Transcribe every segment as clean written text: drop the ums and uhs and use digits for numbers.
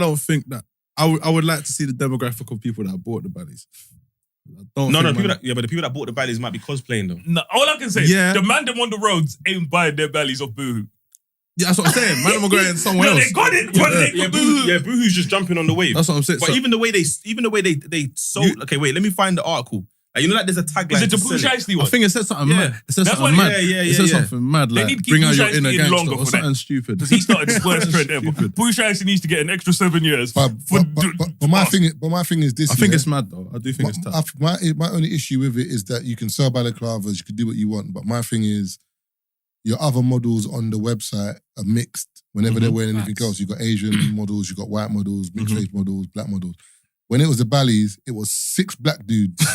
don't think that I would like to see the demographic of people that bought the baddies. But the people that bought the baddies might be cosplaying though. No, all I can say is the man them on the roads ain't buying their baddies off BooHoo. Yeah, that's what I'm saying. Man, I'm going somewhere else. They got it. BooHoo's just jumping on the wave. That's what I'm saying. But even the way they sold. Okay, wait. Let me find the article. Like, there's a tagline. Is it the Pooh Shiesty one? I think it said something mad. It said something mad. It said something mad. Like, they need to bring keep out Pooh your inner Shiesty gangster longer or for something that. stupid. Because he started the worst trend ever. Pooh Shiesty needs to get an extra 7 years. But my thing is this. I think it's mad though. I do think it's tough. My only issue with it is that you can sell balaclavas, you can do what you want, but my thing is your other models on the website are mixed whenever they're wearing anything else. You got Asian models, you got white models, mixed race models, black models. When it was the Bally's, it was 6 black dudes.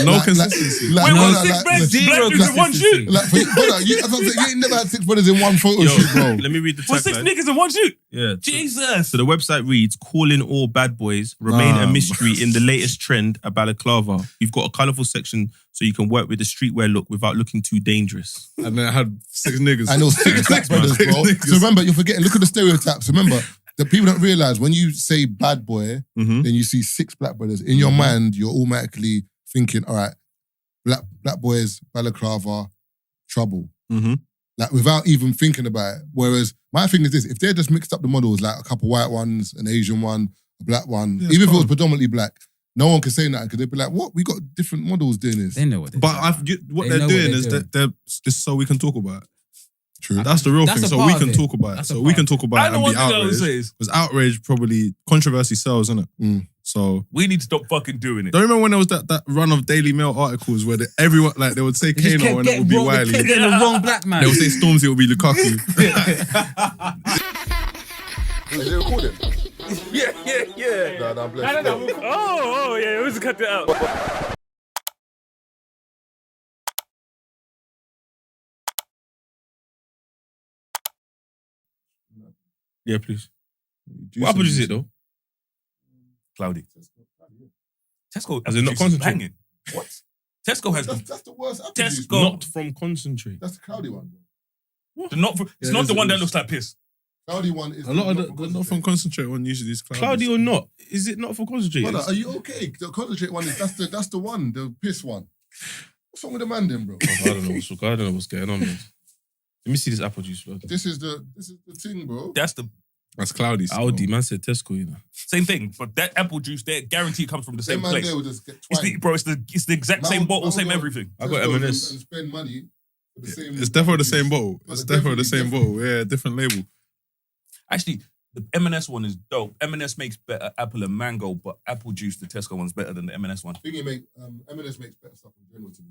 No consistency. Wait, 6 black dudes in one shoot? You ain't never had 6 brothers in one photo shoot, bro. Let me read the tagline. What, 6 niggas in one shoot? Yeah. Jesus. So the website reads, calling all bad boys, remain a mystery in the latest trend, a balaclava. You've got a colourful section so you can work with the streetwear look without looking too dangerous. And then I had 6 niggas. I know 6 black brothers, bro. So remember, you're forgetting, look at the stereotypes. Remember, the people don't realise when you say bad boy, then you see 6 black brothers. In your mind, you're automatically thinking, all right, black boys, balaclava, trouble. Like without even thinking about it. Whereas my thing is this, if they just mixed up the models, like a couple white ones, an Asian one, a black one, even if it was predominantly black, no one can say that because they'd be like, what? We got different models doing this. They know what they're doing. What they're doing is it's so we can talk about it. True. That's the real thing. So we can talk about it. So we can talk about it and be outraged. Because outrage probably, controversy sells, isn't it? So we need to stop fucking doing it. Don't you remember when there was that run of Daily Mail articles where everyone, like, they would say Kano and it would be Wiley. They kept getting the wrong black man. They would say Stormzy, it would be Lukaku. Is it recording? Yeah. No, I'm blessed. Oh, yeah, we just cut it out. Yeah, please. What apple is it though? Cloudy. Tesco has it not concentrate? Banging. What? Tesco has that's the worst apple Tesco juice. Not from concentrate. That's the cloudy one. What? It's not the one that looks like piss. Cloudy one is a lot of the not from concentrate one usually is cloudy or not. Is it not for concentrate? Brother, are you okay? The concentrate one is that's the one, the piss one. What's wrong with the man then, bro? I don't know what's going on, man. Let me see this apple juice, bro. This is the thing, bro. That's cloudy. Audi, man said Tesco, you know. Same thing, but that apple juice, they guarantee comes from the same place. There will just get it's the exact same bottle, same everything. I got M&S. And spend money for the same. It's definitely the same bottle. It's definitely the same bottle. Yeah, different label. Actually, the M&S one is dope. M&S makes better apple and mango, but apple juice, the Tesco one's better than the M&S one. I think M&S makes better stuff in general to me.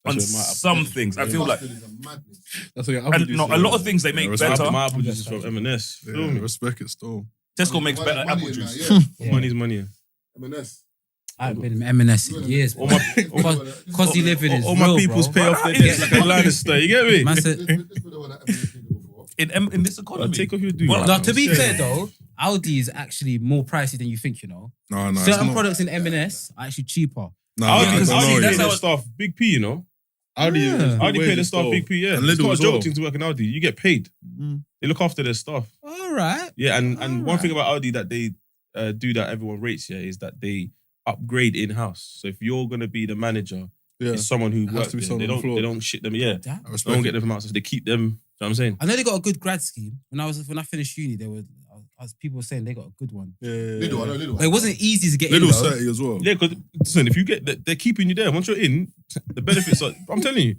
On some things, I feel like that's a lot of things they make better. My apple juice is from M&S. Respect it still. Tesco makes better apple juice. Money's money. M&S. I've been in M&S in years. Cause you live in it. All my people's pay off their debts like a Lannister. You get me? Man said, in this economy. Take off your dude. no, to be fair though, Aldi is actually more pricey than you think, you know. No. Certain products in M&S are actually cheaper. Audi pays their staff Big P, you know. Audi pay their staff Big P, yeah. And it's not a joke well. to work in Audi. You get paid. They look after their staff. All right. Yeah, and one thing about Audi that they do that everyone rates here is that they upgrade in-house. So if you're going to be the manager, it's someone who works there. They don't shit them, They don't get them from outside. They keep them, you know what I'm saying? I know they got a good grad scheme. When I finished uni, people were saying they got a good one. Yeah. Lidl. But it wasn't easy to get in. Lidl's 30 as well. Yeah, because listen, if you get, they're keeping you there. Once you're in, the benefits are. I'm telling you,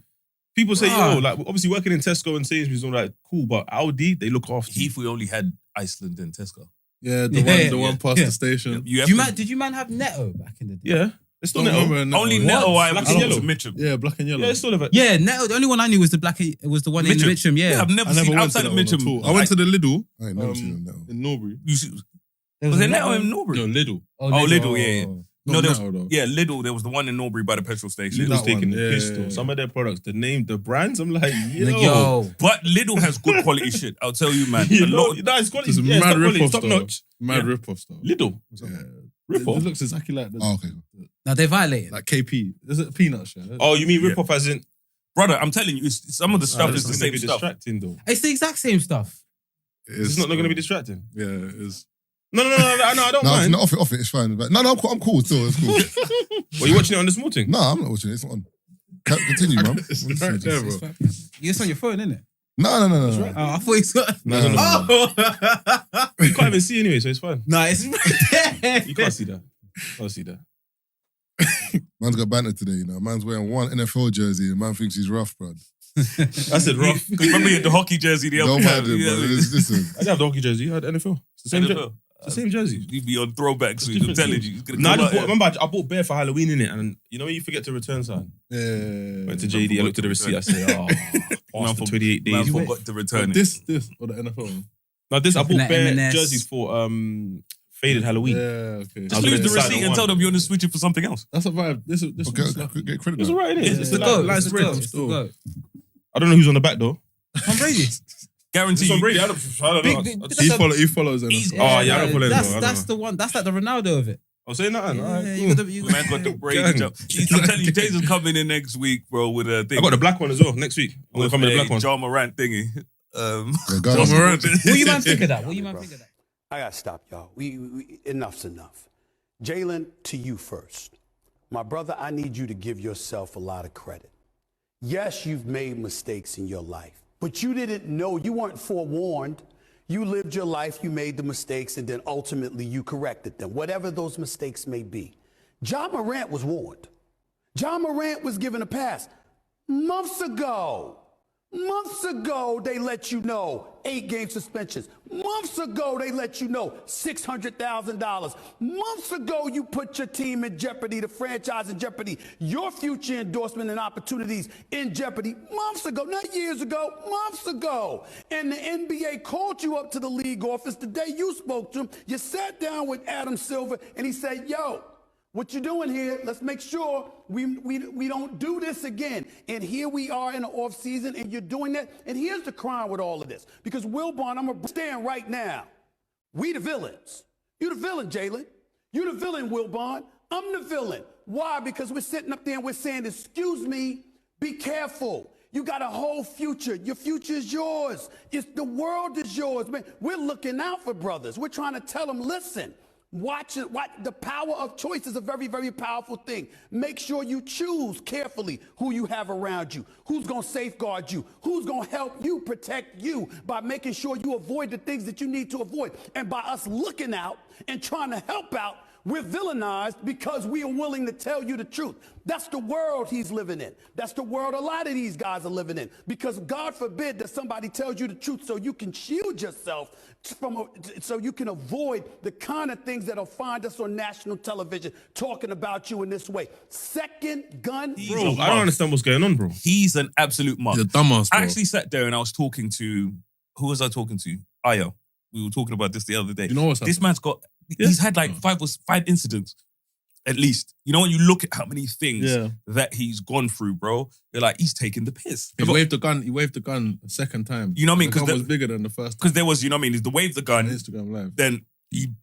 people say, like obviously working in Tesco and Sainsbury's is all right, cool, but Audi they look after. If we only had Iceland and Tesco. Yeah, the one past the station. Did you man have Netto back in the day? Yeah. It's still Netto. Only Netto I black and yellow. Mitcham. Yeah, black and yellow. Yeah, it's still Netto. Yeah, Netto. The only one I knew was the one in Mitcham. Yeah, I've never seen outside of Mitcham. I went to the Lidl. I ain't never seen them. In Norbury. Was there Netto in Norbury? No, Lidl. Oh, Lidl, yeah. No, there was Lidl. There was the one in Norbury by the petrol station. Lidl's taking the piss though. Some of their products, the brands, I'm like, yo. But Lidl has good quality shit. I'll tell you, man. It's quality. It's mad rip-off top notch. Mad rip-off stuff. Lidl. Rip-off. It looks exactly like Now they violated. Like KP. Is it peanuts? Yeah? Oh, you mean rip-off as in? Brother, I'm telling you, some of the stuff is the same stuff. Distracting though. It's the exact same stuff. It's not going to be distracting. Yeah, it is. No, I don't mind. No, off it, it's fine. But no, I'm cool still, it's cool. Well, you watching it on the small thing? No, I'm not watching it, it's not on. Continue, man. It's right there, bro. It's on your phone, isn't it? No. Oh, I thought it's got... No. You can't even see anyway, so it's fine. No, it's right there. You can't see that. Can't see that. Man's got banter today, you know. Man's wearing one NFL jersey and man thinks he's rough, bro. I said rough. Remember you had the hockey jersey the other Don't mind it, bro. Listen. I didn't have the hockey jersey. You had NFL. It's the same jersey. It's the same jersey. You'd be on throwbacks, so I'm telling you. I bought bare for Halloween in it, and you know when you forget to return something? Yeah. Went to JD, I looked at the receipt, I said, passed for 28 days. Man forgot to return it. This or the NFL? No, I bought bare M&S. jerseys for faded Halloween. Yeah, okay. Just lose the receipt and tell them you want to switch it for something else. That's a vibe. This Okay, get credit. It's alright, innit? It's the light spread. I don't know who's on the back door. Tom Brady. Guarantee Tom you. Brady, I don't know. He follows them. I don't follow him. That's the one. That's like the Ronaldo of it. I'll say nothing. Man got the Brady job. I'm telling you, Tazer's coming in next week, bro, with a thing. I got the black one as well next week. I'm going to come with the black one. John Morant thingy. John Morant. What you man think of that? I got to stop, y'all. We enough's enough. Jalen, to you first. My brother, I need you to give yourself a lot of credit. Yes, you've made mistakes in your life, but you didn't know, you weren't forewarned. You lived your life, you made the mistakes, and then ultimately you corrected them, whatever those mistakes may be. John Morant was warned. John Morant was given a pass. Months ago, they let you know 8-game suspensions. Months ago, they let you know $600,000. Months ago, you put your team in jeopardy, the franchise in jeopardy, your future endorsement and opportunities in jeopardy. Months ago, not years ago, months ago. And the NBA called you up to the league office the day you spoke to him. You sat down with Adam Silver, and he said, yo, what you doing here? Let's make sure we don't do this again. And here we are in the off season, and you're doing that. And here's the crime with all of this. Because Wilbon, I'm gonna stand right now. We the villains. You the villain, Jalen. You the villain, Wilbon. I'm the villain. Why? Because we're sitting up there and we're saying, excuse me, be careful. You got a whole future. Your future is yours. The world is yours, man. We're looking out for brothers. We're trying to tell them, listen. Watch it. The power of choice is a very, very powerful thing. Make sure you choose carefully who you have around you, who's going to safeguard you, who's going to help you protect you by making sure you avoid the things that you need to avoid. And by us looking out and trying to help out, we're villainized because we are willing to tell you the truth. That's the world he's living in. That's the world a lot of these guys are living in. Because God forbid that somebody tells you the truth so you can shield yourself so you can avoid the kind of things that'll find us on national television talking about you in this way. Second gun. Bro, I don't understand what's going on, bro. He's an absolute mug. He's a dumbass, bro. I actually sat there and I was talking to, who was I talking to? Ayo. We were talking about this the other day. You know what's This man's got, he's had like five incidents, at least. You know, when you look at how many things that he's gone through, bro, you're like, he's taking the piss. He waved the gun a second time. You know what I mean? Because it was bigger than the first time. Because there was, you know what I mean, the wave the gun. On Instagram Live. Then he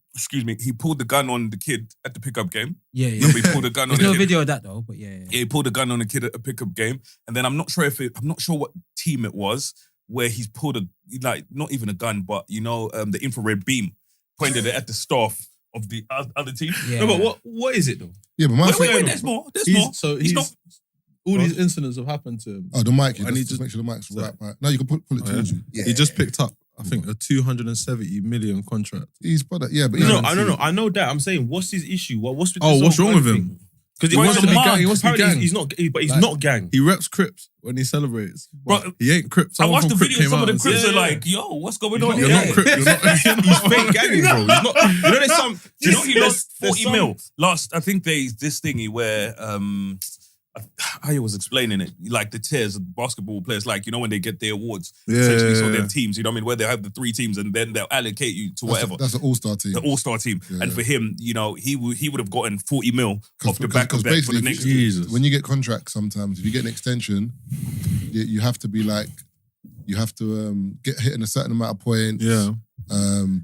pulled the gun on the kid at the pickup game. Yeah. He pulled the gun on the kid. There's no video of that though, but yeah. Yeah, he pulled a gun on a kid at a pickup game. And then I'm not sure what team it was, where he's pulled not even a gun, but you know, the infrared beam, pointed it at the staff of the other team. Yeah. No, but what is it though? Yeah, but wait, there's more. So all these incidents have happened to him. Oh, the mic. I need to make sure the mic's right. No, you can pull it towards you. Yeah. He just picked up, I think, a 270 million contract. He's brother. Yeah, but I know that. I'm saying, what's his issue? What's wrong with him? Because he wants to be gang. He wants to be gang. He's not gang. He reps Crips when he celebrates. Bro, he ain't Crips. I watched the video. Some of the Crips are like, "Yo, what's going on?" You're not Crips. He's fake ganging, bro. He's not. You know, there's some. You know, he lost 40 mil last. I think this thingy where I was explaining it, like the tiers of basketball players, like, you know, when they get their awards, essentially, so their teams, you know what I mean, where they have the 3 teams and then they'll allocate you to whatever. That's an all-star team. The all-star team. Yeah. And for him, you know, he would have gotten 40 mil off the back of that for the next Jesus. When you get contracts sometimes, if you get an extension, you have to be like, you have to get hit in a certain amount of points. Yeah.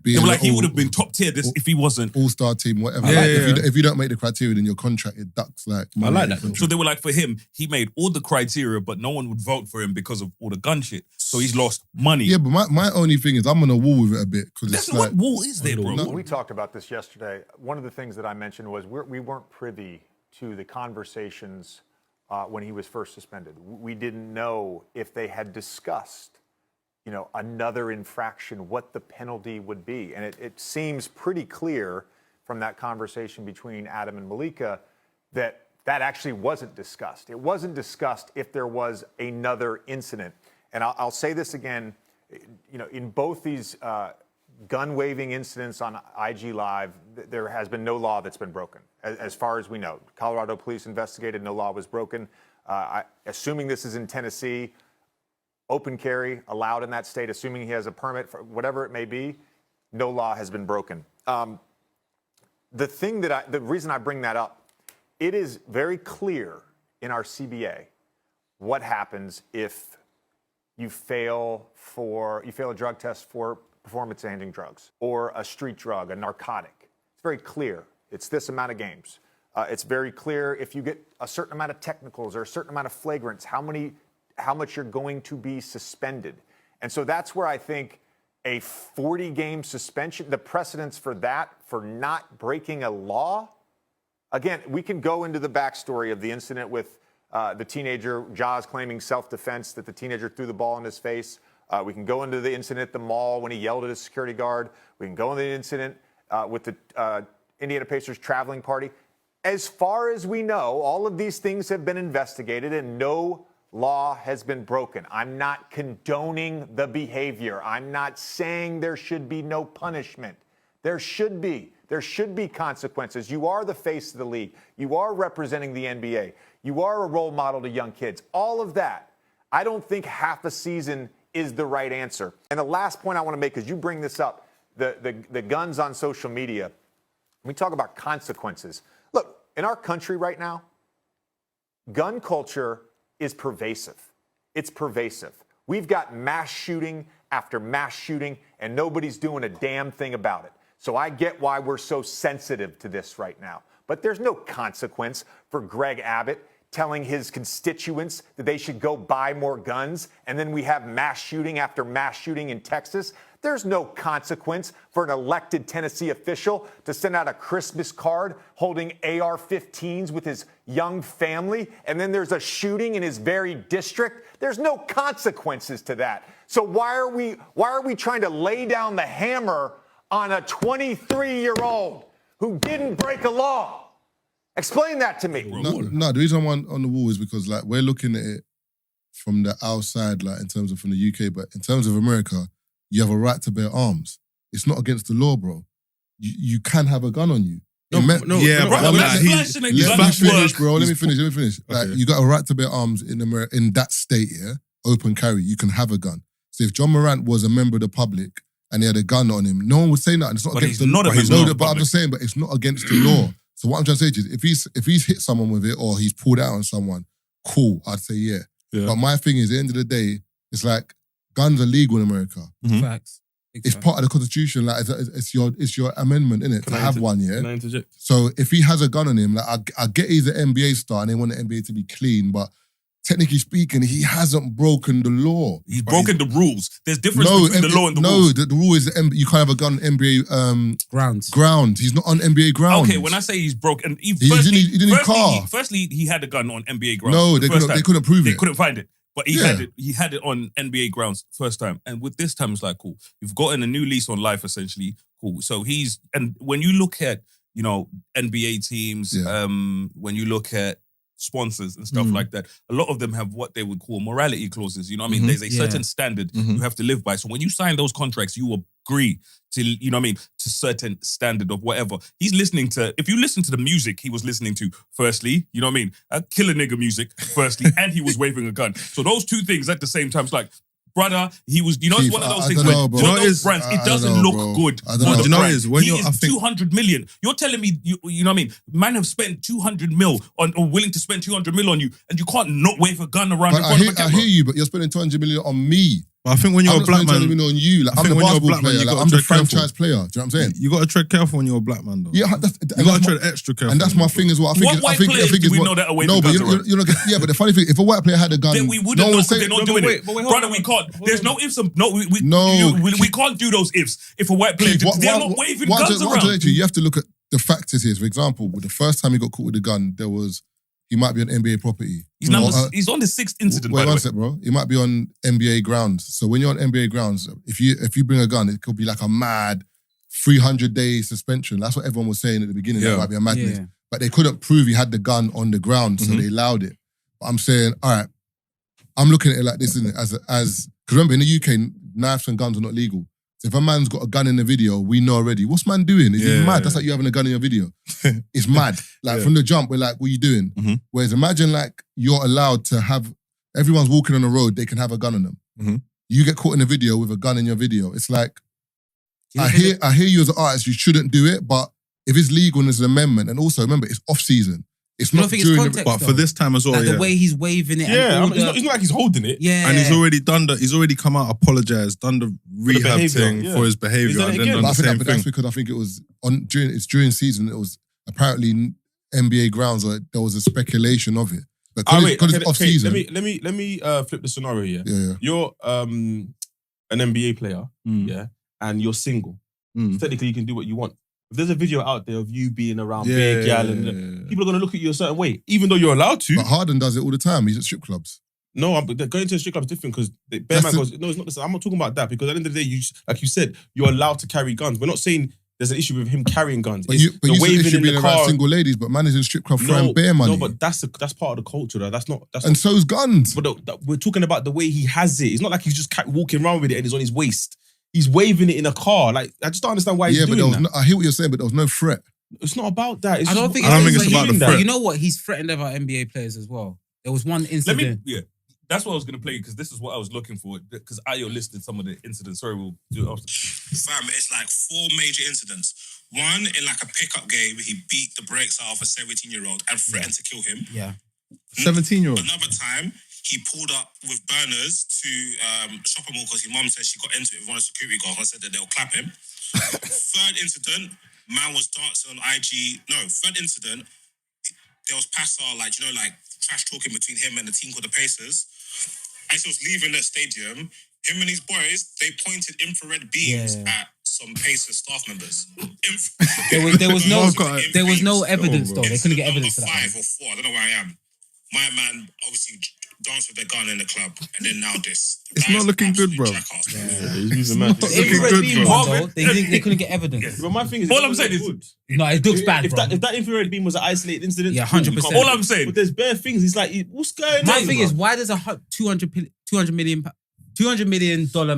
They were like, he would have been top tier if he wasn't. All-star team, whatever. If you don't make the criteria, then your contract, it ducks like... I like that. So they were like, for him, he made all the criteria, but no one would vote for him because of all the gun shit. So he's lost money. Yeah, but my only thing is I'm on a wall with it a bit. That's what wall is there, bro? We talked about this yesterday. One of the things that I mentioned was we weren't privy to the conversations when he was first suspended. We didn't know if they had discussed another infraction, what the penalty would be. And it seems pretty clear from that conversation between Adam and Malika that actually wasn't discussed. It wasn't discussed if there was another incident. And I'll say this again, in both these gun-waving incidents on IG Live, there has been no law that's been broken, as far as we know. Colorado police investigated, no law was broken. Assuming this is in Tennessee, open carry allowed in that state, assuming he has a permit for whatever it may be, no law has been broken. The reason I bring that up, it is very clear in our CBA what happens if you fail a drug test for performance-enhancing drugs or a street drug, a narcotic. It's very clear. It's this amount of games. It's very clear if you get a certain amount of technicals or a certain amount of flagrants, how much you're going to be suspended. And so that's where I think a 40-game suspension, the precedence for that, for not breaking a law, again, we can go into the backstory of the incident with the teenager, Jaws claiming self-defense, that the teenager threw the ball in his face. We can go into the incident at the mall when he yelled at his security guard. We can go into the incident with the Indiana Pacers traveling party. As far as we know, all of these things have been investigated and no law has been broken. I'm not condoning the behavior. I'm not saying there should be no punishment. There should be. There should be consequences. You are the face of the league. You are representing the NBA. You are a role model to young kids. All of that. I don't think half a season is the right answer. And the last point I want to make, because you bring this up, the guns on social media. We talk about consequences. Look, in our country right now, gun culture is pervasive. It's pervasive. We've got mass shooting after mass shooting, and nobody's doing a damn thing about it. So I get why we're so sensitive to this right now. But there's no consequence for Greg Abbott telling his constituents that they should go buy more guns, and then we have mass shooting after mass shooting in Texas. There's no consequence for an elected Tennessee official to send out a Christmas card holding AR-15s with his young family, and then there's a shooting in his very district. There's no consequences to that. So why are we trying to lay down the hammer on a 23-year-old who didn't break a law? Explain that to me. No, the reason I'm on the wall is because like we're looking at it from the outside, like in terms of from the UK, but in terms of America, you have a right to bear arms. It's not against the law, bro. You can have a gun on you. Let me finish. Like you got a right to bear arms in America, in that state, yeah. Open carry, you can have a gun. So if John Morant was a member of the public and he had a gun on him, no one would say nothing. It's not against the law. But I'm just saying, but it's not against the law. So what I'm trying to say to you is, if he's hit someone with it or he's pulled out on someone, cool, I'd say yeah. But my thing is, at the end of the day, it's like guns are legal in America. Mm-hmm. Facts. It's part of the Constitution. Like it's your amendment, innit? To have one, yeah. Can I interject? So if he has a gun on him, like I get he's an NBA star and they want the NBA to be clean, but technically speaking, he hasn't broken the law. He's broken the rules. There's difference between the law and the rules. No, the rule is you can't have a gun on NBA grounds. He's not on NBA grounds. Okay, when I say he's broken, he's in his car. Firstly, he had a gun on NBA grounds. No, they couldn't prove it. They couldn't find it. But he had it on NBA grounds first time. And with this time, it's like, cool. You've gotten a new lease on life, essentially. Cool. So and when you look at, NBA teams, when you look at sponsors and stuff like that, a lot of them have what they would call morality clauses. You know what I mean? There's a certain standard you have to live by. So when you sign those contracts, you agree to, to certain standard of whatever. He's listening to, if you listen to the music he was listening to, firstly, killer nigga music, firstly, and he was waving a gun. So those two things at the same time, it's like, brother, he was, it's one of those things where those brands, it doesn't look good. When he is 200 million. You're telling me, you know what I mean? Man have spent 200 mil or willing to spend 200 mil on you, and you can't not wave a gun around in front of a camera. I hear you, but you're spending 200 million on me. But I think when you're a black man, on you. Like, I'm the basketball player. Like, I'm the franchise player. Do you know what I'm saying? You got to tread careful when you're a black man, though. Yeah, you got to tread extra careful. And that's my thing as well. What white players do we know that are waving guns around? You're not. Yeah, but the funny thing, if a white player had a gun, then we wouldn't know because they're not doing it. Brother, we can't. There's no ifs. We can't do those ifs. If a white player, they're not waving guns around. You have to look at the factors here. For example, the first time he got caught with a gun, he might be on NBA property. He's on the 6th incident. Wait one sec, bro. He might be on NBA grounds. So when you're on NBA grounds, if you bring a gun, it could be like a mad 300-day suspension. That's what everyone was saying at the beginning. That might be a madness. Yeah. But they couldn't prove he had the gun on the ground, so they allowed it. But I'm saying, all right, I'm looking at it like this, isn't it? As because remember in the UK, knives and guns are not legal. So if a man's got a gun in the video, we know already. What's man doing? Is he mad? That's like you having a gun in your video. It's mad. Like from the jump, we're like, what are you doing? Whereas imagine like you're allowed to have, everyone's walking on the road, they can have a gun on them. You get caught in a video with a gun in your video. It's like, I hear you as an artist, you shouldn't do it, but if it's legal and there's an amendment, and also remember, it's off season. It's not during the... But for this time as well, like the way he's waving it. Yeah, it's not like he's holding it. Yeah. And he's already come out, apologized, done the rehab thing for his behaviour, and then done the same thing. That's because I think it was during season, it was apparently NBA grounds, or there was a speculation of it. But because it's off season. Let me flip the scenario here. Yeah. You're an NBA player, and you're single. Technically, you can do what you want. If there's a video out there of you being around big gal, and people are going to look at you a certain way, even though you're allowed to. But Harden does it all the time. He's at strip clubs. No, but going to a strip club is different because Bear Man goes, no, it's not the same. I'm not talking about that because at the end of the day, like you said, you're allowed to carry guns. We're not saying there's an issue with him carrying guns. But you said issue in being around single ladies, but man is in strip club throwing bear money. No, but that's part of the culture. Though. And so's guns. But we're talking about the way he has it. It's not like he's just walking around with it and it's on his waist. He's waving it in a car. Like, I just don't understand why he's doing that. I hear what you're saying, but there was no threat. It's not about that. I don't think it's about the threat. You know what? He's threatened other NBA players as well. There was one incident. That's what I was going to play because this is what I was looking for. Because Ayo listed some of the incidents. Sorry, we'll do it after. Fam, it's like 4 major incidents. One, in like a pickup game, he beat the brakes out of a 17-year-old and threatened to kill him. Yeah. 17-year-old. Another time, he pulled up with burners to shopping mall because his mum said she got into it with one of the security guards and said that they'll clap him. Third incident, man was dancing on IG. No, third incident, there was passer, like trash talking between him and the team called the Pacers. As he was leaving the stadium, him and his boys, they pointed infrared beams at some Pacers staff members. There was no evidence though. They couldn't get evidence for that. 5 or 4, I don't know where I am. My man obviously danced with their gun in the club, and then now this. It's not looking good, bro. He's using magic. Infrared beam though, they couldn't get evidence. But my thing is, all I'm saying is, no, it looks bad. If that infrared beam was an isolated incident, 100%. All I'm saying, but there's bare things. It's like, what's going on? My thing is, why does a $200 million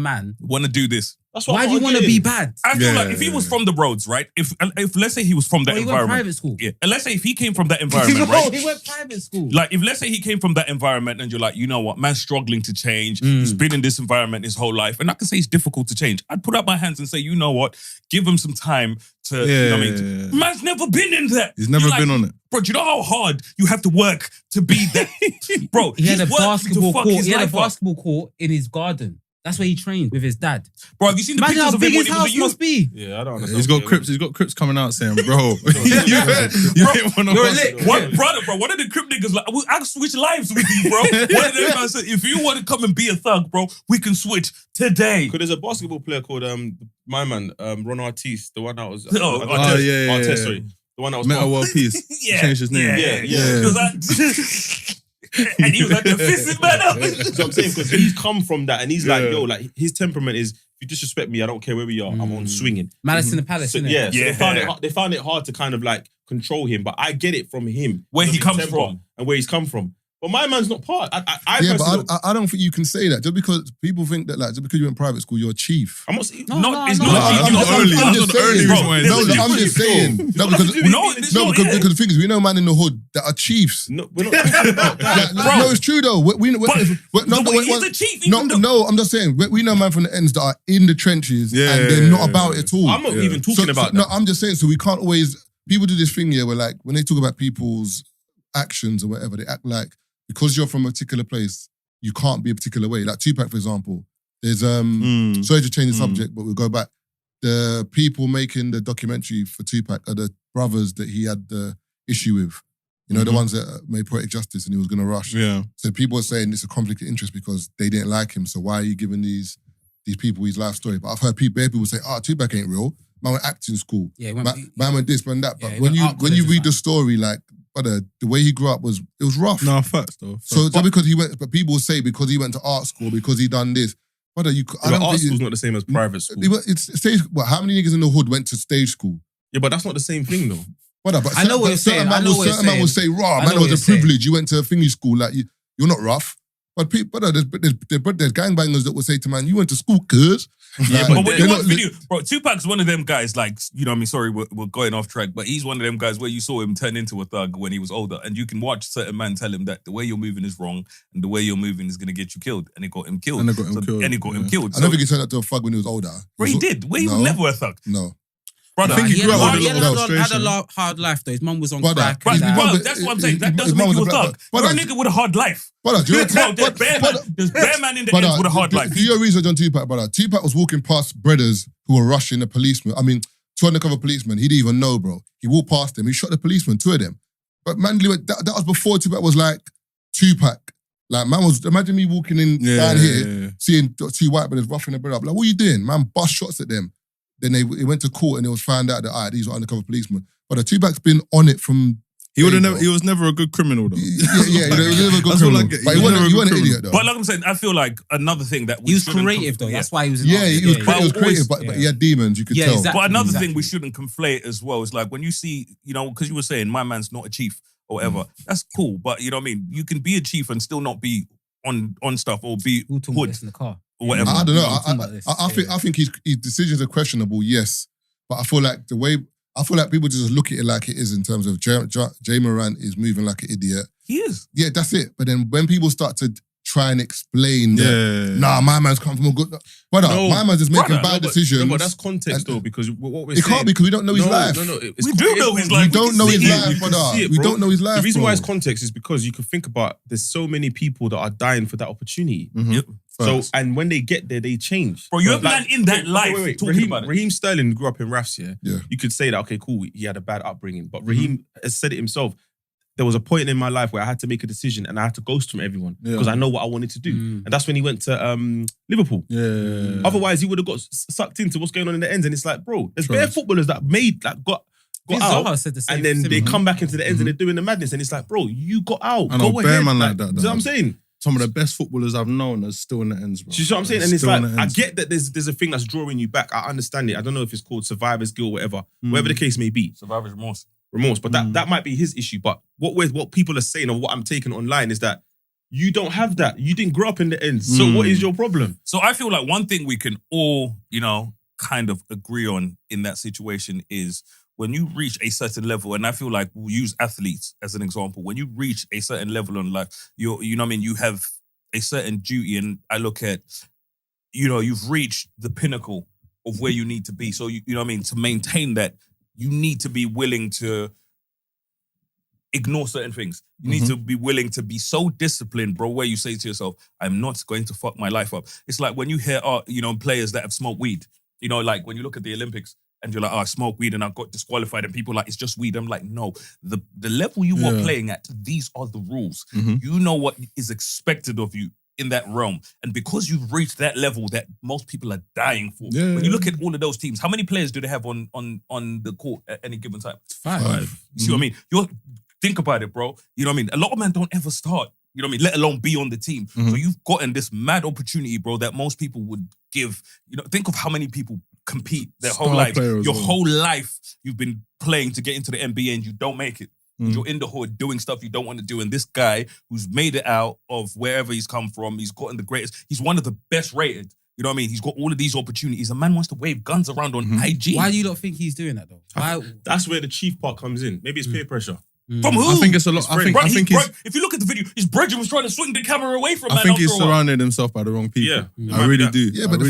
man want to do this? Why do you want to be bad? I feel like if he was from the roads, right? If let's say he was from that environment, he went private school. Yeah, and let's say if he came from that environment, right? He went private school. Like if let's say he came from that environment, and you're like, you know what, man's struggling to change. He's been in this environment his whole life, and I can say it's difficult to change. I'd put up my hands and say, you know what, give him some time to. You know what I mean? Man's never been in that. He's never been on it. Bro, do you know how hard you have to work to be that? Bro, he had a basketball court. He had a basketball court in his garden. That's where he trained with his dad. Bro, have you seen the Imagine pictures how of big him his when he was house a youth? must be. Yeah, I don't understand. He's got Crips coming out saying, bro, you ain't want to Bro, one of the Crip niggas like, I'll switch lives with you, bro. One of them guys said, if you want to come and be a thug, bro, we can switch today. Because there's a basketball player called my man, Ron Artiste, the one that was Artest, sorry. The one that was Meta World Peace. He changed his name. Yeah. And he was like the fisted man up. So I'm saying, because he's come from that and he's like, yo, like his temperament is, if you disrespect me, I don't care where we are, I'm on swinging. Malice in the Palace, so, innit? they found it hard to kind of like control him, but I get it from him. Where he comes from. And where he's come from. But my man's not part. I don't think you can say that. Just because people think that, like, just because you went private school, you're a chief. I'm not. I'm just saying. Because the thing is, we know man in the hood that are chiefs. No, we're not. No, it's true though. He's a chief. No, I'm just saying. We know man from the ends that are in the trenches and they're not about it at all. I'm not even talking about that. No, I'm just saying. So we can't always. People do this thing here where, like, when they talk about people's actions or whatever, they act like, because you're from a particular place, you can't be a particular way. Like Tupac, for example, There's sorry to change the subject, but we'll go back. The people making the documentary for Tupac are the brothers that he had the issue with. You know, the ones that made poetic justice and he was going to rush. Yeah. So people are saying it's a conflict of interest because they didn't like him. So why are you giving these people his life story? But I've heard people say, Tupac ain't real. Man went acting school. Yeah, man went this, man that. But when you read the story, like, brother, the way he grew up was rough. No, facts though. So just because he went, but people say because he went to art school, because he done this. Brother, art school's not the same as private school. It's stage. How many niggas in the hood went to stage school? Yeah, but that's not the same thing though. Brother, but I know what you're saying. Certain man will say, raw, man, it was a privilege. You went to a thingy school, like you're not rough. But there's gangbangers that will say to man, you went to school, cuz. Yeah, but when you watch video, bro, Tupac's one of them guys, like, you know what I mean? Sorry, we're going off track, but he's one of them guys where you saw him turn into a thug when he was older. And you can watch certain man tell him that the way you're moving is wrong and the way you're moving is going to get you killed. And it got him killed. And it got him killed. I don't think he turned out to a thug when he was older. Bro, he did. He was never a thug. No. Brother, I think he grew up with a lot of frustration. Had a hard life though. His mum was on crack. Bro, that's what I'm saying. That doesn't make you a thug. You're a nigga with a hard life. Brother, there's bare man in the ends with a hard life. Do your research on Tupac, brother. Tupac was walking past brothers who were rushing the policeman. I mean, two undercover policemen. He didn't even know, bro. He walked past them. He shot the policeman, two of them. But man, that was before Tupac was like Tupac. Like, man was, imagine me walking in down here, seeing two white brothers roughing the brother up. Like, what are you doing? Man, bust shots at them. Then they went to court and it was found out that these were undercover policemen. But Tupac's been on it from. He was never a good criminal though. Yeah, he was never a good criminal. But he wasn't an idiot though. But like I'm saying, I feel like another thing that he was creative though. That's why he was. He was creative, but he had demons. You could tell. Exactly, but another thing we shouldn't conflate as well is like when you see, you know, because you were saying my man's not a chief or whatever. That's cool, but you know what I mean. You can be a chief and still not be on stuff or be hood in the car. Or whatever. I don't know. I think his decisions are questionable. Yes. But I feel like people just look at it like it is in terms of Jay Morant is moving like an idiot. He is. Yeah, that's it. But then when people start to try and explain that, my man's come from a good... my man's just making bad decisions. No, but that's context though, because what we're saying... It can't be because we don't know his life. We do know his life. We don't know his life, brother. We don't know his life, The reason why it's context is because you can think about there's so many people that are dying for that opportunity. Yep. So, and when they get there, they change. Bro, you have man in that life talking about it. Raheem Sterling grew up in Rafs, yeah? You could say that, okay, cool, he had a bad upbringing. But Raheem has said it himself. There was a point in my life where I had to make a decision and I had to ghost from everyone because I know what I wanted to do. And that's when he went to Liverpool. Yeah. Otherwise, he would have got sucked into what's going on in the ends. And it's like, bro, there's bare footballers that got out, said the same and then they come back into the ends and they're doing the madness. And it's like, bro, you got out. I know, go bare ahead. man like that. You know what I'm saying? Some of the best footballers I've known are still in the ends, bro. Do you see what I'm saying? And it's like, I get that there's a thing that's drawing you back. I understand it. I don't know if it's called survivor's guilt or whatever. Whatever the case may be. Survivor's remorse. But that might be his issue. But what people are saying or what I'm taking online is that you don't have that. You didn't grow up in the ends. So what is your problem? So I feel like one thing we can all, you know, kind of agree on in that situation is when you reach a certain level, and I feel like we'll use athletes as an example. When you reach a certain level in life, you know what I mean, you have a certain duty, and I look at, you know, you've reached the pinnacle of where you need to be. So, you know what I mean, to maintain that, you need to be willing to ignore certain things. You need to be willing to be so disciplined, bro, where you say to yourself, I'm not going to fuck my life up. It's like when you hear, you know, players that have smoked weed, you know, like when you look at the Olympics, and you're like, I smoke weed and I got disqualified, and people are like, it's just weed. I'm like, no, the level you are playing at, these are the rules. You know what is expected of you in that realm. And because you've reached that level that most people are dying for, when you look at all of those teams, how many players do they have on the court at any given time? 5. You see what I mean? Think about it, bro. You know what I mean? A lot of men don't ever start. You know what I mean? Let alone be on the team. So you've gotten this mad opportunity, bro, that most people would give. You know, think of how many people compete their whole life. Your whole life you've been playing to get into the NBA and you don't make it. You're in the hood doing stuff you don't want to do. And this guy who's made it out of wherever he's come from, he's gotten the greatest. He's one of the best rated. You know what I mean? He's got all of these opportunities. A man wants to wave guns around on IG. Why do you not think he's doing that though? That's where the chief part comes in. Maybe it's peer pressure. From who? I think it's a lot. I think if you look at the video, his brother was trying to swing the camera away from. I think he's surrounded himself by the wrong people. Yeah, I really do. Yeah, but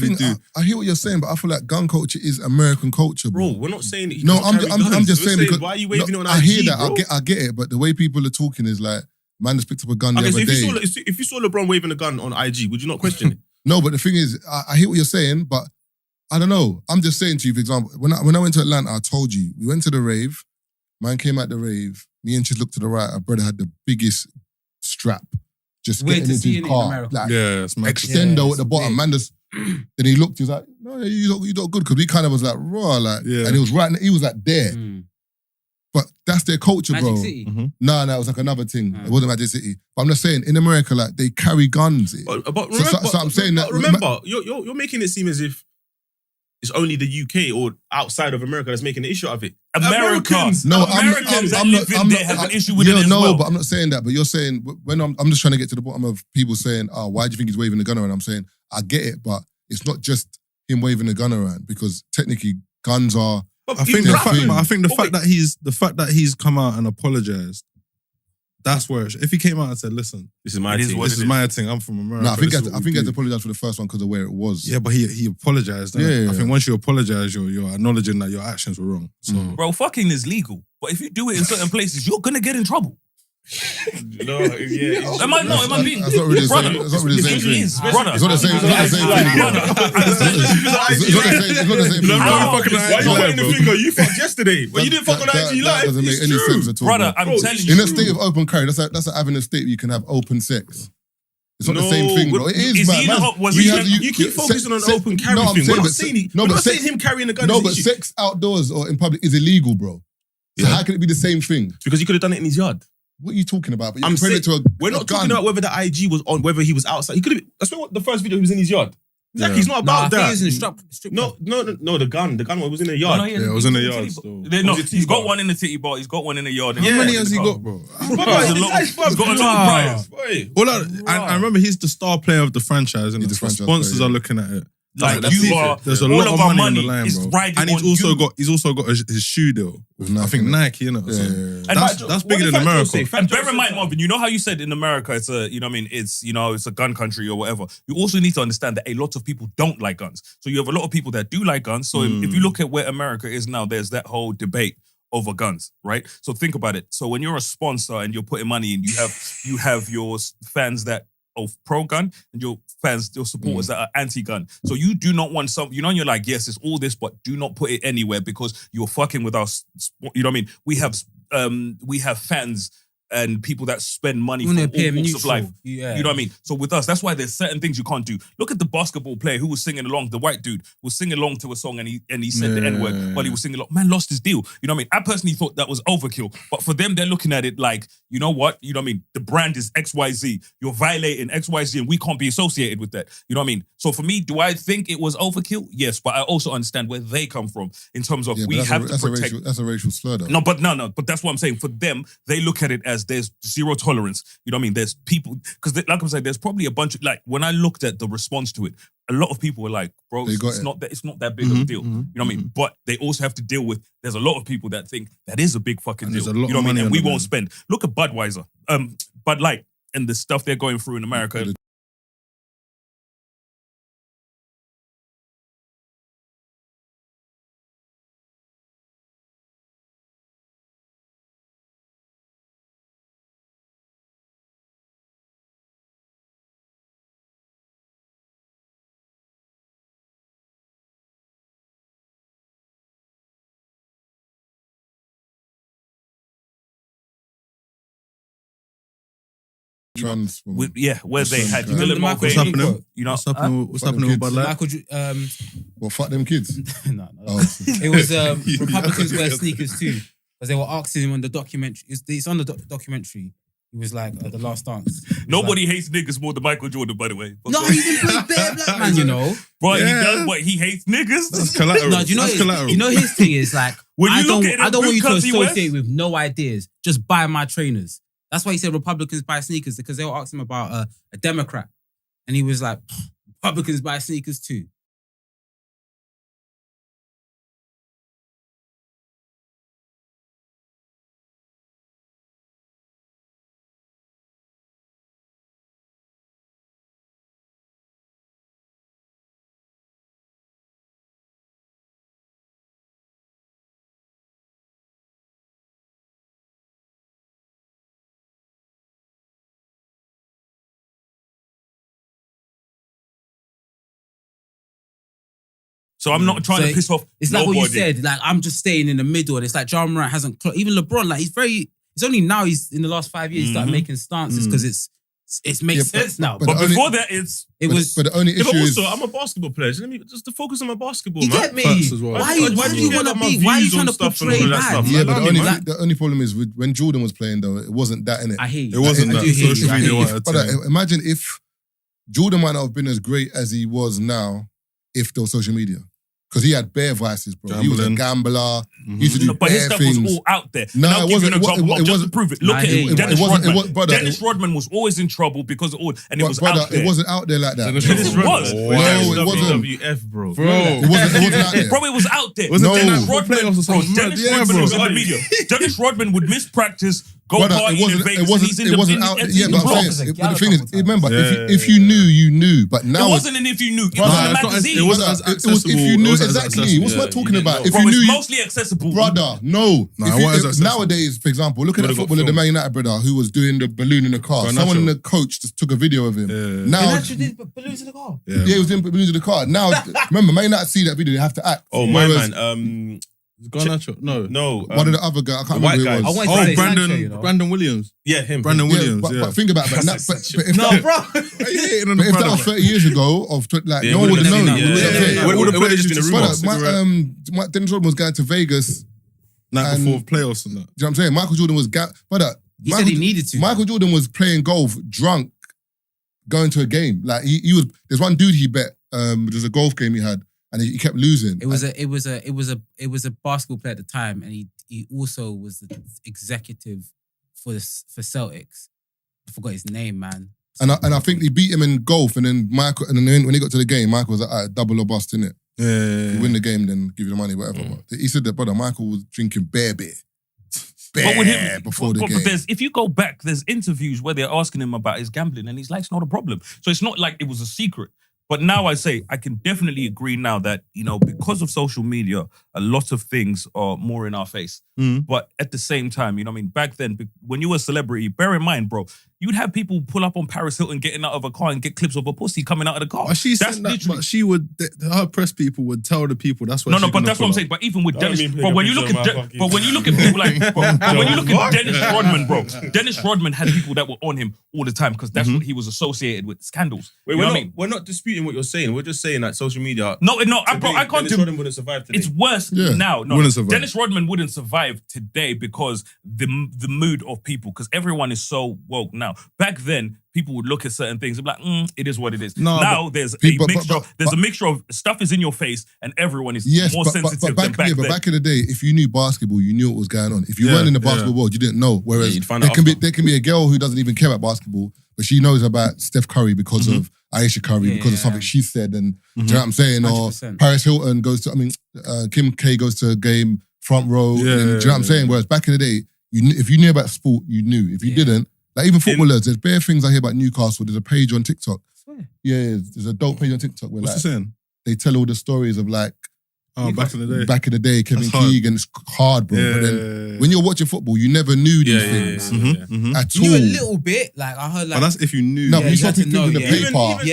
I hear what you're saying, but I feel like gun culture is American culture, bro. We're not saying that. No, I'm just saying because why are you waving on IG? I hear that. I get it, but the way people are talking is like, man just picked up a gun the other day. If you saw LeBron waving a gun on IG, would you not question it? No, but the thing is, I hear what you're saying, but I don't know. I'm just saying to you, for example, when I went to Atlanta, I told you, we went to the rave, man came out the rave, me and Chiz looked to the right, our brother had the biggest strap, just Weird getting to into see his it in car. America. Like, Yeah, it's mad. extendo at the bottom. Man just, then he looked, he was like, no, you look good, because we kind of was like, raw, like, and he was right, he was like there. But that's their culture, Magic bro. City. No, it was like another thing. It wasn't Magic City. But I'm just saying, in America, like, they carry guns. But remember, so I'm saying that. Remember, you're making it seem as if it's only the UK or outside of America that's making an issue out of it. Americans that live in there have an issue with it as well. But I'm not saying that. But you're saying, when I'm just trying to get to the bottom of people saying, oh, why do you think he's waving the gun around? I'm saying, I get it, but it's not just him waving the gun around, because technically guns are. I think the fact that he's come out and apologized, that's where if he came out and said, "Listen, this is my thing. I'm from America." No, I think he had to apologize for the first one because of where it was. Yeah, but he apologized. I think once you apologize, you're acknowledging that your actions were wrong. So, bro, fucking is legal, but if you do it in certain places, you're gonna get in trouble. No, yeah. Am I being? That's not really the same thing. Brother, it's not the same thing. It's not the same thing. Why are you pointing the finger? You fucked yesterday. Well, you didn't fuck on IG Live. That doesn't make any sense at all. Brother, I'm telling you. In a state of open carry, that's like having a state where you can have open sex. It's not the same thing, bro. It is, man. You keep focusing on open carry thing. We're not saying him carrying a gun. No, but sex outdoors or in public is illegal, bro. So how can it be the same thing? Because he could have done it in his yard. What are you talking about? But I'm saying we're not talking about whether the IG was on, whether he was outside. He could have. That's what the first video he was in his yard. Exactly, he's not about that. He was in strip no, the gun was in the yard. It was in the yard still. No, he's got one in the titty bar. He's got one in the yard. How many has he got, bro? He's got a lot of priors. I remember he's the star player of the franchise, and the sponsors are looking at it. Like there's a lot of money on the line, bro. And he's also got his shoe deal. I think Nike, you know. That's bigger than America. And bear in mind, Marvin, you know how you said in America it's a, it's a gun country or whatever. You also need to understand that a lot of people don't like guns. So you have a lot of people that do like guns. So if you look at where America is now, there's that whole debate over guns, right? So think about it. So when you're a sponsor and you're putting money in, you have your fans that are pro-gun and your supporters that are anti-gun. So you do not want you're like, yes, it's all this, but do not put it anywhere because you're fucking with us. You know what I mean? We have fans and people that spend money for all walks of life. Yeah. You know what I mean? So with us, that's why there's certain things you can't do. Look at the basketball player who was singing along, the white dude was singing along to a song and he said the N-word while he was singing along. Man lost his deal. You know what I mean? I personally thought that was overkill. But for them, they're looking at it like, you know what? You know what I mean? The brand is XYZ. You're violating XYZ and we can't be associated with that. You know what I mean? So for me, do I think it was overkill? Yes, but I also understand where they come from in terms of we have to protect. That's a racial slur though. No, but that's what I'm saying. For them, they look at it as there's zero tolerance. You know what I mean? There's people, because like I'm saying, there's probably a bunch of, like, when I looked at the response to it, a lot of people were like, bro, it's not that big of a deal. You know what I mean? But they also have to deal with, there's a lot of people that think that is a big fucking deal. You know what I mean? And we won't spend. Look at Budweiser, Bud Light, and the stuff they're going through in America. Where they had what's happening? You know, what's happening with Bud Light? Well, fuck them kids. No. It was Republicans wear sneakers too, because they were asking him on the documentary. It's on the documentary. He was like the last dance. Nobody hates niggas more than Michael Jordan, by the way. No, he didn't play bare black man, you know. Bro, he does what? He hates niggas? That's collateral. No, you know his thing is like, I don't want you to associate with no ideas. Just buy my trainers. That's why he said Republicans buy sneakers, because they were asking him about a Democrat. And he was like, Republicans buy sneakers too. So I'm not trying to piss off. It's like what you said. Like I'm just staying in the middle, and it's like Ja Morant hasn't. Even LeBron, like it's only now he's in the last 5 years he started making stances because it makes sense now. But before that, it was. But the only issue is, I'm a basketball player. So let me just to focus on my basketball. You man. get me? Why do you want to be? Why are you trying to portray that? Yeah, but the only problem is when Jordan was playing though, it wasn't that in it. I hate it wasn't that social media. But imagine if Jordan might not have been as great as he was now if there was social media. Because he had bare vices, bro. He was a gambler. He used to do but his bare stuff things. was all out there. No, it wasn't. Just to prove it. Look at him. Dennis Rodman. Dennis Rodman was always in trouble because of all, and it was out there. It wasn't out there like that. Yes, it was. No, it wasn't. WWF, bro. It wasn't out there. Bro, it was out there. No. Dennis Rodman was in the media. Dennis Rodman would miss practice, go party in Vegas. It wasn't out there. Yeah, but I'm saying, the thing is, remember, if you knew, you knew. But now it wasn't an if you knew. It was in the magazine. It wasn't as accessible. It was if you knew exactly. What's what I'm talking about? If Bro, you knew, it's mostly accessible. brother. No. Nowadays, for example, look at that footballer, the Man United brother who was doing the balloon in the car. Someone in the coach just took a video of him. Now, actually did balloons in the car. Yeah, he was doing balloons in the car. Now, remember, Man United see that video, they have to act. Oh, my man. Garnacho? No. One of the other guys, I can't remember who it was. Brandon Williams. Yeah, him. Brandon Williams. But think about it. If No, that was 30 years ago, no one would have known. It would have just been a rumor. Dennis Rodman was going to Vegas night before playoffs and that. Do you know what I'm saying? Michael Jordan was... He said he needed to. Michael Jordan was playing golf, drunk, going to a game. Like, he was... There's one dude he bet, there's a golf game he had, and he kept losing. It was a basketball player at the time, and he also was the executive for Celtics. I forgot his name, man. And I think he beat him in golf, and then when he got to the game, Michael was like, all right, double or bust, innit? Yeah. You win the game, then give you the money, whatever. But he said that, brother, Michael was drinking beer. Before the game. But if you go back, there's interviews where they're asking him about his gambling, and he's like, it's not a problem. So it's not like it was a secret. But now I say, I can definitely agree now that, because of social media, a lot of things are more in our face. But at the same time, back then, when you were a celebrity, bear in mind, bro, you'd have people pull up on Paris Hilton getting out of a car and get clips of a pussy coming out of the car. But she said that, but she would, her press people would tell the people that's what. No, but that's what I'm saying. But even with Dennis, but when you look at people like, when you look at Dennis Rodman, bro, Dennis Rodman had people that were on him all the time because that's what he was associated with, scandals. Wait, we're not disputing what you're saying. We're just saying that social media. No, I can't. Dennis Rodman wouldn't survive today. It's worse now. No, Dennis Rodman wouldn't survive today because the mood of people, because everyone is so woke now. Back then, people would look at certain things and be like, it is what it is. No, now there's a mixture of stuff is in your face and everyone is more sensitive than back then. But back in the day, if you knew basketball, you knew what was going on. If you weren't in the basketball world, you didn't know. Whereas there can be a girl who doesn't even care about basketball, but she knows about Steph Curry because of Aisha Curry, because of something she said. And do you know what I'm saying? 100%. Or Paris Hilton goes to, Kim K goes to a game, front row. Do you know what I'm saying? Whereas back in the day, if you knew about sport, you knew. If you didn't, like even footballers, there's bare things I hear about Newcastle. There's a page on TikTok. Yeah, there's a dope page on TikTok where they tell all the stories of back in the day, Kevin Keegan. It's hard, bro. But then when you're watching football, you never knew these things at all. You knew a little bit, like I heard. But that's if you knew. No, you saw people in the paper.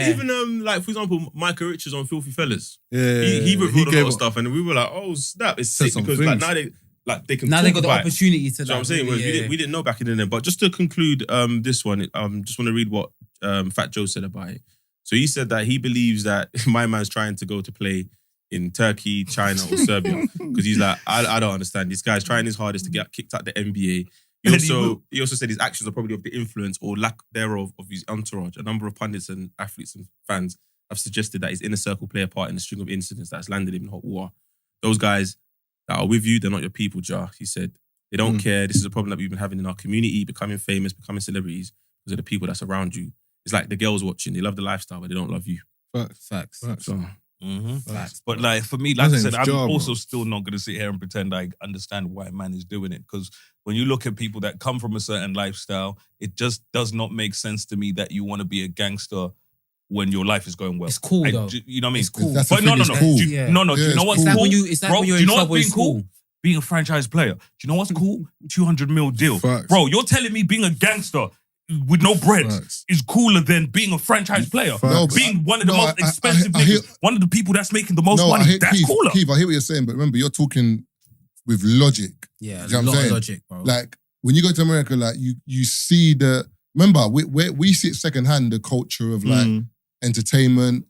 Even for example, Micah Richards on Filthy Fellas. He revealed a lot of stuff, and we were like, oh snap, it's sick because they can. Now they got the opportunity to. So I'm saying we didn't know back in the day. But just to conclude this one, just want to read what Feat.Jords said about it. So he said that he believes that my man's trying to go to play in Turkey, China, or Serbia because he's like, I don't understand. This guy's trying his hardest to get kicked out the NBA. He also said his actions are probably of the influence or lack thereof of his entourage. A number of pundits and athletes and fans have suggested that his inner circle play a part in the string of incidents that's landed him in hot water. Those guys that are with you, they're not your people, Ja. He said, they don't care. This is a problem that we've been having in our community, becoming famous, becoming celebrities, because of the people that's around you. It's like the girls watching. They love the lifestyle, but they don't love you. Facts. So, Facts. But like for me, like I said, I'm also still not going to sit here and pretend I understand why man is doing it. Because when you look at people that come from a certain lifestyle, it just does not make sense to me that you want to be a gangster when your life is going well. It's cool though. You know what I mean? It's cool. But no. Cool. Do you know what's cool? It's like when you're in trouble, it's cool. Being a franchise player. Do you know what's cool? 200 mil deal. Facts. Bro, you're telling me being a gangster with no bread is cooler than being a franchise player. Being one of the most expensive niggas, one of the people that's making the most money, that's cooler. Keith, I hear what you're saying, but remember, you're talking with logic. Yeah, you know a lot of logic, bro. Like, when you go to America, like, you see the... Remember, we see it secondhand, the culture of, like, entertainment.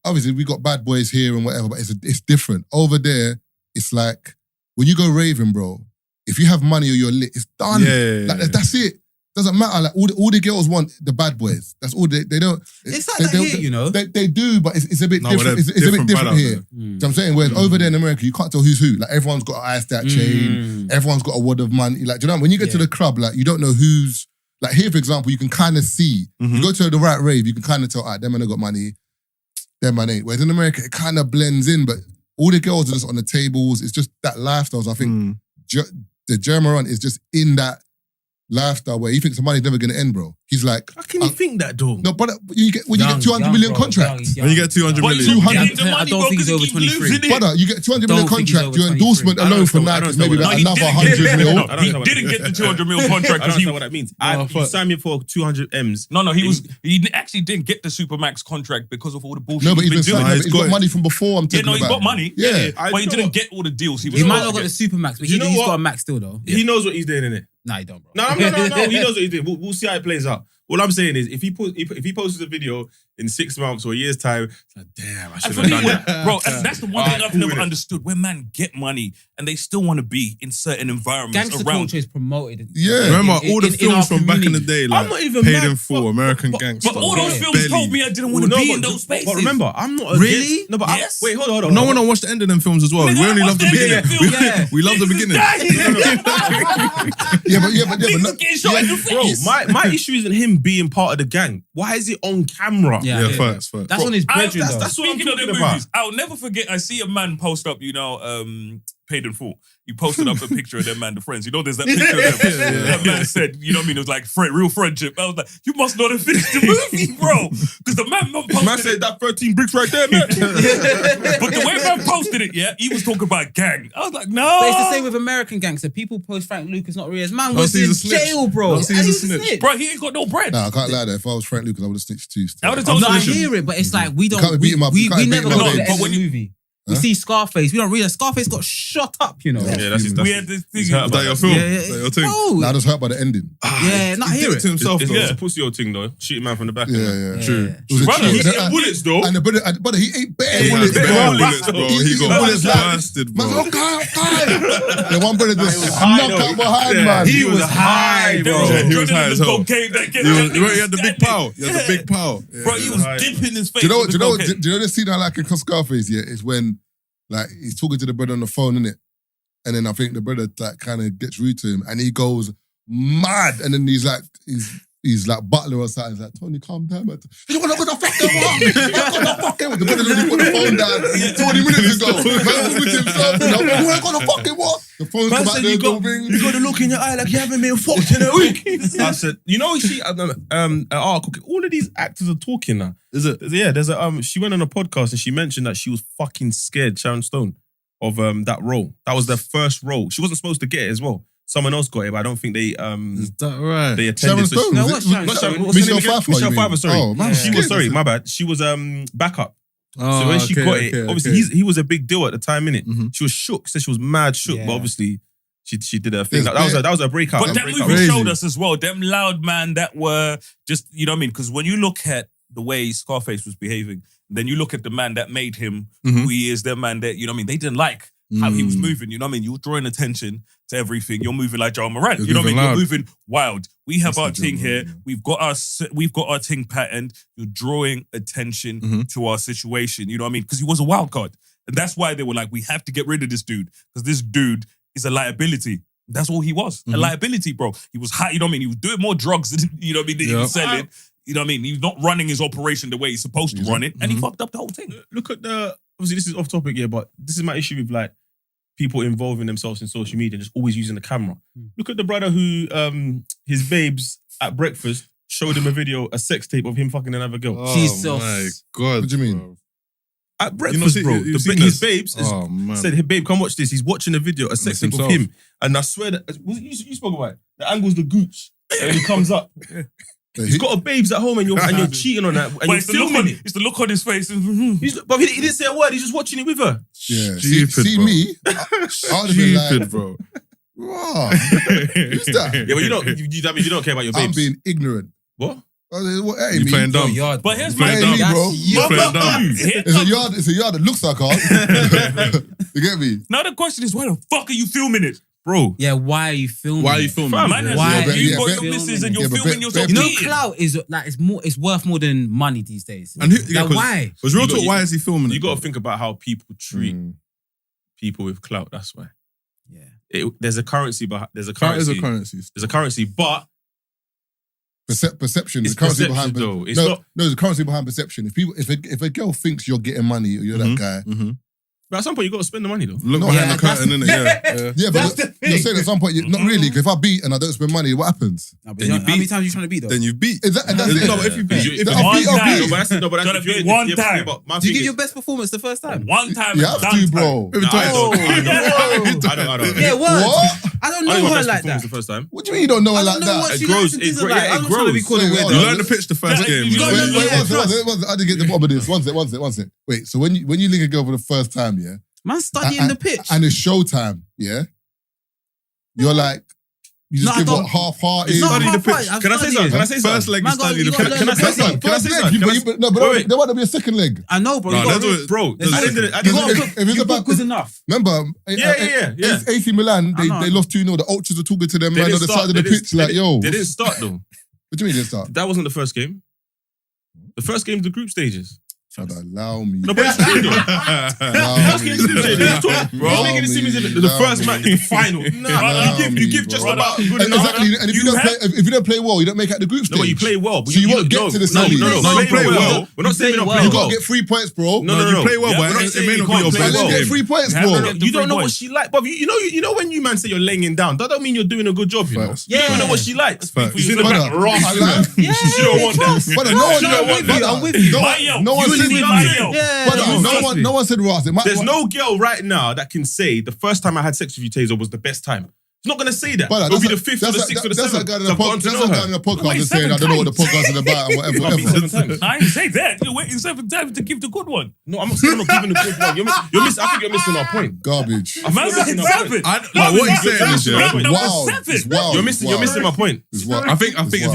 Obviously, we got bad boys here and whatever, but it's different. Over there, it's like, when you go raving, bro, if you have money or you're lit, it's done. Like, that's it. Doesn't matter. Like, all the girls want the bad boys. That's all they don't. It's like that here, you know. They do, but it's a bit different. It's a bit different here. You know what I'm saying? Whereas over there in America, you can't tell who's who. Like, everyone's got an ice that chain. Everyone's got a wad of money. Like, do you know when you get to the club, like, you don't know who's. Like, here, for example, you can kind of see. You go to the right rave, you can kind of tell, all right, them man have got money. Them man ain't. Whereas in America, it kind of blends in, but all the girls are just on the tables. It's just that lifestyle. So I think the Morant is just in that lifestyle where he thinks the money's never going to end, bro. He's like... How can you think that, though? No, but when you get 200 million contracts... When you get 200 million... I don't think he's over 23. Brother, you get 200 million contract, your endorsement alone for Nike is maybe like another 100 mil. He didn't get the 200 million contract. I don't know what that means. You signed me for 200 M's. No, he actually didn't get the Supermax contract because of all the bullshit. No, but he's got money from before, I'm talking about. Yeah, no, he's got money. Yeah. But he didn't get all the deals. He might not got the Supermax, but he's got a max still, though. He knows what he's doing, innit? Nah, he don't, bro. No. He knows what he's doing. We'll see how it plays out. All I'm saying is, if he posts a video in 6 months or a year's time, it's like, damn, I should have done that. Bro, that's the one thing I've never understood. Where man get money and they still want to be in certain environments Gangster around. culture is promoted. Yeah. Remember all the films from back in the day, like I'm not even Paid mad, in Full, American Gangster. But all those films told me I didn't want to be in those spaces. But remember, I'm not Really? No, but Yes. wait, hold on. No one watched the end of them films as well. We only love the beginning. We love the beginning. Bro, my issue isn't him being part of the gang. Why is it on camera? Yeah, facts. That's on his brethren, though. That's what I'm Speaking of talking the about. movies, I'll never forget. I see a man post up, Paid in Full. He posted up a picture of them man, the friends. You know, there's that picture of them. That man said, you know what I mean? It was like real friendship. I was like, you must not have finished the movie, bro. Because the man posted Man said that 13 bricks right there, man. But the way man posted it, he was talking about gang. I was like, no. But it's the same with American Gangster. People post Frank Lucas not real. His man was in jail, bro. He's a snitch. Bro, he ain't got no bread. Nah, I can't lie there. If I was Frank Lucas, I would have snitched too. I would have told I hear it, but it's like we don't. can't beat him up. We You can't never beat him got up. the end of But the movie. We see Scarface. We don't realize Scarface got shot up, you know. Yeah, that's We had this thing. Is that your film? Yeah. Is that your thing? Bro. Nah, I was hurt by the ending. Yeah, not He hear did it. to himself, It's though. a pussy old thing, though. Shooting man from the back. Yeah. True. It was a Brother, cheat. He ate bullets, though. And the brother, he ate bare He bullets, had bro. bullets, bro. He got bullets like- blasted, bro. Man, okay. The one brother just high, knocked though. out behind, Yeah. man. He was high, bro. Yeah, he was high as hell. Cocaine that He had the big pow. He had the big pow. Bro, he was dipping his face. Do you know with the cocaine. the scene I like in Scarface? Yeah, is when like he's talking to the brother on the phone, innit? And then I think the brother like kind of gets rude to him, and he goes mad, and then he's like Butler or something. He's like, Tony, calm down, man. You wanna go to fucking what? The brother literally put the phone down 20 minutes ago. Man, with himself, you know, you ain't gonna fucking what? The phone's come out there, you got to look in your eye like you haven't been fucked in a week. I said, you know, all of these actors are talking now. Is it? Yeah, there's a she went on a podcast and she mentioned that she was fucking scared, Sharon Stone, of that role. That was their first role. She wasn't supposed to get it as well. Someone else got it, but I don't think they Is that right? they attended. Sharon Stone? No, Was what's it- Sharon Not Sharon, Stone? what's her name Michelle again? Pfeiffer, Michelle you Pfeiffer, mean? sorry. Oh, man, She was scared, sorry, isn't my it? bad. She was backup. Oh, So when she got it, okay, obviously okay. he was a big deal at the time, innit? Mhm. She was shook. Said she was mad shook, Yeah. but obviously she did her thing. There's That was a breakout. But that movie Crazy. showed us as well, them loud man that were just, you know what I mean? Because when you look at the way Scarface was behaving, then you look at the man that made him who he is, the man that, you know what I mean? They didn't like how he was moving, you know what I mean? You were drawing attention to everything. You're moving like John Morant, you know what I mean? You're moving wild. We have our thing here. We've got our thing patterned. You're drawing attention to our situation, you know what I mean? Because he was a wild card. And that's why they were like, we have to get rid of this dude. Because this dude is a liability. That's all he was. A liability, bro. He was high, you know what I mean? He was doing more drugs than, you know what I mean, that he was selling. You know what I mean? He's not running his operation the way he's supposed to run it. And he fucked up the whole thing. Look at obviously this is off topic here, but this is my issue with like people involving themselves in social media, just always using the camera. Look at the brother who his babes at breakfast showed him a sex tape of him fucking another girl. Oh Jesus. my God. What do you mean? bro. At breakfast, bro. His babes said, hey babe, come watch this. He's watching a video, a sex tape of himself. him. And I swear that you spoke about it. The angle's the gooch. And he comes up. He's got a babes at home and you're cheating on that. And you're filming it. It's the look on his face. But he didn't say a word. He's just watching it with her. Yeah. Stupid, see bro. me? Stupid, bro. Wow. Who's that? Yeah, but that means you don't care about your babes. I'm being ignorant. What? Hey, You playing dumb. But here's You playing my dumb, thing. bro. You playing dumb. It's a yard that looks like ours. You get me? Now the question is, why the fuck are you filming it? Bro. Yeah, why are you filming? Why are you filming? Man, Why? you got your missus and you're filming yourself. You know, eating. clout is like it's worth more than money these days. And why? Because real talk, why is he filming it? You got to think about how people treat people with clout. That's why. Yeah. There's a currency behind. There's a Clout is currency. a currency. There's a currency, but Perception. It's The currency perception, behind though. It's no, not. no, there's a currency behind perception. If a girl thinks you're getting money or you're that guy, But at some point, you got to spend the money, though. Look behind the curtain, innit? Yeah. but you're saying at some point, not really. Because if I beat and I don't spend money, what happens? No, but how many times are you trying to beat though? Then you beat. Is that, and that's it. No, but if you beat, If One I beat, I'll time. beat. But that's Gotta if you're be in one the- time. but my Do you thing give your is- best performance the first time? One time. You and have done to, bro. Every time. I don't. Yeah, what? What? I don't I know didn't her best like performance that. the first time. What do you mean you don't know her I like don't know what that? she It grows, likes and it doesn't grows, like. yeah, I'm it not trying to be grows. called a Wait, weirdo. You learn the pitch the first game. You gotta man. know Wait, Yeah, one second. I didn't get the bottom of this. One sec. Wait, so when you link a girl for the first time, yeah, Man, studying the pitch. and it's showtime, yeah, you're like, you just No, I give don't- what half-hearted. It's not Study the half-hearted. pitch. I'm Can I say studying. something? Can I say something? First leg Man, is study you the gotta pitch. learn the Can I say pitch. something? Can I say something? There might not be a second leg. I know, bro. No, You gotta that's do what- Bro, Listen, I didn't- you gotta If put- it's you about put good enough. Remember, Yeah. AC Milan, I know. they lost 2-0. The ultras are talking to them They man on didn't the start- side of the they didn't- pitch like, yo. They didn't start though. What do you mean they didn't start? That wasn't the first game. The first game's the group stages. Shut up, allow me. No, but it's true though. First game's the group stages. You're making it seem as if the first match is the final. You give just about good enough. Exactly, and if you don't play well, you don't make out the group stage. No, but you play well. But So you won't get to the semi. No, No, you play well. We're not saying you don't play You well. gotta get 3 points, bro. No. You play well, Yeah, but we're not it saying may you not be can't your play best well. Let's get game. 3 points, You have bro. to get You don't know 3 what she like, but you know when you man say you're laying it down, that don't mean you're doing a good job. You know, Facts. you don't know what she likes. Facts. You see the Brother, back raw. I like- Yeah, She don't want that. Brother, no one, I'm with you. no one said Yeah. no one said Ross. There's no girl right now that can say the first time I had sex with you, Tazer, was the best time. It's not gonna say that. It'll be the 5th or the 6th or the 7th. That's a guy in So I've gotten to know her. the podcast Wait, is saying, I don't know what the 7 podcast is about and whatever. I didn't say that. You're waiting 7 times to give the good one. No, I'm not saying I'm not giving a good one. You're missing. I think you're missing our point. Garbage. Man said 7. Like what he's saying is, yeah. Wow. It's wild. You're missing my point. It's wild. I think if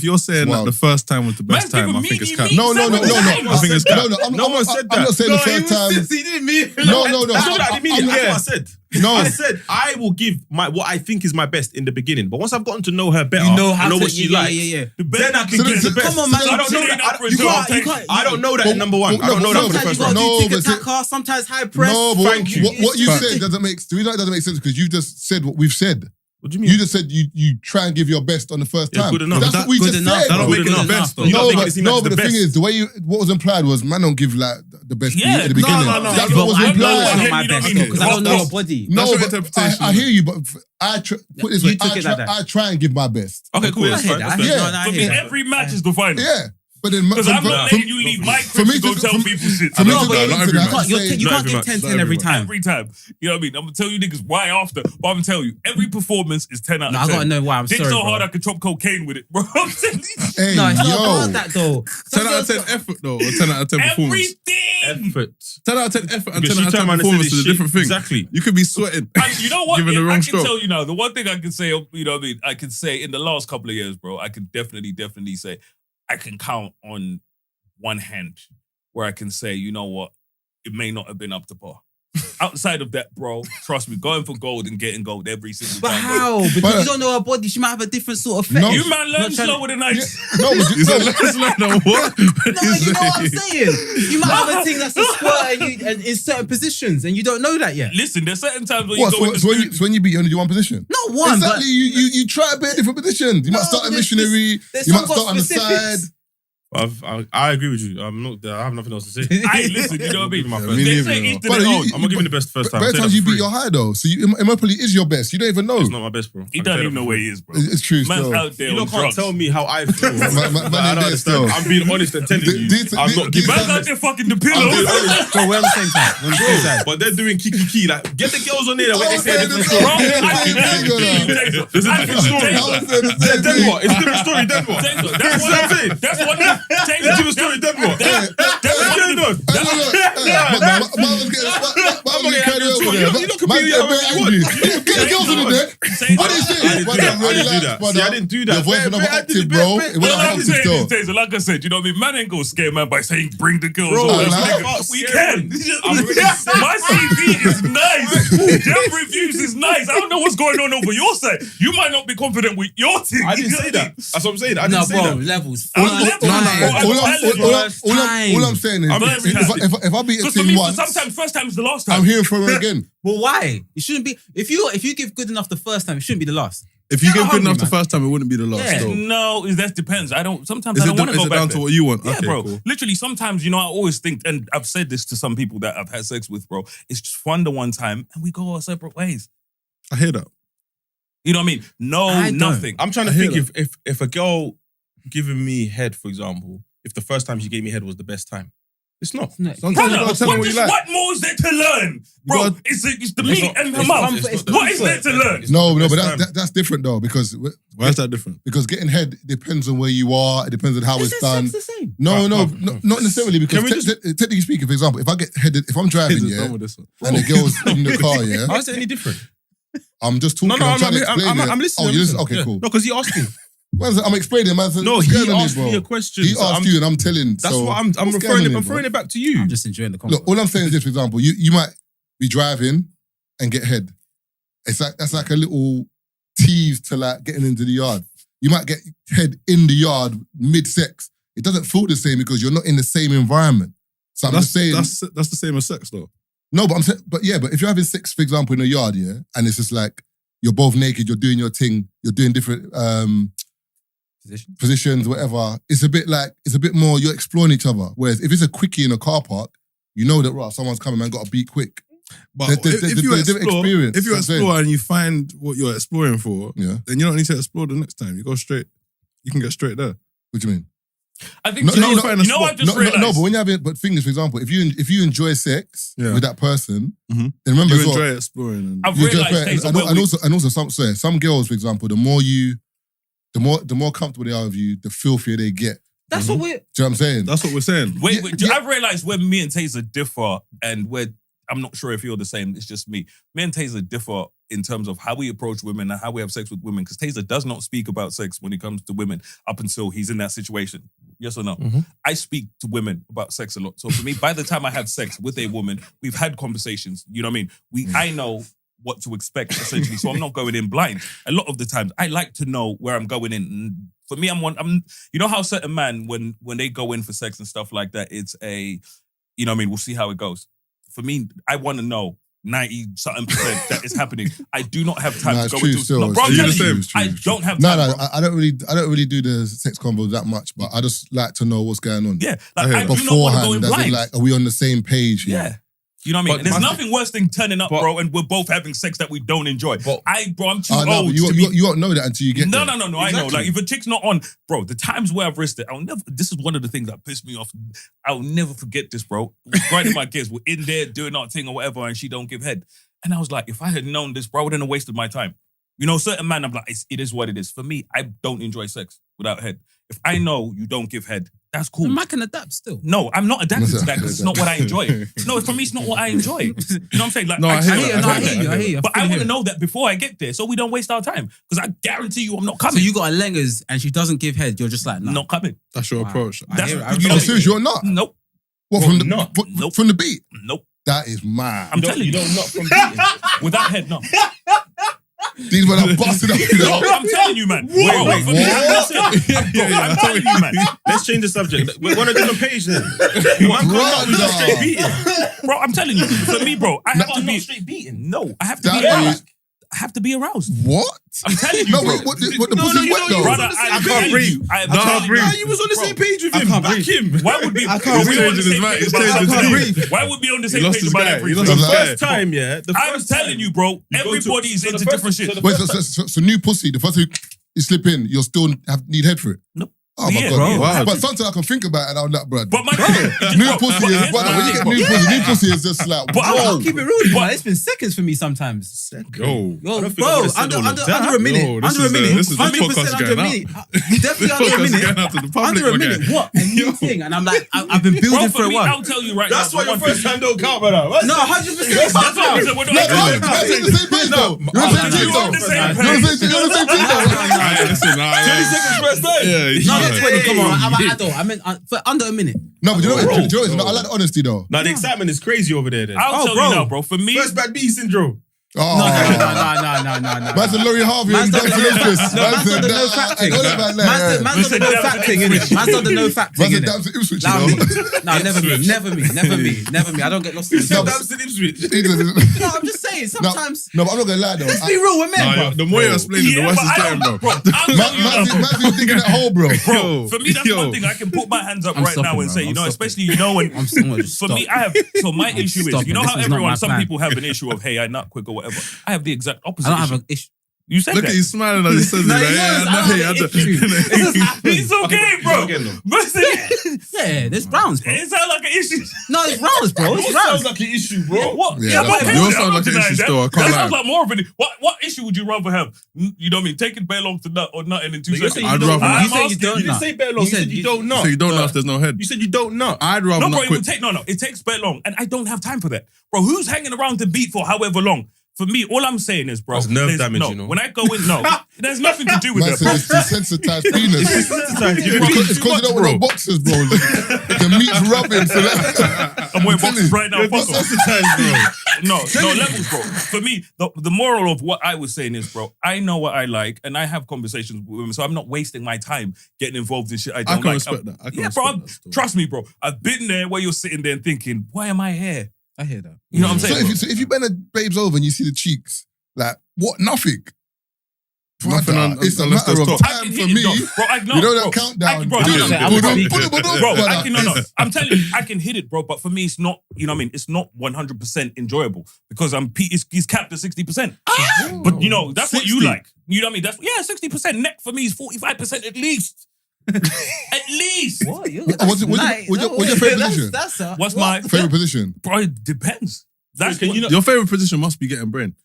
you're saying that the first time was the best Man's time, I giving think it's me cap. No. seven times. I think it's cap. No one said that. I'm not saying the first time. He didn't mean it. No. That's not what I mean. That's what I said. No. I said I will give what I think is my best in the beginning, but once I've gotten to know her better, You know how I know to- what she yeah, likes. yeah. Then I can So get then- the best. Come on, man. I don't know You that. can't- I don't know that in number one. But- I don't know that for the Sometimes first you gotta round. No, do but tick see- attack, sometimes high press. No, but Thank you. what you Facts. said doesn't make sense because you just said what we've said. What do you mean? You just said you try and give your best on the first Yeah, time. good enough. That's But what we good just enough. said. That don't Good make it the enough. best though. You don't No, think but it seems like the the thing best. is, the way what was implied was man don't give like the best Yeah, at the beginning. no. That's But what was I know implied. it's not my You don't best mean it. because I don't know your body. No, That's your but interpretation. I hear you, but put this You way. took it like that. I try and give my best. Okay, cool. I That's hear fine. that. That's I hear fine. Yeah. that. I For me, hear that. every match is the final. Yeah, but then Because I'm not letting you leave my for crib me to go to- tell for- people shit. for me No, to but go you into every that, match. You say- can't every get match. 10-10 every time. Every time. You know what I mean? I'm gonna tell you niggas why after. But I'm gonna tell you, every performance is 10 out No, of I 10. gotta know why. I'm Dick sorry, so bro. hard I could chop cocaine with it, bro. I'm telling you. Hey, No, it's not yo. about that though. 10 out of 10 effort though, or 10 out of 10 performance. Everything. Effort. 10 out of 10 effort and Because 10 out of she 10 turned around and said performance this is a shit. different thing. Exactly. You could be sweating. And you know what? Giving Yeah, the wrong I can stroke. tell you now. The one thing I can say, you know what I mean? I can say in the last couple of years, bro, I can definitely say I can count on one hand where I can say, you know what? It may not have been up to par. Outside of that, bro, trust me, going for gold and getting gold every single But time. how? Because But- you don't know her body. She might have a different sort of fetish. No. You man learn Not trying- slower than I. No, but He said, let's learn on what? No, but you know what I'm saying? You might have a thing that's a squirt and in certain positions and you don't know that yet. Listen, there's certain times when you what? go in the So studio. when you beat, you only do one position. Not one, Exactly. You try a bit of different positions. You might No, start a there's- missionary. there's You might some start on the specifics. side. I agree with you. I have nothing else to say. I listen, you know what I mean? My Yeah, first. me They neither, say bro. each to But their you- own. I'm not giving the best first time. Better I'm saying times that you for beat free. your high though. So Immopoly is your best. You don't even know. It's not my best, bro. He don't even know where he is, bro. It's true. Man's Still. out there You on lot can't drugs. tell me how I feel. Man, I in don't there understand. still. I'm being honest and telling you. These- I'm not these- giving. Man's out there fucking the pillow. I'm being honest. Bro, we're on the same time. We're on the same side. But they're doing kiki. Like, get the girls on there when they say Okay, different the- stuff. Bro, There's a different story. Then what? It's a different story. Then what? That's what I'm saying. That's one of the different story. Then what? That's what's going on. I'm getting carried over there. Man, get very angry. Get the girls in there. What is it? I didn't do that. Your voice went active, bro. It went active still. Like I said, you know what I mean? Man ain't gonna scare man by saying bring the girls. We can. My CV is nice. Them reviews is nice. I don't know what's going on over your side. You might not be confident with your team. I didn't say that. That's what I'm saying. I didn't say that. Levels. All I'm saying is, if I beat a team once, sometimes first time is the last time. I'm hearing from her again. Well, why? It shouldn't be. If you give good enough the first time, it shouldn't be the last. If you give good enough the first time, it wouldn't be the last. Yeah. No, that depends. Sometimes I don't want to go back down to what you want? Yeah, okay, bro. Cool. Literally, sometimes, I always think, and I've said this to some people that I've had sex with, bro. It's just fun the one time, and we go our separate ways. I hear that. You know what I mean? No, nothing. I'm trying to think if a girl giving me head, for example, if the first time she gave me head was the best time. It's not. Sometimes you gotta tell them what you like. What more is there to learn? Bro, it's the meat and the mouth. What is there to learn? No, but that's different though, because... Why is that different? Because getting head depends on where you are, it depends on how it's done. It's the same. No, not necessarily, because technically speaking, for example, if I get headed, if I'm driving, and the girl's in the car, how is it any different? I'm just talking, I'm listening. Oh, you're listening? Okay, cool. No, because he asked me. I'm explaining, man. No, he asked me a question. He asked you and I'm telling. That's what I'm referring it back to you. I'm just enjoying the conversation. Look, all I'm saying is this, for example, you might be driving and get head. That's like a little tease to like getting into the yard. You might get head in the yard mid-sex. It doesn't feel the same because you're not in the same environment. So I'm just saying... That's the same as sex though. No, but I'm saying... But if you're having sex, for example, in a yard, yeah, and it's just like, you're both naked, you're doing your thing, you're doing different... positions, whatever. It's a bit more, you're exploring each other. Whereas if it's a quickie in a car park, you know that someone's coming and got to be quick. But if you explore and you find what you're exploring for, then you don't need to explore the next time. You go straight. You can get straight there. What do you mean? I think I just realized. No, but when you have it, but thing is, for example, if you enjoy sex with that person, then remember you enjoy exploring. I've realized, and also some girls, for example, the more comfortable they are with you, the filthier they get. That's what we're... Do you know what I'm saying? That's what we're saying. Wait. I've realized when me and Tazer differ, and I'm not sure if you're the same, it's just me. Me and Tazer differ in terms of how we approach women and how we have sex with women, because Tazer does not speak about sex when it comes to women up until he's in that situation. Yes or no? Mm-hmm. I speak to women about sex a lot. So for me, by the time I have sex with a woman, we've had conversations. You know what I mean? I know what to expect, essentially. So I'm not going in blind. A lot of the times, I like to know where I'm going in. And for me, you know how certain men, when they go in for sex and stuff like that, it's you know what I mean, we'll see how it goes. For me, I want to know 90-something% that is happening. I do not have time to go into... Still. No, bro, I don't have time. No, I don't really do the sex convo that much, but I just like to know what's going on. Yeah, I do not want to go in blind. Like, are we on the same page here? Yeah. You know what I mean? And there's nothing worse than turning up, bro, and we're both having sex that we don't enjoy. I'm too old. You won't know that until you get there. No. Exactly. I know. Like, if a chick's not on, bro, the times where I've risked it, this is one of the things that pissed me off. I'll never forget this, bro. Grinding my gears, we're in there doing our thing or whatever, and she don't give head. And I was like, if I had known this, bro, I wouldn't have wasted my time. You know, certain man, I'm like, it is what it is. For me, I don't enjoy sex without head. If I know you don't give head, that's cool. Man can adapt still. No, I'm not adapting to that because it's not what I enjoy. No, for me, it's not what I enjoy. You know what I'm saying? Like, no, I hear you. But I want to know that before I get there so we don't waste our time. Because I guarantee you I'm not coming. So you got a lengers and she doesn't give head, you're just like, no. Not coming. That's your approach. Serious, you're not? Nope. What, from the from the beat? Nope. That is mad. I'm telling you. You don't not from beating. Without head, no. These men are busted up, you know. I'm telling you, man. Wait. I'm telling you, man. Let's change the subject. We're on a different page then. Straight beating. Bro, I'm telling you. For me, bro, I have to be straight beating. No, I have to be aroused. I have to be aroused. What? I'm telling you, no, bro. What the pussy's wet though? Brother, I can't breathe. I can't breathe. You was on the same page with him. Back him. Why would we? I can't breathe. Why would we on the same page about everything? The first time, yeah. I'm telling you, bro. Everybody's into different shit. Wait, so new pussy. The first time you slip in, you'll still need head for it. Nope. Oh my God, bro. Wow. But sometimes I can think about it and I'm like, bro. But my new pussy is, when you get new pussy is just like, I'll keep it real, but it's been seconds for me sometimes. Yo, bro, under a minute. Under a minute. This is the podcast under a minute. Definitely under a minute. What? A new thing. And I'm like, I've been building for a while. I'll tell you right now. That's why your first time don't count, brother. No, 100%. That's what I'm saying. We're not you're the same page though. You're the same team though. 20 seconds first time. No, not 20. Come on, I'm an adult. I mean, for under a minute. No, but you know what? I like the honesty though. Now the excitement is crazy over there. Then I'll tell you now, bro. For me, first bad B syndrome. No. That's a Laurie Harvey. Man's done the no fact thing. Man's done the no fact thing, innit? Man's done the no fact thing, innit? No, never me. I don't get lost in No, I'm just saying, sometimes... No, but I'm not going to lie, though. Let's be real, we're men, bro. The more you're explaining, the worse it's getting, bro. Man's thinking that hole, bro. For me, that's one thing I can put my hands up right now and say, especially, when... For me, I have... So my issue is, you know how some people have an issue of, hey, I nut quick or whatever. I have the exact opposite. I don't have an issue. You said Look that. at you smiling as he says it. It's okay, bro. Yeah, there's rounds, bro. It sounds like an issue. No, it's rounds, bro. It's rounds. Sounds like an issue, bro. What? Yeah, yours sounds like an issue still. I can't lie. That sounds like more of an... What issue would you rather have? You know what I mean? Taking bare long to nut or nutting in 2 seconds? I'd rather nut. You said you don't You didn't nut. say bare long. You said you don't nut. So you don't know if there's no head. You said you don't nut. I'd rather No, not bro, quick. it takes bare long. And I don't have time for that. Bro, who's hanging around to beat for however long? For me, all I'm saying is, bro, that's nerve damage, no, you know. When I go in, there's nothing to do with that, bro. It's desensitized penis. It's because you don't want no boxers, bro. The meat's rubbing. So I'm wearing boxes right now. Desensitized, bro. No levels, bro. For me, the moral of what I was saying is, bro, I know what I like, and I have conversations with women, so I'm not wasting my time getting involved in shit I don't like. I can respect that. I can respect that. Trust me, bro. I've been there where you're sitting there and thinking, why am I here? I hear that. You know what I'm saying? So if you bend the babes over and you see the cheeks, like, what? Nothing. Nothing on, it's a matter of time for me. Bro, you know that countdown. I'm telling you, I can hit it, bro. But for me, it's not. You know what I mean? It's not 100% enjoyable because he's capped at 60%. But that's 60. What you like. You know what I mean? That's 60%. Neck for me is 45% at least. At least. What? What's your favorite position? What's my favorite position? Bro, it depends. Your favorite position must be getting brain.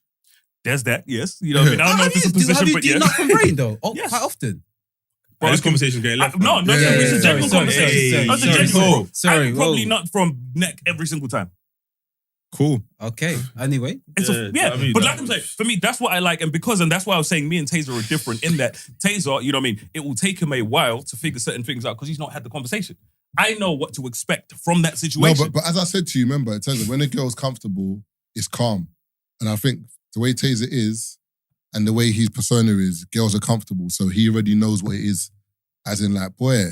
There's that, yes. You know what I mean? I don't know if it's a position, but do you not from brain though? Quite often. Bro, this conversation getting left. No, it's a genuine conversation. Sorry. I probably not from neck every single time. Cool. Okay. Anyway. But like I'm saying, for me, that's what I like. And that's why I was saying me and Tazer are different in that Tazer, you know what I mean? It will take him a while to figure certain things out because he's not had the conversation. I know what to expect from that situation. No, but as I said to you, remember, in terms of when a girl's comfortable, it's calm. And I think the way Tazer is and the way his persona is, girls are comfortable. So he already knows what it is. As in like, boy,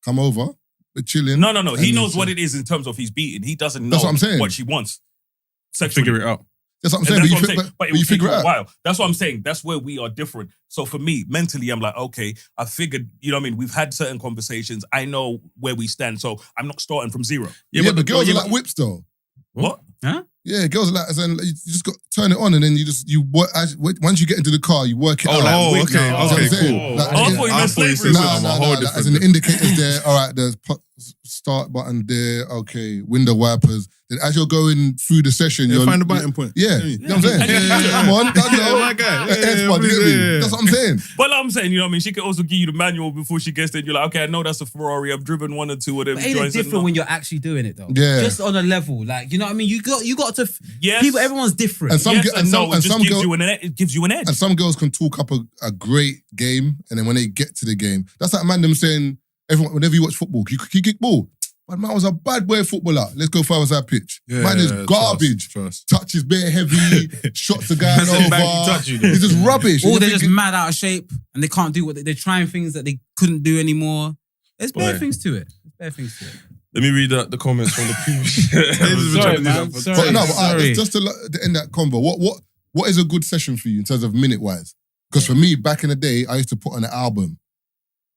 come over, we're chilling. No. He knows what it is in terms of he's beating. He doesn't know what she wants. Sexually. Figure it out. That's what I'm saying. But you figure it out. While. That's what I'm saying. That's where we are different. So for me, mentally, I'm like, okay, I figured, you know what I mean? We've had certain conversations. I know where we stand. So I'm not starting from zero. Yeah, but girls are like whips though. What? Huh? Yeah, girls are like, you just got turn it on and then you work. Once you get into the car, you work it out. Oh, okay, I cool. thought you meant slavery. As in the indicators there. All right, there's start button there. Okay, window wipers. Then as you're going through the session, you'll find the biting point. Yeah, you know what I'm saying? Come on, my guy. That's what I'm saying. But I'm saying, you know what I mean? She can also give you the manual before she gets there. You're like, okay, I know that's a Ferrari. I've driven one or two of them. But ain't it different when you're actually doing it though? Yeah. Just on a level, like, you know what I mean? You got to. Yes. People, everyone's different. And some it gives you an edge. And some girls can talk up a great game, and then when they get to the game, that's like man them saying, everyone, whenever you watch football, you kick ball. But man was a bad boy footballer. Let's go 5-a-side pitch. Man is garbage. Trust. Touches bare heavy, shots are going over. It's just rubbish. Or they're just mad out of shape and they can't do they're trying things that they couldn't do anymore. There's bare things to it. Let me read the comments from the previous. Sorry, man. Sorry. Just to end that convo, what is a good session for you in terms of minute-wise? Because for me, back in the day, I used to put on an album.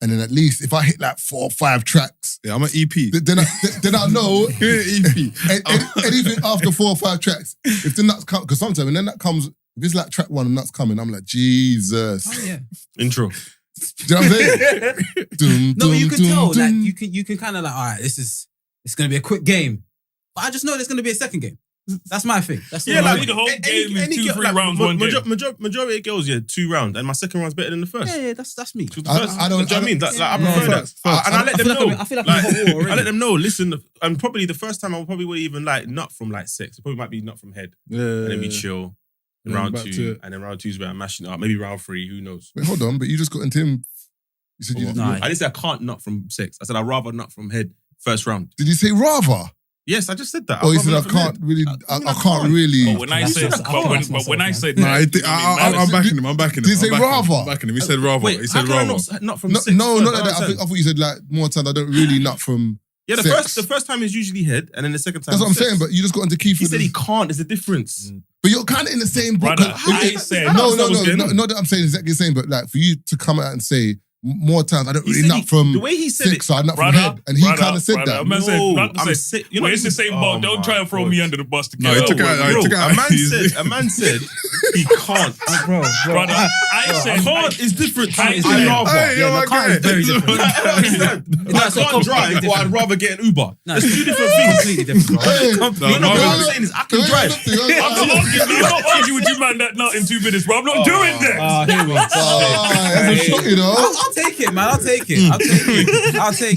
And then at least if I hit like 4 or 5 tracks, I'm an EP. Then I know anything after 4 or 5 tracks. If the nuts come, because sometimes when the nut comes, if it's like track 1 and nuts coming, I'm like, Jesus. Oh yeah. Intro. Do you know what I'm saying? No, you can tell that you can kind of like, all right, it's gonna be a quick game, but I just know there's gonna be a second game. That's my thing. That's the whole game is 2-3 rounds, one game. Majority of girls, 2 rounds, and my second round's better than the first. Yeah, that's me. I don't. I mean, I prefer that. And I let them know. I feel like I'm hot water already. I let them know. Listen, and probably the first time I probably would even like nut from like sex. It probably might be nut from head. Yeah. And then we chill. And round 2, and then round 2 is where I'm mashing it up. Maybe round 3. Who knows? Wait, hold on. But you just got into him. You said you. I didn't say I can't nut from sex. I said I'd rather nut from head first round. Did you say rather? Yes, I just said that. Oh, you said I can't really. I can't really. But when I said, I'm backing him. I'm backing him. Did you say rather? I'm backing him. He said rather. He said rather. Not from sex. No, not like that. I thought you said like more times. I don't really nut from. Yeah, the first time is usually head, and then the second time. That's what I'm saying. But you just got into Keith. He said he can't. There's a difference. But you're kind of in the same book. No. Not that I'm saying exactly the same. But like for you to come out and say. More times, I don't really nut from the way he said sex, so I nut from head. And he kind of said that. It's the same ball. Don't try and throw me under the bus to get he took out. A man said he can't. Brother, I said can't is different. Can't is very different. I can't drive, or I'd rather get an Uber. There's 2 different things. Completely different. What I'm saying is I can drive. I'm not arguing with you, man, that nut in 2 minutes, bro. I'm not doing that. Here we go. That's a shot, you know. I'll take it, man. I'll take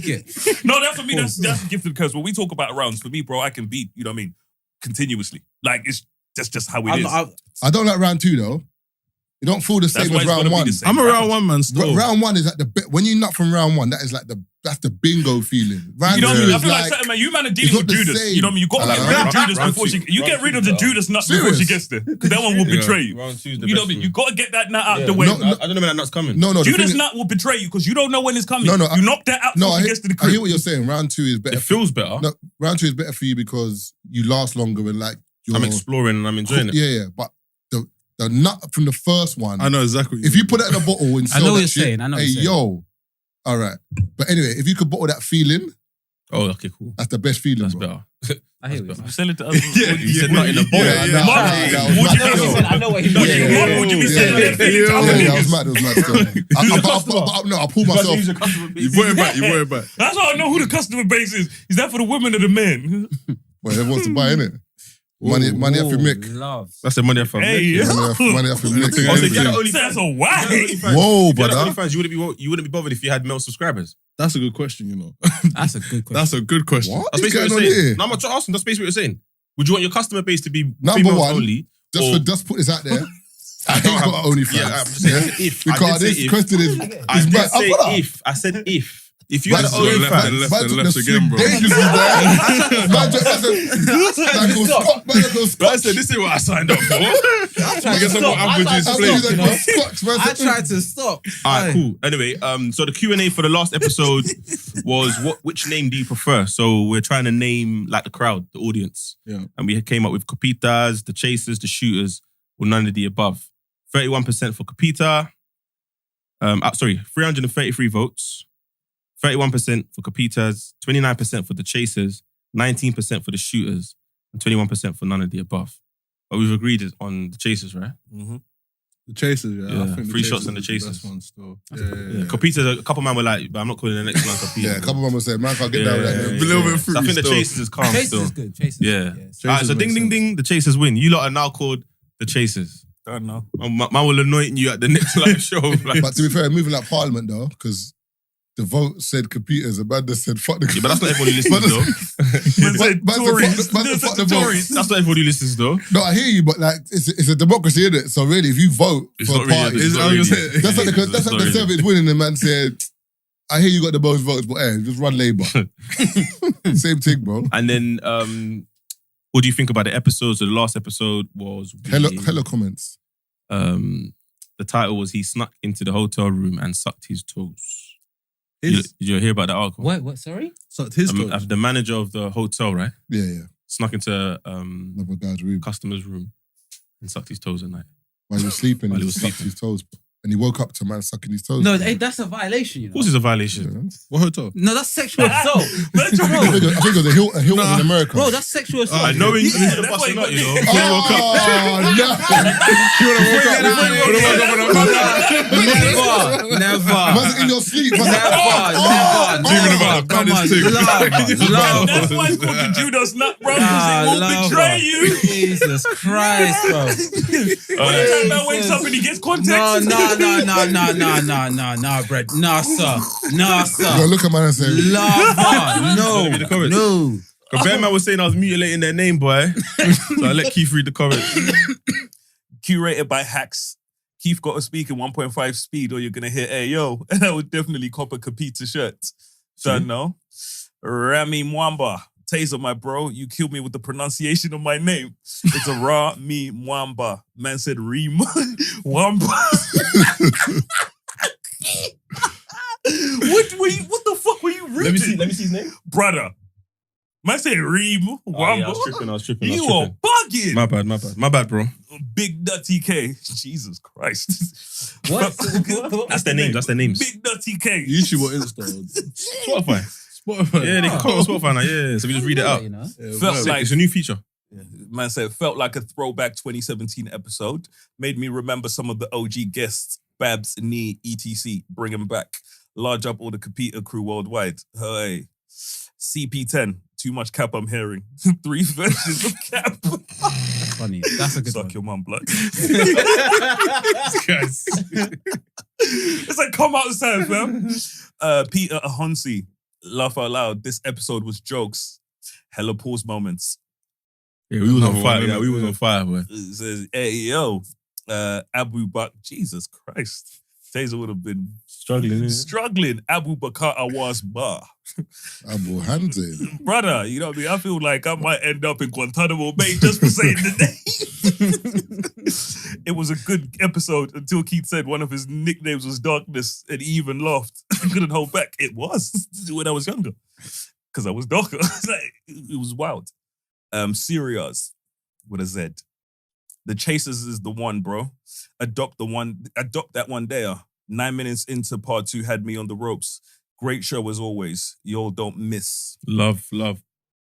it. No, that for me, that's the gift of the curse. When we talk about rounds, for me, bro, I can beat, you know what I mean, continuously. Like, that's just how it is. I don't like round 2, though. You don't feel the same as round 1. I'm a round 1 man still. Round 1 is like when you nut from round 1, that is like that's the bingo feeling. Round you know what I mean? I feel like something, man. You man are dealing with Judas. Same. You know what I mean? You got to get rid of Judas before she. You get rid of the Judas nut before she gets there, because that one will betray you. You know what I mean? You got to get that nut out the way. I don't know when that nut's coming. No. Judas nut will betray you because you don't know when it's coming. You knock that out before she gets to the crib. I hear what you're saying. Round 2 is better. It feels better. No, round 2 is better for you because you last longer and like I'm exploring and I'm enjoying it. Yeah, but. The nut from the first one. I know exactly. If you put that in a bottle and sell I know what that you're shit, saying. I know. Hey, yo. All right. But anyway, if you could bottle that feeling. Oh, okay, cool. That's the best feeling. That's bro. better. I hear you. You sell it to others. You said not in a bottle. I know what he meant. What would you be saying? That was mad. I'll pull myself. You brought it back. That's why I know who the customer base is. Is that for the women or the men? Well, everyone wants to buy, innit? Money off your Mick. That's the money off your Mick. Money off your Mick. That's a why. Whoa, brother. You wouldn't be bothered if you had male subscribers. That's a good question, you know. That's a good question. That's a good question. What? That's basically what you're saying. No, I'm not asking. That's basically what you're saying. Would you want your customer base to be females only? Just put this out there. I ain't got OnlyFans. Yeah, I'm just saying if. Because this question is I did say if. I said if. If you had an OnlyFans, left and left again, bro. I said, this is what I signed up for. I guess I'm more averages I tried to stop. All right, cool. Anyway, so the Q&A for the last episode was which name do you prefer? So we're trying to name like the crowd, the audience. Yeah. And we came up with Capitas, the Chasers, the Shooters, or none of the above. 31% for Capita. 333 votes. 31% for Capitas, 29% for the Chasers, 19% for the Shooters, and 21% for none of the above. But we've agreed on the Chasers, right? Mm-hmm. The Chasers, yeah. I think 3 shots on the Chasers. Best one still. Capitas, a couple man were like, but I'm not calling the next one Capita. Yeah, a couple man were saying, man, can't get down with that. A little bit free. So I think the Chasers is calm Chasers still. is good. Chasers. Yeah. All right, so ding, the Chasers win. You lot are now called the Chasers. I don't know. Man will anoint you at the next live show. But to be fair, moving like Parliament though, because the vote said Capitas, Amanda said fuck the Yeah, but that's not everyone who listens though. That's not everyone who listens though. No, I hear you, but like it's a democracy, isn't it? So really, if you vote for a party, that's like the Conservatives winning. The man said, "I hear you got the most votes, but hey, just run Labour." Same thing, bro. And then, what do you think about the episodes? So the last episode was hella comments. The title was "He snuck into the hotel room and sucked his toes." Did you hear about that article? What? Sorry? Sucked his toes? The manager of the hotel, right? Yeah. Snuck into another guy's room, customer's room, and sucked his toes at night. While he was sleeping, he sucked his toes. And he woke up to a man sucking his toes. No, that's a violation, you know. Of course it's a violation. Yeah. What hotel? No, that's sexual assault. I think it was a Hilton in America. Bro, that's sexual assault. I know you should have busted not, you know. Oh, no. Never. Dreaming about baddest thing. Love. That's why it's called the Judas Nut, bro. Because it won't betray you. Jesus Christ, bro. By the time man wakes up and he gets context. No, Brad. Nah, sir. Yo, look at man and say, Lava. No. The bear man was saying I was mutilating their name, boy. So I let Keith read the comment. Curated by Hacks. Keith got to speak in 1.5 speed or you're going to hear, hey, yo. And I would definitely cop a Capita shirt. Don't know. Rami Mwamba. Tazer, my bro. You killed me with the pronunciation of my name. It's a Rami Mwamba. Man said Reem. Wamba. What the fuck were you reading? Let me see his name. Brother. Man said Reem. Wamba. I was tripping. You are bugging. My bad, bro. Big Nutty K. Jesus Christ. What? That's their names. Big Nutty K. YouTube or Insta? Spotify. Yeah, they can call it Spotify now. Yeah, so we just read it out. Felt like it's a new feature. Yeah. Man said, felt like a throwback 2017 episode. Made me remember some of the OG guests, Babs, Nee, etc. Bring them back. Large up all the Capita crew worldwide. Hey. CP10. Too much cap I'm hearing. 3 versions of cap. Funny. That's a good Suck one. your mum, blood. It's like, come outside, fam. Peter Ahonsi. Laugh out loud. This episode was jokes. Hella pause moments. Yeah, we was on fire. Yeah, we was on fire, boy. It says, hey, yo, Abu Bakr. Jesus Christ. Tazer would have been struggling. Abu Bakr Awaz Bar. Abu Hamza. Brother, you know what I mean? I feel like I might end up in Guantanamo Bay just for saying the name. It was a good episode until Keith said one of his nicknames was Darkness and he even laughed. I couldn't hold back. It was when I was younger. Because I was darker. It was wild. Syria's with a Z. The Chasers is the one, bro. Adopt that one there. 9 minutes into part 2 had me on the ropes. Great show as always. Y'all don't miss. Love.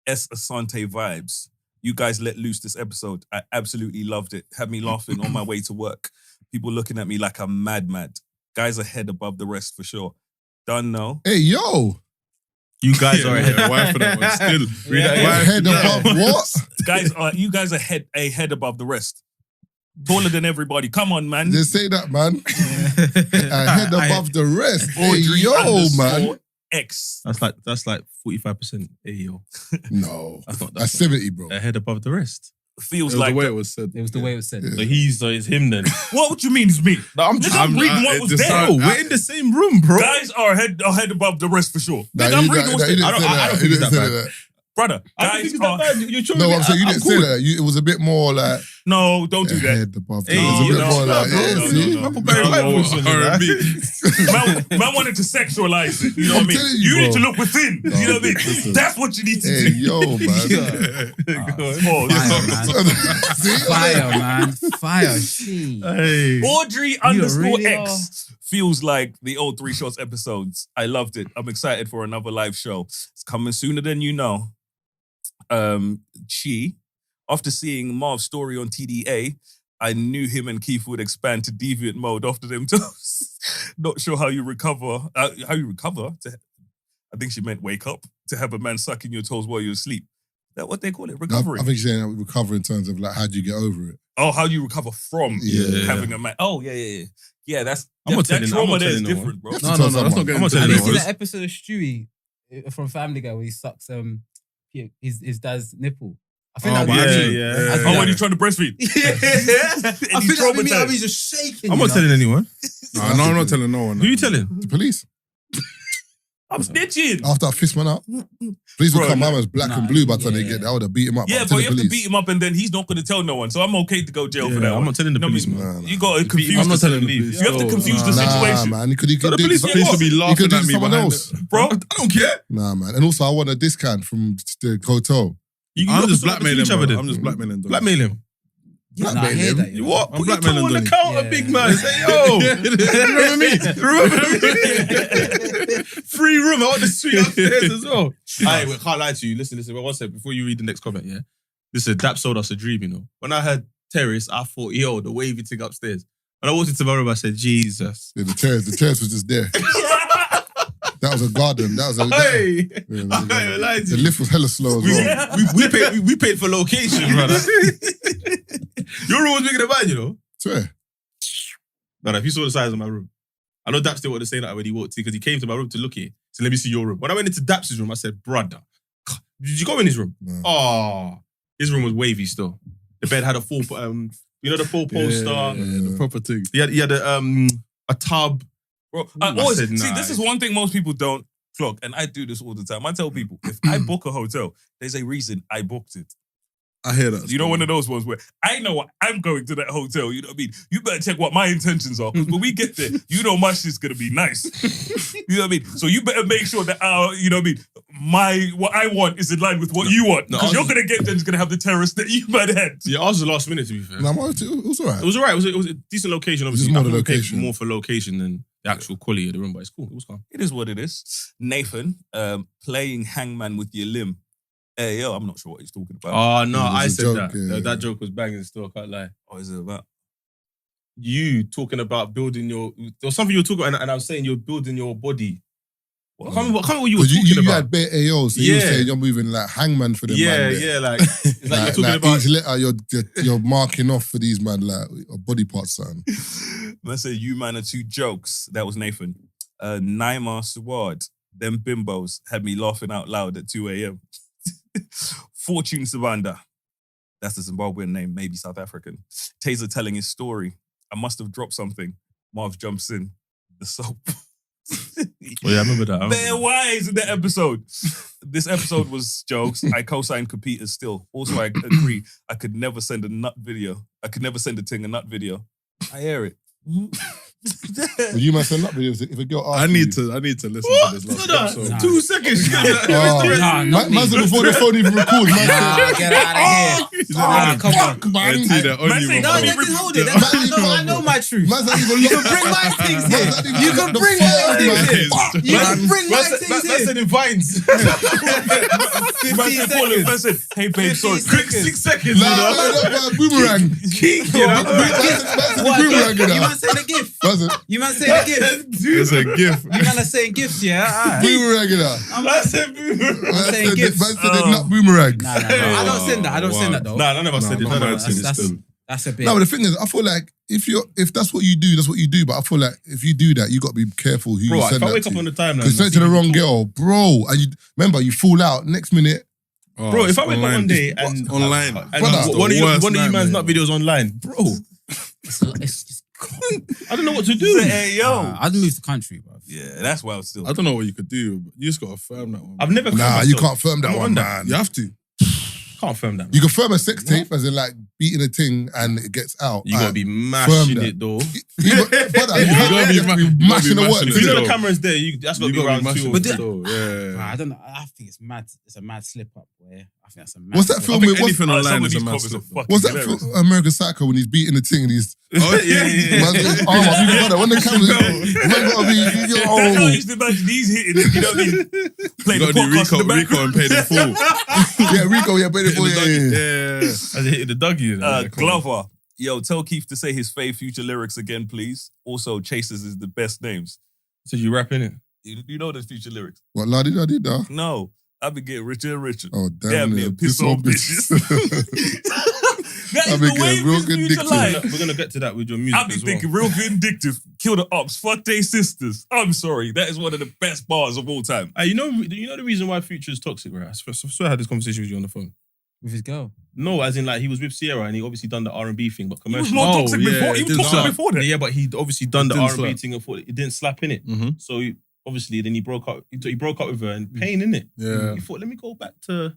S. Asante vibes. You guys let loose this episode. I absolutely loved it. Had me laughing on my way to work. People looking at me like I'm mad. Guys are head above the rest for sure. Done now. Hey, yo. You guys are ahead. Why for that one? Still. Head above what? You guys are head above the rest. Taller than everybody. Come on, man. Just say that, man. Head above the rest. Hey, yo, man. X. That's like 45%. Hey, yo. No. That's 70, bro. Ahead above the rest. Feels it was like the way it was said. It was the way it was said. Yeah. So it's him then. What do you mean it's me? No, I'm reading what was there. We're in the same room, bro. Guys are head above the rest for sure. I'm reading what's there. I don't think it's that bad. Brother, guys are... No, I'm saying you didn't say that. It was a bit more like... No, don't do that. Head above. It was a bit more like... Man wanted to sexualize it. You know what I mean? You need to look within. You know what I mean? That's what you need to do. Hey, yo, man. Fire. Hey. Audrey _X feels like the old 3 Shots episodes. I loved it. I'm excited for another live show. It's coming sooner than you know. Chi, after seeing Marv's story on TDA, I knew him and Keith would expand to deviant mode after them toes. Not sure how you recover. I think she meant wake up to have a man sucking your toes while you're asleep. Is that what they call it? Recovery. I think she's saying recover in terms of like how do you get over it? Oh, how do you recover from having a man? Oh, yeah. Yeah, that trauma there is different, bro. No, that's not getting into Have you seen that episode of Stewie from Family Guy where he sucks his dad's nipple? I think when you're trying to breastfeed. I think that he's just shaking. I'm not telling anyone. No, I'm not telling no one. Who are you telling? The police. I'm snitching. After I fist man up, police will come out as black and blue by the time they get there. I would have beat him up. Yeah, but you have to beat him up and then he's not going to tell no one. So I'm okay to go jail for that. I'm not telling the police, man. You got to confuse I'm not telling the police. You have to confuse the situation. Nah, man. The police will be laughing at me someone else. Bro, I don't care. Nah, man. And also, I want a discount from the hotel. I'm just blackmailing him. I'm just blackmailing him. Blackmail him. I hear that. What? Put your toe on the counter, big man. Say, yo. Remember me? Free room. I want the suite upstairs as well. I can't lie to you. Listen. Wait, one sec. Before you read the next comment, yeah? Listen, Dap sold us a dream, you know. When I heard Terrace, I thought, yo, the wavy thing upstairs. When I walked into my room, I said, Jesus. Yeah, the terrace was just there. That was a garden. That was a. Hey, the lift was hella slow as well. we paid for location, brother. Your room was bigger than mine, you know. Swear. Brother, if you saw the size of my room, I know Daps still wanted to say that when he walked in because he came to my room to look at it. So let me see your room. When I went into Daps' room, I said, brother, did you go in his room? No. Oh, his room was wavy still. The bed had a full, the full poster. The proper thing. He had a tub. Bro, said, see, this is one thing most people don't clock, and I do this all the time. I tell people, if I book a hotel, there's a reason I booked it. I hear that. You know, one of those ones where I know what I'm going to that hotel. You know what I mean? You better check what my intentions are, because when we get there, you know my shit's gonna be nice. You know what I mean? So you better make sure that you know what I mean, what I want is in line with what you want. Because you're gonna get there, it's gonna have the terrace that you might have. Yeah, ours was the last minute, to be fair. No, it was alright. It was alright. It was a decent location, obviously. More the location. More for location than the actual quality of the room, but it's cool. It was calm. It is what it is. Nathan, playing hangman with your limb. Hey, yo, I'm not sure what he's talking about. Oh, no, I said joke, that. yeah. That joke was banging still, I can't lie. What is it about? You talking about building your... There was something you were talking about, and I was saying you're building your body. I can't remember what you were talking about. You had bare AO, so you were saying you're moving like hangman for them man. Yeah, like... It's like you're talking about... Each letter you're marking off for these man, like body parts, son. I said, you man are two jokes. That was Nathan. Naima Suwad, them bimbos had me laughing out loud at 2 a.m. Fortune Savanda. That's a Zimbabwean name, maybe South African. Tazer telling his story. I must have dropped something. Marv jumps in. The soap. Oh yeah, I remember that. Bare wise in that episode. This episode was jokes. I co-signed competers still. Also, I agree. I could never send a nut video. I could never send a ting a nut video. I hear it. Well, you must send up videos if a girl asks I need to listen to this last episode. 2 seconds. Man said before the phone even records, man said, get out of here. Come on. man said, Hold it. I know my truth. man said even You can bring my things here. You can bring my things here. You can bring my things here. That's in Vines. 15 seconds. I said, hey babe, sorry. Quick 6 seconds. boomerang. Boomerang. You man saying a gift. You man saying a gift. It's a gift. You man are saying gifts, yeah? Alright. Boomerang it up. I said boomerang. I'm saying gifts. Man said they're not boomerang. Nah. I don't send that. I don't send that though. Nah, none of us said it. That's a bit. No, but the thing is, I feel like if that's what you do, that's what you do. But I feel like if you do that, you got to be careful who you send that to. Bro, if I wake up on the timeline, because you send it to the wrong girl, bro, and you fall out next minute. Bro, if I wake up one day and online, and one of you man's nut videos online, bro, It's just I don't know what to do. Hey, yo. I'd move the country, bro. Yeah, that's wild still. I don't know what you could do. But you just got to firm that one. I've never. Nah, you can't firm that I'm one, on that. man. You have to. Can't firm that. You can firm a sex tape as in like beating a thing and it gets out. You gotta be mashing it though. You gotta be mashing the work. If you know the camera's there, that's gotta be around 2 or 3. Yeah. I don't know. I think it's mad. It's a mad slip up. Where I think that's a mad. What's that film with? Anything some online of is a these massive. comments are fucking What's that hilarious. film, American Psycho, when he's beating the thing and he's Oh yeah. when the camera's man gotta be I used to imagine he's hitting it, you know what I mean? Play the You gotta podcast in the do Rico background. and pay the full. yeah, Rico, yeah, but Yeah. As it hit the Dougie. Glover. Yo, tell Keith to say his fave Future lyrics again, please. Also, Chasers is the best names. So you rapping it? You know those Future lyrics? What, la di da di da? No. I've been getting richer and richer. Oh, damn near it. piss on bitches. That I've is been the way getting real this Future vindictive. life. We're gonna get to that with your music. I've been thinking real vindictive. Kill the ops. Fuck they sisters. I'm sorry. That is one of the best bars of all time. Hey, you know the reason why Future is toxic, right? I swear I had this conversation with you on the phone. with his girl. No, as in like he was with Sierra and he obviously done the R&B thing, but He was commercial. more toxic before. He was toxic before that. Yeah, but he obviously done the didn't R&B slap. thing and thought it didn't slap in it. Mm-hmm. So obviously then he broke up. He broke up with her and pain in it. Yeah. He thought, let me go back to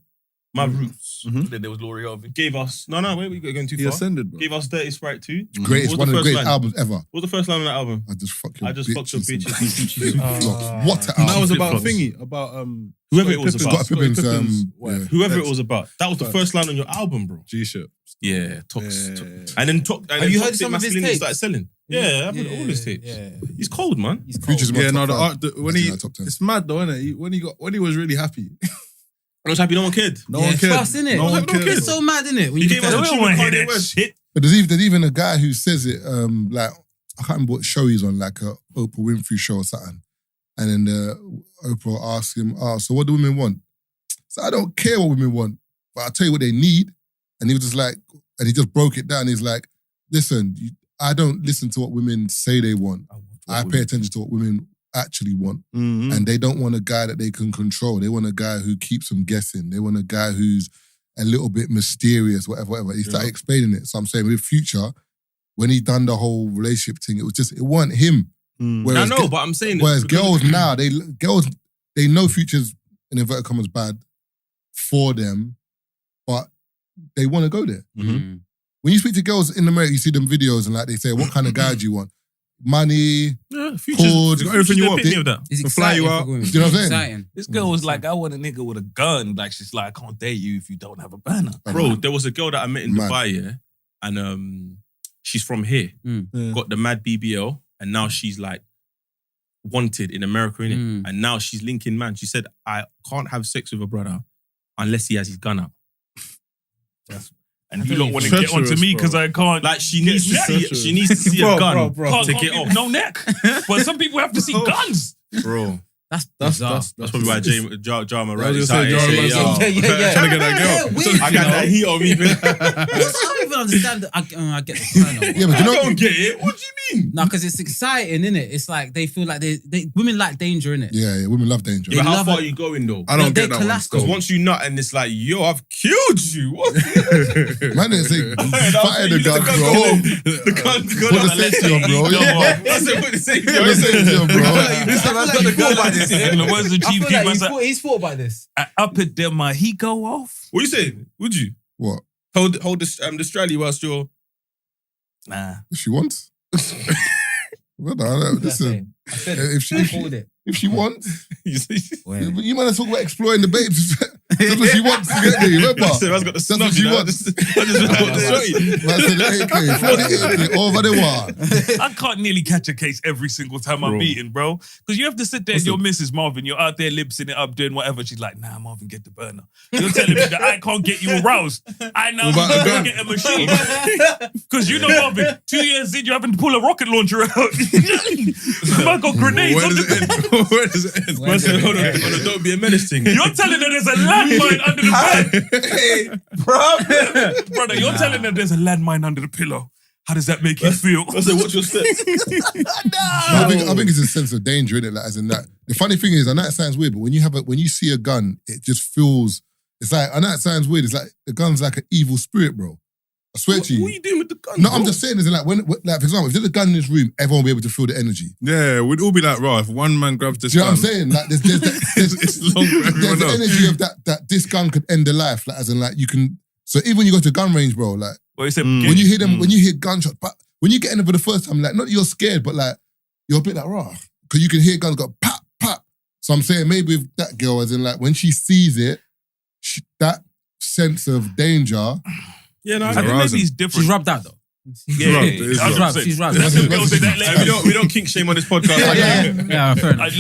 my roots. Mm-hmm. Then there was Laurie Harvey. Gave us wait, we going too He far. ascended, bro. Gave us Dirty Sprite 2. Greatest, What was one of the the first greatest line? albums ever. What was the first line on that album? I just fuck your I just fucked your bitches bitches and and flip-flops. What an And that album. was about Flip-flops. thingy, about Whoever it was about. Scott Pippen's, wife. yeah. Whoever it was about. That was the first line on your album, bro. G-shirt. Yeah, Tox. Yeah. And then Have you heard some of his Masculinity tapes? started selling. Yeah, I've heard all his tapes. Yeah. He's cold, man. He's cold. Future's my Yeah, no, top the five. art, when He's he, in my top 10. it's mad though, isn't it? When he was really happy. I was happy no one cared. No one cared. Trust, innit? No one No one cared. It's so mad, innit? When He you gave us tell a them, tune with Kanye West. Shit. But there's even a guy who says it, like, I can't remember what show he's on, like a Oprah Winfrey show or something. And then Oprah asked him, so what do women want? So I don't care what women want, but I'll tell you what they need. And he was just like, and he just broke it down. He's like, listen, I don't listen to what women say they want. I pay attention to what women actually want. Mm-hmm. And they don't want a guy that they can control. They want a guy who keeps them guessing. They want a guy who's a little bit mysterious, whatever. He started explaining it. So I'm saying with Future, when he done the whole relationship thing, it wasn't him. I know, but I'm saying... Whereas girls now, they know Future's, in inverted commas, bad for them, but they want to go there. Mm-hmm. When you speak to girls in America, you see them videos and like they say, what kind of guy do you want? Money, Future's got everything you want. It's fly you out. Do you know what I'm saying? This girl was like, I want a nigga with a gun. Like, she's like, I can't date you if you don't have a burner. Bro, there was a girl that I met in Dubai, yeah? And she's from here. Got the mad BBL. And now she's like wanted in America, innit? And now she's linking man. She said, I can't have sex with a brother unless he has his gun out. And you don't want to get onto me because I can't. Like she needs to see a gun to get off. No neck. But some people have to see guns. Bro. That's probably why Jama right? Yeah. Trying to get that girl. I got that heat on me. I don't even understand. I get the turn on. Yeah, but I don't get it. What do you mean? No, because it's exciting, innit? It's like they feel like women like danger, innit? Yeah, women love danger. But how far are you going though? I don't get that one. Because once you nut and it's like, yo, I've killed you. What? Man didn't say fire the gun, bro. The gun. Put the safety on, bro. I said put the safety on, bro. Listen, I've got to go by this. Where's the chief? He's thought about this. Up at them, he go off. What you saying? Would you? What? Hold the straddly whilst you're... Nah. If she wants. Well, listen. I said if she wants. You might talk about exploring the babes. That's what she wants to get me, remember? That's got the snub, what she wants. Over the wall. I can't nearly catch a case every single time I'm beating, bro. Because you have to sit there and your Mrs. Marvin, you're out there lipsing it up, doing whatever. She's like, nah, Marvin, get the burner. You're telling me that I can't get you aroused. I now go get a machine. Because you know, Marvin, 2 years in, you having to pull a rocket launcher out. Man got grenades. Where does it end? Hold on, don't be a menace thing. You're telling her there's a landmine under the bed. Hey, bro. Brother, you're telling her there's a landmine under the pillow. How does that make you feel? I said, what's your steps? I think it's a sense of danger in it, like, as in that. The funny thing is, I know it sounds weird, but when you see a gun, it just feels. It's like, I know it sounds weird. It's like the gun's like an evil spirit, bro. I swear to you. What are you doing with the gun? No, bro? I'm just saying, is like when, like for example, if there's a gun in this room, everyone will be able to feel the energy. Yeah, we'd all be like, raw. If one man grabs this gun, do you know gun, what I'm saying? Like it's long for everyone there's the else. energy of that this gun could end a life, like as in like you can. So even when you go to a gun range, bro, like well, when you hear them, when you hear gunshots, but when you get in it for the first time, like not that you're scared, but like you're a bit like raw because you can hear guns go pop pop. So I'm saying maybe with that girl, as in like when she sees it, that sense of danger. Yeah, no, I think maybe he's different. She's rubbed out though. Yeah, she's rubbed. That's what girls say that we don't kink shame on this podcast. Yeah, fair enough.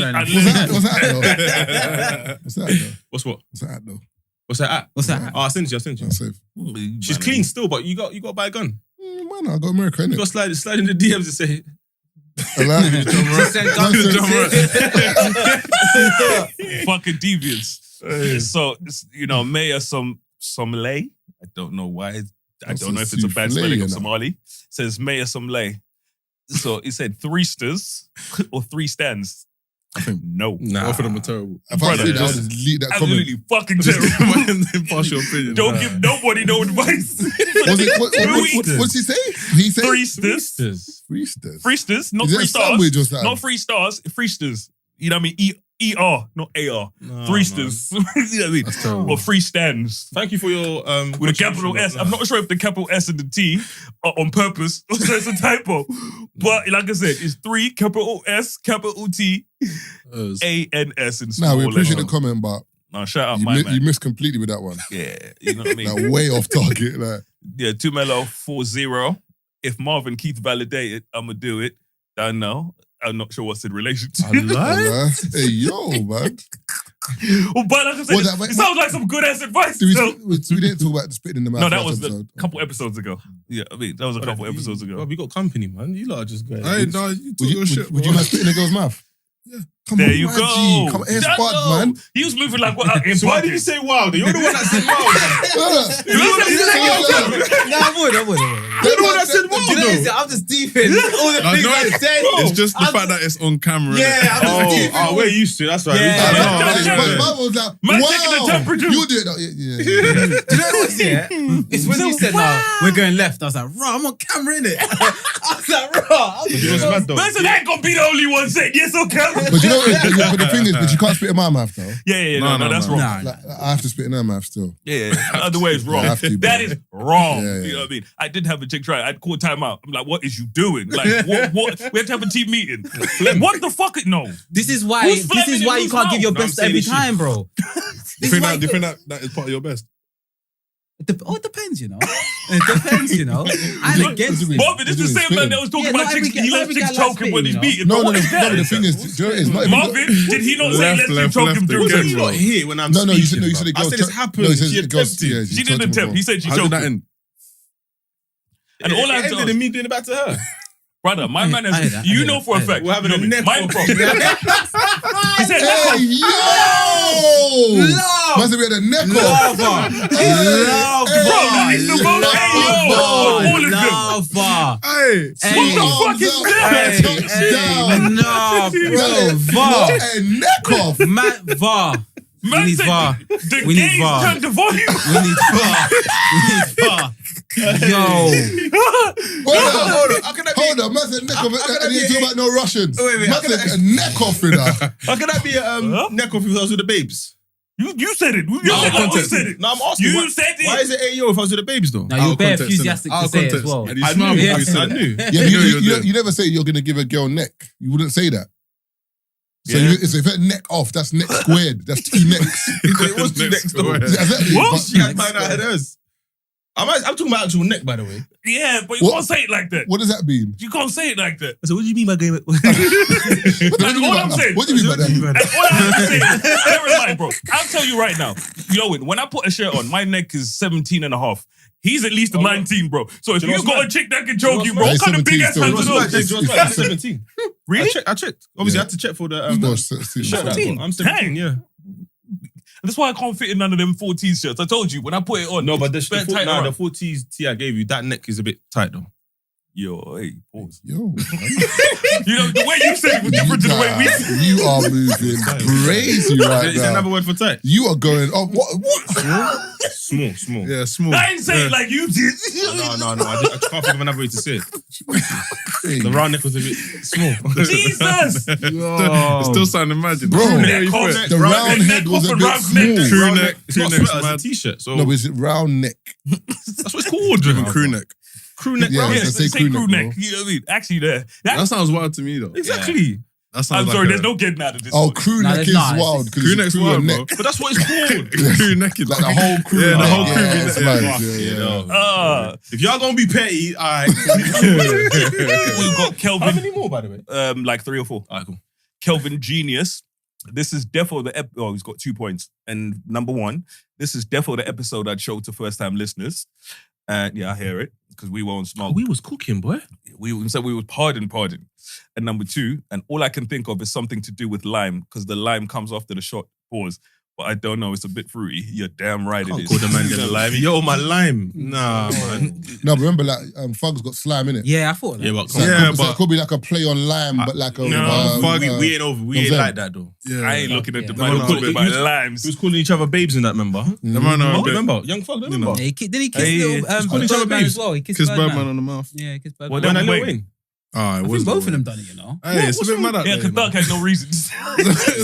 What's that though? What's what? What's that though? What's that at? What's that? Oh, I sent you. That's safe. She's clean still, but you got to buy a gun. Why not? I got America, innit? You got to slide in the DMs and say, fucking deviants. So, you know, Maya Somlay. I don't know why. I don't know if it's a bad spelling of Somali. Says Maya Somlay. So he said 3 sters or 3 stands. I think no. Both of them are terrible. If I see that, I'll just delete that comment. Absolutely fucking terrible. Impartial opinion. Don't give nobody no advice. What's he say? He said 3 sters. 3 sters. 3 sters, not Is it 3 a stars. sandwich or something? Not 3 stars, 3 sters. You know what I mean? ER, not AR. 3 sters. You know what I mean? That's terrible. Or 3 stands. thank you for your... With a capital S. I'm not sure if the capital S and the T are on purpose or so it's a typo. But like I said, it's 3 capital S, capital T, A-N-S in small Nah, we appreciate letters. the comment, but No, shout out you, my man. you missed completely with that one. Yeah, you know what I mean? Like way off target. Like. Yeah, 2 Mellow 4-0. If Marvin Keith validated, I'm going to do it. Don't know. I'm not sure what's in relation to it. Hey, yo, man. Well, but like I said, it sounds like some good ass advice. We didn't talk about the spitting in the mouth. No, that was a couple episodes ago. Yeah, I mean, that was a couple episodes ago. Well, we got company, man. You lot are just going. Hey, no, you talk your shit. Would you like spit in a girl's mouth? Yeah. Come there on, you my go. G. Come on, it's bud, man. He was moving like what? So why did you say Wilder? You're the one that said Wilder. I would. You're the one that said Wilder. I'm just deep in all the things I said. It's just the fact that it's on camera. Yeah, I'm just deep in. We're used to it. That's right. Man was like, Man wow. taking the temperature. You do it. Yeah. Do you know what it was, yeah? It's when you said, no, we're going left. I was like, raw, I'm on camera, innit? I was like, raw. Man said, I ain't gonna be the only one saying yes on camera. But you know, but the thing is, but you can't spit in my mouth though. Yeah, no, that's wrong. Like, I have to spit in her mouth still. Yeah, the other way is wrong. I have to, that is wrong. Yeah. You know what I mean? I did have a chick try. I'd call time out. I'm like, what is you doing? Like, what? We have to have a team meeting. What the fuck? No. This is why you can't give your best every time, bro. Do you think that is part of your best? It depends, you know. It depends, you know. I'm against it. Marvin, this is the same man that was talking about chicks. He lets chicks choke him when he's beating. No, the thing is, do you know what it is? Not even- Marvin, did he not say let him choke him through You not here when I'm No, you speaking. said it I goes. said it's happened. No, he says She it goes. attempted. Yeah, She didn't attempt. He said she How did choked that him. end? And all I ended in me doing it back to her. brother, my man is. You know for a fact. We're having a neck Mind off. He said, Hey, yo! Must have been a neck off. bro, it's the most all of them. Hey, What the fuck is that? No, bro. VAR. A neck off. VAR. Man need said VAR. the We need gays VAR. turned the volume. We need VAR. Yo. Hold on. Man said neck off. And you ain't talking about no Russians. Man said a neck off in her. How can that be a neck off if I was with the babes? You said it. You said it. No, I'm asking. You said it. Why is it AO if I was with the babes though? Now you're bare enthusiastic to say it as well. And you smile before you say I it. knew. Yeah, you never say you're going to give a girl neck. You wouldn't say that. So Yeah. if it's neck off, that's neck squared. That's two necks. It was two necks though. Exactly. What? But- She had mine out of hers. I'm talking about actual neck, by the way. Yeah, but you What? can't say it like that. What does that mean? You can't say it like that. So what do you mean by going? And all I'm saying. What do you mean by that? And all I have to say is, bear in mind, bro, I'll tell you right now, when I put a shirt on, my neck is 17 and a half. He's at least a 19, bro. So if Do you know you what's got a mad? chick that can choke you, bro, Hey, what kind of big ass 17 hands still. are those? I'm 17. Really? I checked. Obviously, I had to check for the shirt. that I got. I'm 17, yeah. That's why I can't fit in none of them 14 shirts. I told you, when I put it on, No, but the it's bare tight 40s T I gave you, that neck is a bit tight though. Yo, hey, pause. Yo, You know, the way you said it was different to the way we said it. you are moving crazy right Is there another now. word for tight? You are going. Oh, what? Small. Yeah, small. I ain't saying like you did. No. I can't think of another way to say it. Hey, The round neck was a bit small. Jesus. It's still sounding magic. Bro, Yeah, you Neck put off. it. the round head was a bit small. Crew neck. It's not Crew neck's sweater, mad. it's a t-shirt. So No, but it's round neck. that's what it's called. Crew neck. Crew neck. Yeah, round it's neck. say Say crew crew neck, neck. bro. You know what I mean? Actually, there. That sounds wild to me though. Exactly. That sounds I'm like sorry, a- there's no getting out of this. Oh, one. crew Nah, neck there's is not. wild because Crew it's neck's crew wild, and bro. neck. But that's what it's called. Crew neck is Like the whole crew. Yeah, the whole crew Yeah, is it's neck. mad. Yeah. If y'all gonna be petty, alright. We've got How Kelvin, many more, by the way? like 3 or 4. Alright, cool. Kelvin Genius. This is defo the oh, he's got 2 points. And number 1, this is defo the episode I'd show to first-time listeners. And yeah, I hear it because we won't smoke. We was cooking, boy. We said we was pardon. And number 2, and all I can think of is something to do with lime because the lime comes after the shot. Pause. But I don't know. It's a bit fruity. You're damn right it is. Call the man the lime. Yo, my lime. Nah, man. No, but remember, like, Fug's got slime in it. Yeah, I thought that. Yeah, but So Yeah, it could be like a play on lime, but like a. we ain't over. We ain't Ozem. like that though. Yeah. I ain't looking at the Yeah. man No, talking about he was- limes. We was calling each other babes in that, remember? The man are a bit- Remember? Young Fug, remember? Yeah, didn't he kiss Hey, little he's calling each other Birdman babes. as well? He kissed Kiss Birdman. Birdman on the mouth. Yeah, he kissed Birdman. Well, When I Wait. Lil Wayne. Ah, it I was think both of them done it, you know. Hey, it's a bit mad out Yeah, there. because Duck had no reason. It's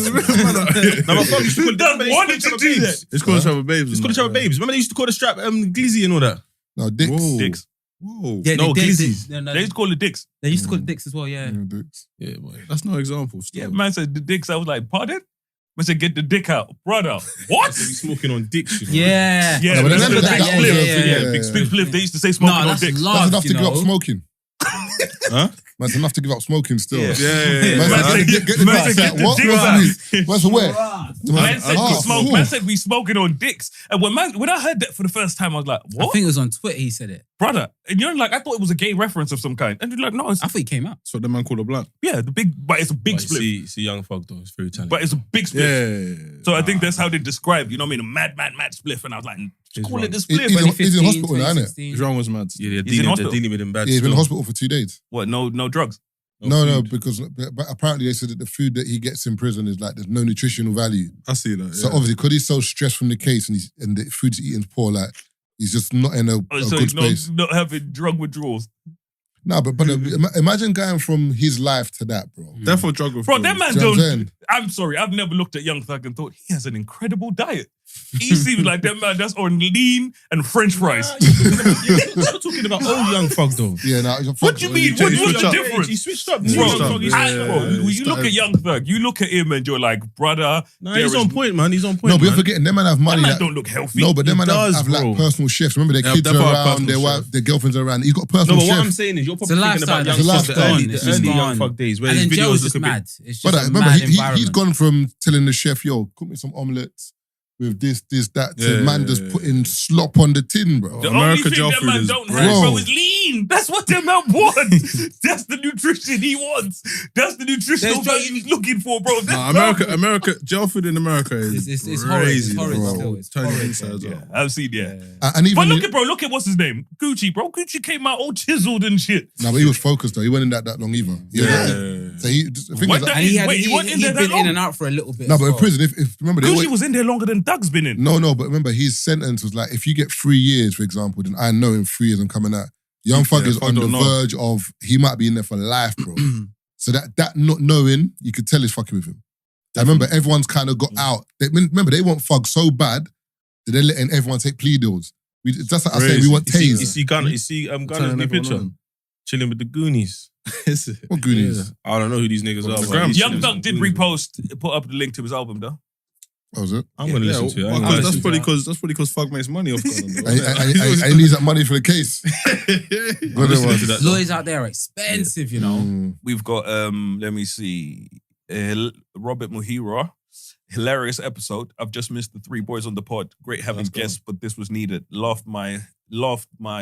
a bit mad out there. No, but Fug used to call Duck wanted to do that. It's called each other babes. It's called each other babes. Remember they used to call the strap Glizzy and all that? No, dicks. Whoa. Dicks. Whoa. Yeah, No, they did. glizzies. They used to call it dicks. They used to call it dicks as well, yeah. Yeah, dicks. Yeah, boy. That's no example. Yeah, Still. man said the dicks. I was like, pardon? Man said, get the dick out. Brother, what? They be smoking on dicks, you know? Yeah. Yeah, No, but that's remember the that- big that spliff. was- Yeah, yeah, big yeah. big spliff. They used to say smoking No, on that's dicks. That's love, enough to you give up know. smoking. Huh? That's enough to give up smoking still. Yeah. Yeah. Man Man said, said, get the man dicks said, out. get the What? dicks What? out. Man said, where? Man said we smoke. Man said we smoking on dicks. And when I heard that for the first time, I was like, what? I think it was on Twitter he said it. Brother. And you're like, I thought it was a gay reference of some kind. And you're like, no. I thought he came out. That's what the man called a blunt. Yeah, but it's a big split. See Young Thug though, it's very talented. But it's a big split. Yeah. So I think that's how they describe, you know what I mean? A mad spliff. And I was like, just call it the spliff. He's in hospital now, isn't it? His run was mad. Yeah, they're dealing with him bad. Yeah, he's been in hospital for 2 days. What, no drugs? No, because but apparently they said that the food that he gets in prison is like there's no nutritional value. I see that. So obviously, because he's so stressed from the case and the food he's eating is poor, like he's just not in a good space. Not having drug withdrawals. No, but imagine going from his life to that, bro. Therefore, drug withdrawals. Bro, that man don't. I'm sorry, I've never looked at Young Thug and thought he has an incredible diet. He seems like that man that's on lean and French fries. You're talking about old Young Thug though. Yeah, no. What do you mean? What's the difference? He switched up. Bro, when you look at Young Thug, you look at him and you're like, brother. No, he's on point, man. He's on point. No, but you're forgetting them man have money. That man don't look healthy. No, but them man have like personal chefs. Remember their kids are around, their girlfriends are around. He's got personal chefs. No, but what I'm saying is you're probably thinking about the early Young Thug days where his videos look a bit. But remember, he's gone from telling the chef, yo, cook me some omelets with this, that, to man just putting slop on the tin, bro. The only thing that man don't have, bro, is lean. That's what that man wants. That's the nutrition he wants. That's the nutritional value he's looking for, bro. America, jail food in America is crazy. It's horrid. I've seen, And even but look at what's his name? Gucci, bro. Gucci came out all chiseled and shit. No, but he was focused though. He wasn't in that long either. So he had been in and out for a little bit. No, but in prison, if remember, Gucci was in there longer than Doug's been in. No, but remember, his sentence was like, if you get 3 years, for example, then I know in 3 years I'm coming out. Young Thug is on the verge of, he might be in there for life, bro. So that not knowing, you could tell he's fucking with him. I remember everyone's kind of got out. Remember, they want Thug so bad that they're letting everyone take plea deals. That's like I say, we want Taze. You see Gunner's new picture? Chilling with the Goonies. What Goonies? Yeah. I don't know who these niggas are. Young Thug did put up the link to his album, though. Oh, was it? I'm gonna listen to it. That's probably because Thug makes money off that. I needs that money for the case. Lawyers out there are expensive, you know. We've got let me see, Robert Muhira. Hilarious episode. I've just missed the 3 boys on the pod. Great having guests, but this was needed. Laughed my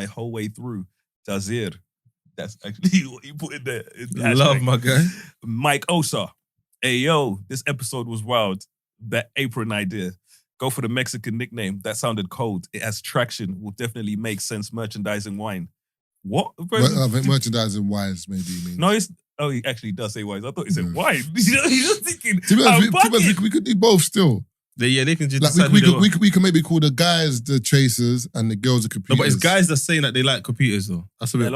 whole way through. Tazer. That's actually what you put in there. Love my guy. Mike Osa. Hey yo, this episode was wild. That apron idea. Go for the Mexican nickname. That sounded cold. It has traction. Will definitely make sense merchandising wine. What? I think merchandising wise, maybe. No, he actually does say wise. I thought he said wine. He's just thinking. To be honest, we could do both still. They can just like we could maybe call the guys the chasers and the girls the computers. No, but it's guys that saying that they like computers though. That's a bit. I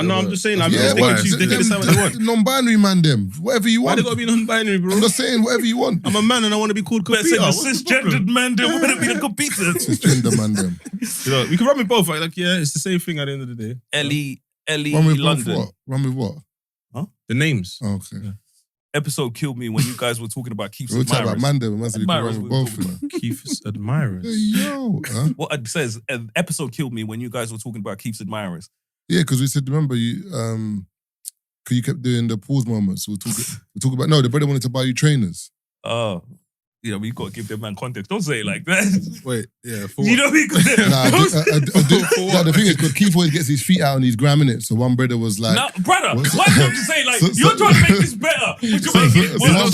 know. I'm just saying. They can decide what they want. Non-binary man, them whatever you want. Why they gotta be non-binary, bro? I'm just saying whatever you want. I'm a man and I want to be called computer. The cisgendered man, them want to be the computers. Cisgender man, them. We can run with both. Like it's the same thing at the end of the day. Ellie, run with London. What? Run with what? Huh? The names. Oh, okay. Episode killed me when you guys were talking about Keith's admirers. Admirers. We're talking about Mandem. We run with both. Keith's admirers. Yo. What it says, an episode killed me when you guys were talking about Keith's admirers. Yeah, because we said, remember, you because you kept doing the pause moments. We'll talk about, no, the brother wanted to buy you trainers. Oh. You know, we've got to give the man context. Don't say it like that. Wait, yeah. You know what I mean? The thing is, because Keith always gets his feet out and he's gramming it. So one brother was like... No, brother, why don't you say like, you're trying to make this better. But you're making it worse.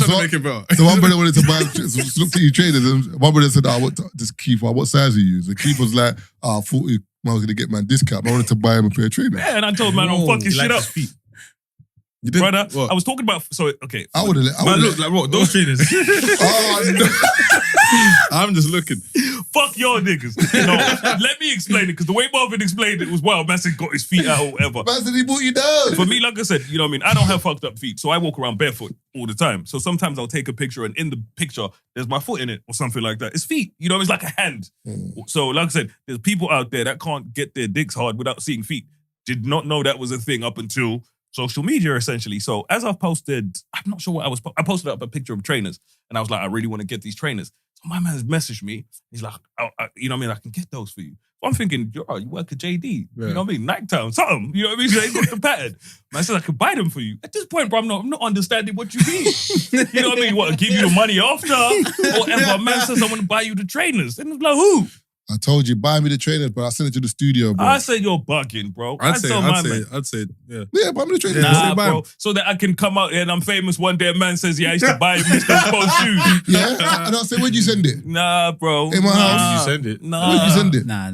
So one brother wanted to buy, looked at you trainers and one brother said, what size are you? So Keith was like, I thought I was going to get man discount. I wanted to buy him a pair of trainers. Yeah, and I told man, don't fuck his shit up. You did, brother, what? I was talking about. So okay, I would have. Look like what? Those trainers. Oh, no. I'm just looking. Fuck y'all niggas. No, let me explain it because the way Marvin explained it was wild. Massive got his feet out or whatever. Massive, he brought you down. For me, like I said, you know what I mean. I don't have fucked up feet, so I walk around barefoot all the time. So sometimes I'll take a picture, and in the picture, there's my foot in it or something like that. It's feet. You know, it's like a hand. So like I said, there's people out there that can't get their dicks hard without seeing feet. Did not know that was a thing up until social media, essentially. So as I've posted, I'm not sure what I posted up a picture of trainers and I was like, I really want to get these trainers. So my man's messaged me. He's like, you know what I mean? I can get those for you. I'm thinking, yo, you work at JD. You know what I mean? Nighttime, something. You know what I mean? They got the pattern. Man said I could buy them for you. At this point, bro, I'm not understanding what you mean. You know what I mean? What, give you the money after? Or if a man says I want to buy you the trainers. And it's like, who? I told you, buy me the trainers, but I sent it to the studio, bro. I said you're bugging, bro. I'd say, yeah. Yeah, buy me the trainers. Nah, bro. So that I can come out here and I'm famous one day. A man says, yeah, I used to buy Mr. Spo's shoes. Yeah, and I'll say, where'd you send it? Nah, bro. In my house. You send it. Nah. Where'd you send it? Nah.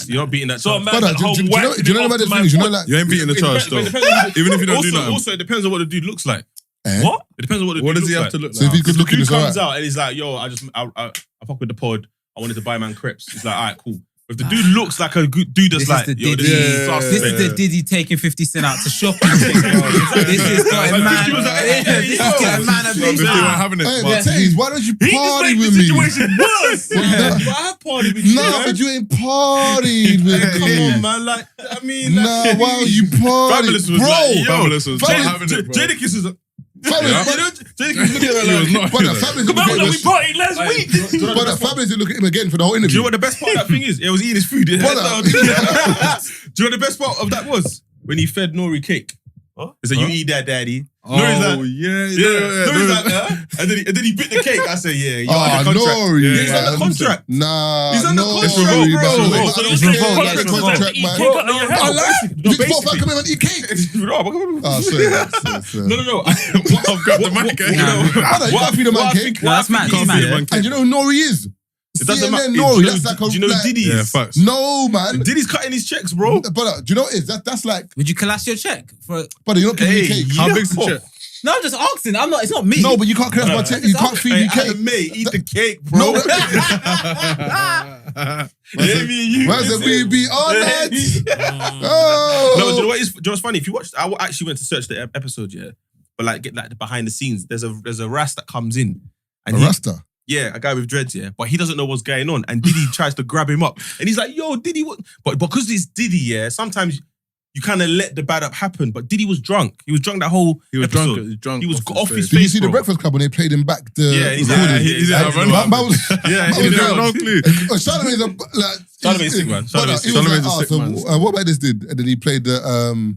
You're not beating that. So a charge. man at home do you know about this thing? You know, like, You ain't beating the charge, though. Even if you don't do nothing. Also, it depends on what the dude looks like. What? It depends on what the dude What does looks he have like. to look so if like? he's good looking, Dude it's comes alright. out and he's like, yo, I fuck with the pod. I wanted to buy man crepes. He's like, all right, cool. If the dude looks like a good dude that's like, yo, this is suspect. This is the Diddy taking 50 Cent out to shopping. This is got a man. This is got a man a big having it. Hey, but Taze, why don't you He just party made with the me? situation worse. I have partied with you. Nah, but you ain't partied with Come me. on, man. Like, I mean, Nah, why are you Fabulous partying? was Bro, like, yo, Fabulous was not having it, bro. Jadakiss is Fabulous, Jadakiss looking at her like, Brother, Fabulous Come on, didn't we partied last week. Brother, Fabulous didn't look at him again for the whole do you interview. know what the best part of that thing is? It was eating his food. Do you Brother. know what the best part of that was? When he fed Nori cake. He said, you eat that, daddy. Nori's like, Nori's like, and then he bit the cake. I said, yeah, you're under contract. Nori. He's under contract. Nah, He's under Nori, contract, bro. man. It's That's revolt. contract, man. I like it. No, Big Pop, basically. come here and eat cake. Oh, sorry. No. I've got the mic. Brother, you can't feed a man cake. That's mad. And you know who Nori is? It doesn't matter. CNN Nori, that's like a... Do you know who Diddy Yeah, is? facts. No, man. Diddy's cutting his checks, bro. Brother, do you know what it is? That's like... Would you collapse your check for? Brother, you're not giving me cake. How big's the check? No, I'm just asking. I'm not. It's not me. No, but you can't collapse my check. You can't feed me cake. Mate, eat the cake, bro. No, You. where's the BB on that? No, do you know Oh. what is? Do you know what's funny? If you watched, I actually went to search the episode, yeah. But like, get like the behind the scenes. There's a ras that comes in, and A Rasta? yeah, a guy with dreads, yeah. But he doesn't know what's going on, and Diddy tries to grab him up, and he's like, "Yo, Diddy, what?" But because it's Diddy, yeah, sometimes you kind of let the bad up happen. But Diddy was drunk. He was drunk that whole episode. He was off his face. Did you see the bro. Breakfast Club when they played him back? Yeah, he's recording? like, He's yeah, like, yeah, run. Yeah, That he was was No clue. Charlamagne's a like. Charlamagne's sick, man. Brother, Charlamagne's he sick. was like, Charlamagne's a sick so, man. what about this did? And then he played the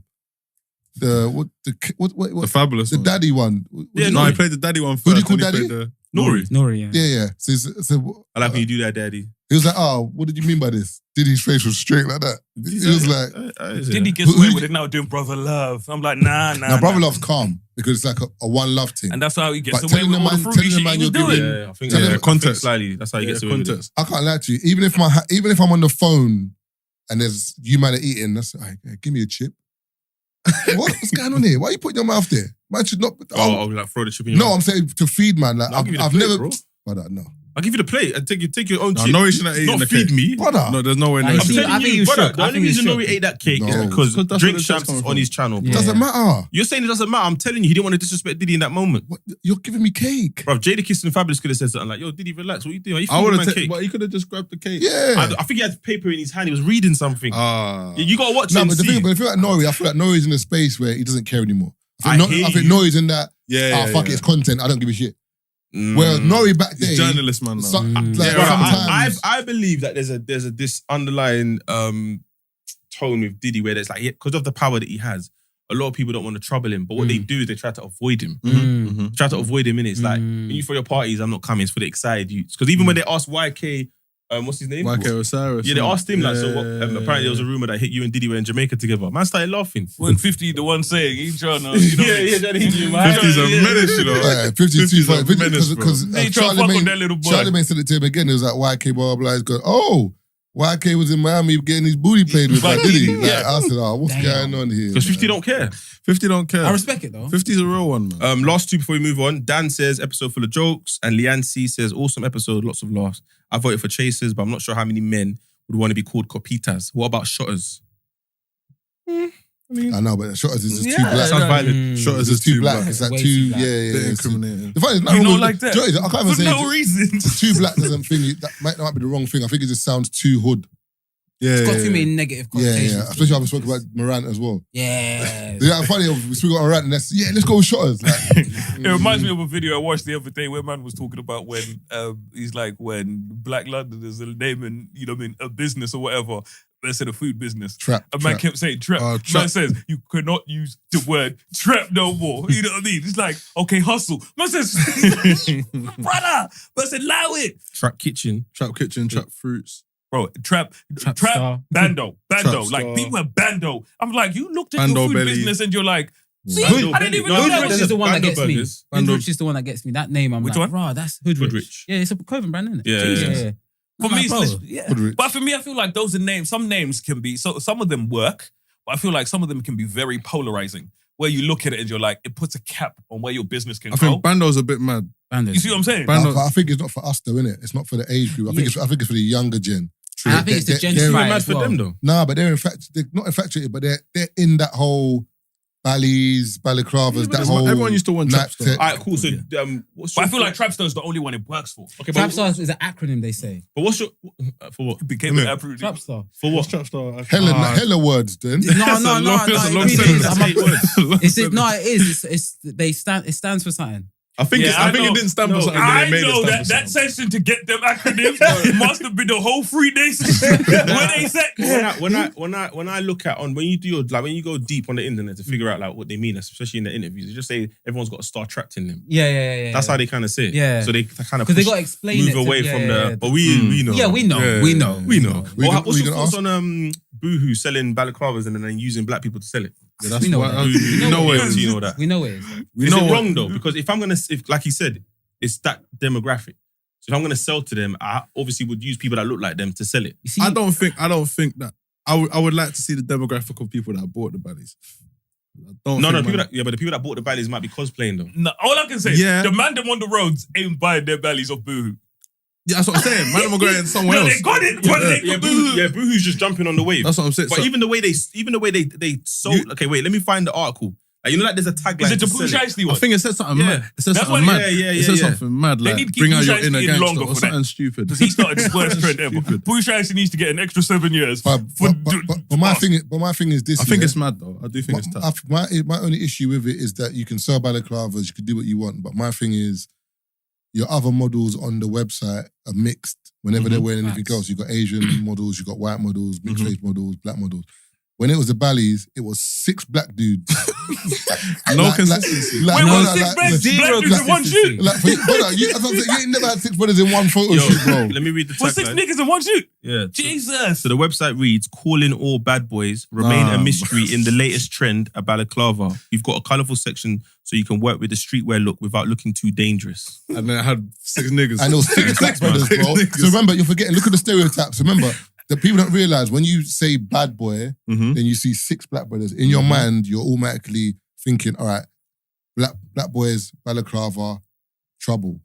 Fabulous the one. daddy one. Yeah, No, Nori. he played the daddy one Who do you first. call then he daddy? played the- Nori. Yeah. So I like when you do that, Daddy. he was like, "Oh, what did you mean by this?" Diddy's face was straight like that. He was like, Diddy gets away with it now doing brother love. I'm like, nah. "Now, brother love's calm because it's like a one love thing." And that's how he gets But away telling with the all the man- fruity telling the shit man he was you're doing. giving- I think So then- context slightly. That's how you get away with it. Contest. I can't lie to you. Even if I'm on the phone and there's you man are eating, that's like, hey, give me a chip. What's going on here? Why are you putting your mouth there? Man should not. Oh, like throw the chip in your No, mouth. I'm saying to feed man. Like I'll give you the I've plate, never. bro. Brother, no. I'll give you the plate and take your own No, chip. Nori shouldn't have eaten Not the feed cake. me. Brother. No, there's no way. I I'm think telling you you, brother, should. the I only think you reason should. Nori ate that cake is No. because Because that's Drink where the Champs chip's is coming on his channel. Yeah. Doesn't matter. You're saying it doesn't matter. I'm telling you, he didn't want to disrespect Diddy in that moment. What? You're giving me cake. Bro, Jadakiss and Fabulous could have said something like, yo, Diddy, relax. What are you doing? Are you I feeding would man have cake? taken, but he could have just grabbed the cake. Yeah. I think he had paper in his hand. He was reading something. You got to watch it No, and but the see. thing about Nori, I feel like Nori's in a space where he doesn't care anymore. I I hear think you. Nori's in that. Yeah, Fuck it, it's content. I don't give a shit. Whereas Mm. Nori back there, He's journalist, man. Now. like, Bro, sometimes I believe that there's this underlying tone with Diddy where there's like, because of the power that he has, a lot of people don't want to trouble him. But what they do is they try to avoid him. Try to avoid him in it. It's like, when you for your parties, I'm not coming. It's for the excited youths. Because even when they asked YK, what's his name? YK Osiris. Yeah, they asked him like, so what? Yeah. Apparently there was a rumor that you and Diddy were in Jamaica together. Man started laughing. When 50, the one saying, he's trying to, you know. trying to hit you, man. 50's a menace, you know. Yeah, 52 50's a menace, bro. because They try to fuck on that little boy. Charlamagne said it to him again. It was like YK blah blah blah. He's going, oh, YK was in Miami getting his booty played with. Like, did he? Like, I said, oh, what's going on here? Because 50 don't care. 50 don't care. I respect it though. 50's a real one, man. Last two before we move on. Dan says episode full of jokes, and Leanne C says awesome episode, lots of laughs. I voted for chasers, but I'm not sure how many men would want to be called copitas. What about shotters? I know, but Shotters is just too That black. sounds violent. Shotters is too black. It's like Way too, too black. yeah. They're It's- incriminating. The fact is, You don't like that? Do you know what it is? I can't even For say no reason. too black doesn't think that might not be the wrong thing. I think it just sounds too hood. It's got too many negative connotations. Yeah. Especially when we spoke about Morant as well. Yeah. Funny, we spoke about Morant and let's go with shotters. It reminds me of a video I watched the other day where man was talking about when he's like when Black Londoners are naming, you know what I mean, a business or whatever. Let's say a food business. Trap. A man kept saying trap. Man says, you cannot use the word trap no more. You know what I mean? It's like, okay, hustle. Man says, brother. Man said, allow it. Trap kitchen, trap fruits. Bro, trap, bando. Like, people have bando. I'm like, you looked at Bando your food belly. business and you're like, see, Bando I didn't even belly. know that Hoodrich was is the one that gets me. Bando- Hoodrich is the one that gets me. That name, I'm Which like, one? rah, that's Hoodrich. Hoodrich. Yeah, it's a clothing brand, isn't it? Yeah. For me, it's Hoodrich. but for me, I feel like those are names. Some names can be, so some of them work, but I feel like some of them can be very polarizing. Where you look at it and you're like, it puts a cap on where your business can I go. think Bando's a bit mad. Bandos. You see what I'm saying? Bando- But I think it's not for us though, innit? It's not for the age group. I think it's for the younger gen. And I think it's the It's gentrified mad as for well. them though. Nah, but they're not infatuated, but they're in that whole Bally's, balaclavas, that whole. Everyone used to want Nap Trapstar. tech. Alright, cool. So, But I feel like Trapstar is the only one it works for. okay, but Trapstar is an acronym, they say. what's your for what? It became an absolute. Trapstar. For what? Trapstar? Hella words then. No. That's a long It sentence. It stands for something. I think Yeah, I think it didn't stand for something. I They made know it stand for that something. session to get them acronyms must have been the whole 3 days where they said. When I look at when you do your when you go deep on the internet to figure out like what they mean, especially in the interviews, they just say everyone's got a star trapped in them. Yeah. That's how they kind of say it. Yeah. So they kind of Because they got to explain move it. away from the. But we know. Yeah, we know. Yeah. We know. We know. What's your gonna thoughts ask? on BooHoo selling balaclavas and then using black people to sell it? Yeah, that's We know why- that. You know it it. is. You know that. We know it is. Is it wrong though? Because if like he said, it's that demographic. So if I'm gonna sell to them, I obviously would use people that look like them to sell it. You see, I don't think that. I would like to see the demographic of people that bought the Bally's. But the people that bought the Bally's might be cosplaying though. No, all I can say is Yeah. the man them on the roads ain't buying their bellies off BooHoo. Yeah, that's what I'm saying. Man, I'm going somewhere No, else. they got it. But they got BooHoo. BooHoo's just jumping on the wave. That's what I'm saying. But So- even the way they sold. Okay, wait. Let me find the article. Like, you know, like there's a tagline. Is it the to sell Blue Shiesty I one? think it said something Yeah. mad. It said That's something what- mad. yeah, It said yeah. something mad. They Like, need to keep bring out Blue your Shiesty inner in gangster longer or for that. something stupid. Because he started the worst trend ever. Blue Shiesty needs to get an extra 7 years. But my thing is this. I think yeah? it's mad though. I do think it's tough. My only issue with it is that you can sell balaclavas, you can do what you want, but my thing is your other models on the website are mixed whenever they're wearing anything else. You got Asian models, you got white models, mixed race models, black models. When it was the Bally's, it was 6 black dudes. No consistency. Wait, what? 6 black dudes in one shoot? You ain't never had 6 brothers in one photo shoot, bro. Let me read the What, 6 tagline. niggas in one shoot? Yeah. Jesus. So the website reads, calling all bad boys, remain a mystery in the latest trend, a balaclava. You've got a colourful section so you can work with the streetwear look without looking too dangerous. And then I had 6 niggas. And it was 6 black brothers, bro. Niggas. So remember, you're forgetting, look at the stereotypes. Remember, the people don't realise when you say bad boy, then you see 6 black brothers. In your mind, you're automatically thinking, all right, black boys, balaclava, trouble.